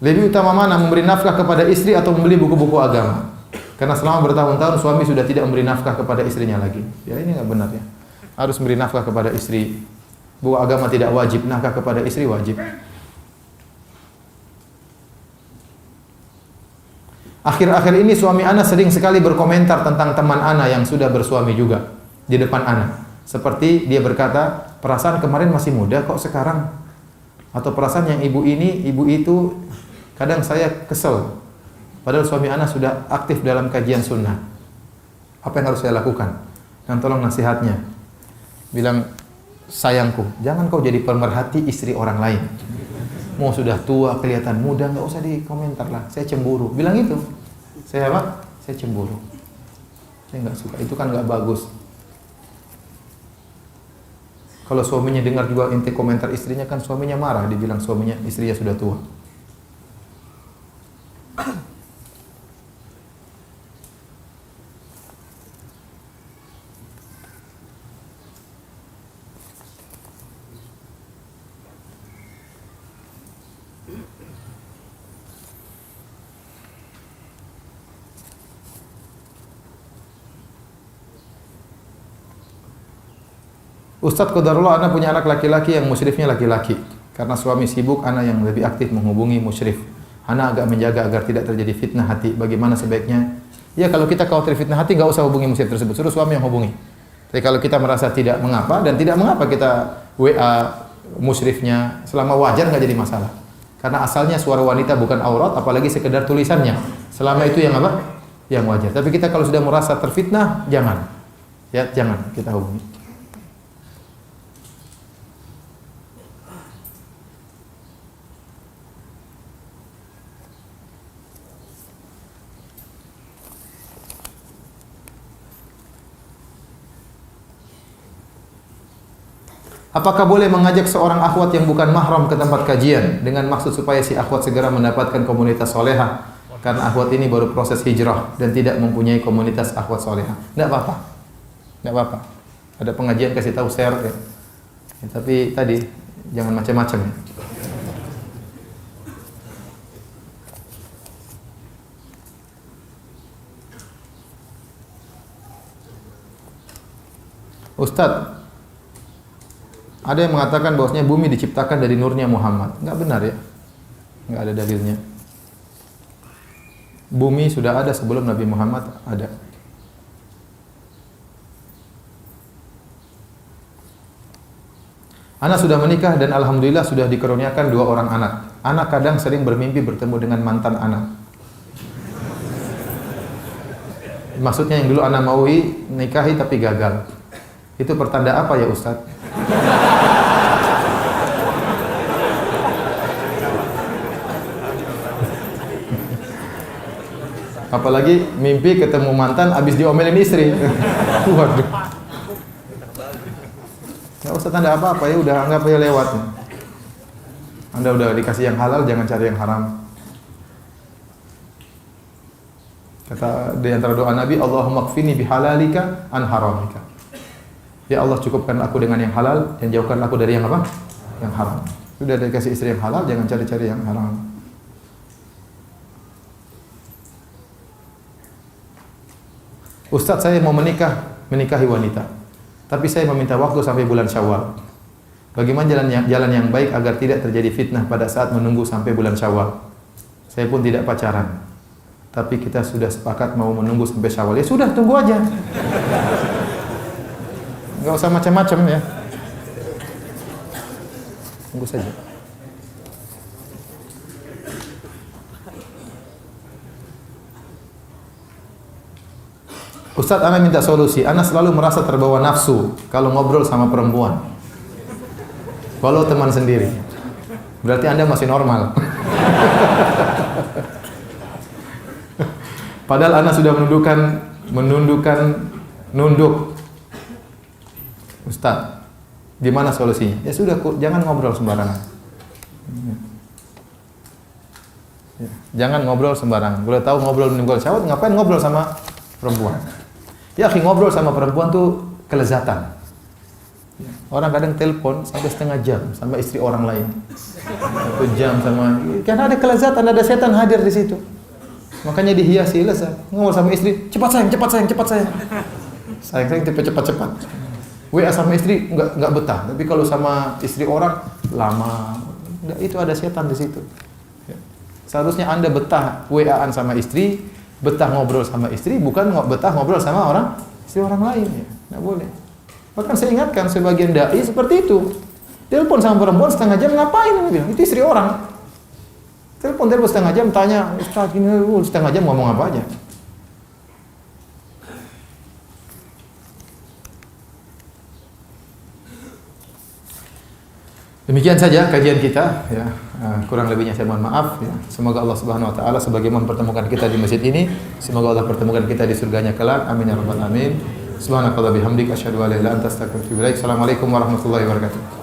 Lebih utama mana, memberi nafkah kepada istri atau membeli buku-buku agama? Karena selama bertahun-tahun suami sudah tidak memberi nafkah kepada istrinya lagi. Ya ini nggak benar ya. Harus memberi nafkah kepada istri. Buku agama tidak wajib, nafkah kepada istri wajib. Akhir-akhir ini suami ana sering sekali berkomentar tentang teman ana yang sudah bersuami juga di depan ana. Seperti dia berkata, perasaan kemarin masih muda kok sekarang. Atau perasaan yang ibu ini, ibu itu, kadang saya kesel. Padahal suami ana sudah aktif dalam kajian sunnah. Apa yang harus saya lakukan? Dan tolong nasihatnya. Bilang, sayangku, jangan kau jadi pemerhati istri orang lain. Mau sudah tua, kelihatan muda, nggak usah dikomentar lah. Saya cemburu. Bilang itu. Saya apa? Saya cemburu. Saya nggak suka. Itu kan nggak bagus. Kalau suaminya dengar juga inti komentar istrinya, kan suaminya marah. Dibilang suaminya, istrinya sudah tua. Ustadz qadarullah, ana punya anak laki-laki yang musyrifnya laki-laki. Karena suami sibuk, ana yang lebih aktif menghubungi musyrif. Ana agak menjaga agar tidak terjadi fitnah hati. Bagaimana sebaiknya? Ya kalau kita khawatir fitnah hati, enggak usah hubungi musyrif tersebut. Suruh suami yang hubungi. Tapi kalau kita merasa tidak mengapa dan tidak mengapa kita WA musyrifnya, selama wajar enggak jadi masalah. Karena asalnya suara wanita bukan aurat, apalagi sekedar tulisannya. Selama itu yang apa? Yang wajar. Tapi kita kalau sudah merasa terfitnah, jangan. Ya, jangan kita hubungi. Apakah boleh mengajak seorang akhwat yang bukan mahram ke tempat kajian dengan maksud supaya si akhwat segera mendapatkan komunitas solehah? Karena akhwat ini baru proses hijrah dan tidak mempunyai komunitas akhwat solehah. Tidak apa-apa. Tidak apa-apa. Ada pengajian kasih tahu share ya. Ya, tapi tadi jangan macam-macam ya. Ustadz, ada yang mengatakan bahwasanya bumi diciptakan dari nurnya Muhammad. Enggak benar ya. Enggak ada dalilnya. Bumi sudah ada sebelum Nabi Muhammad ada. Ana sudah menikah dan alhamdulillah sudah dikaruniakan 2 orang anak. Anak kadang sering bermimpi bertemu dengan mantan anak. Maksudnya yang dulu ana maui nikahi tapi gagal. Itu pertanda apa ya Ustadz? Apalagi mimpi ketemu mantan habis diomelin istri. Waduh. Enggak usah tanda apa-apa ya, udah anggap aja lewat. Anda udah dikasih yang halal, jangan cari yang haram. Kata di antara doa Nabi, Allahumma kfini bihalalika an haramika. Ya Allah, cukupkan aku dengan yang halal dan jauhkan aku dari yang apa? Yang haram. Sudah dikasih istri yang halal, jangan cari-cari yang haram. Ustadz, saya mau menikahi wanita, tapi saya meminta waktu sampai bulan Syawal. Bagaimana jalan yang baik agar tidak terjadi fitnah pada saat menunggu sampai bulan Syawal? Saya pun tidak pacaran, tapi kita sudah sepakat mau menunggu sampai Syawal. Ya sudah, tunggu aja. Enggak usah macam-macam ya. Tunggu saja. Ustadz, ana minta solusi. Ana selalu merasa terbawa nafsu kalau ngobrol sama perempuan. Walau teman sendiri. Berarti Anda masih normal. Padahal ana sudah nunduk. Ustadz, gimana solusinya? Ya sudah, jangan ngobrol sembarangan. Jangan ngobrol sembarangan. Boleh tahu ngobrol menimbulkan syahwat, ngapain ngobrol sama perempuan? Ya, ngobrol sama perempuan tuh kelezatan. Orang kadang telepon sampai setengah jam sama istri orang lain. 1 jam sama, karena ada kelezatan, ada setan hadir di situ. Makanya dihiasi lezat. Ngobrol sama istri, cepat sayang. Sayang cepat. WA sama istri enggak betah, tapi kalau sama istri orang lama. Itu ada setan di situ. Seharusnya Anda betah WA-an sama istri, betah ngobrol sama istri, bukan betah ngobrol sama istri orang lain. Ya, nggak boleh. Bahkan saya ingatkan sebagian dai seperti itu. Telepon sama perempuan setengah jam, ngapain? Itu istri orang. Telepon setengah jam, tanya, Ustaz ini setengah jam ngomong apa aja. Demikian saja kajian kita, ya. Kurang lebihnya saya mohon maaf, ya. Semoga Allah Subhanahu wa taala sebagaimana mempertemukan kita di masjid ini, semoga Allah pertemukan kita di surganya kelak. Amin ya rabbal alamin. Subhanakallah bihamdika asyhadu an la ilaha illa anta astaghfiruka wa atubu ilaik. Assalamualaikum warahmatullahi wabarakatuh.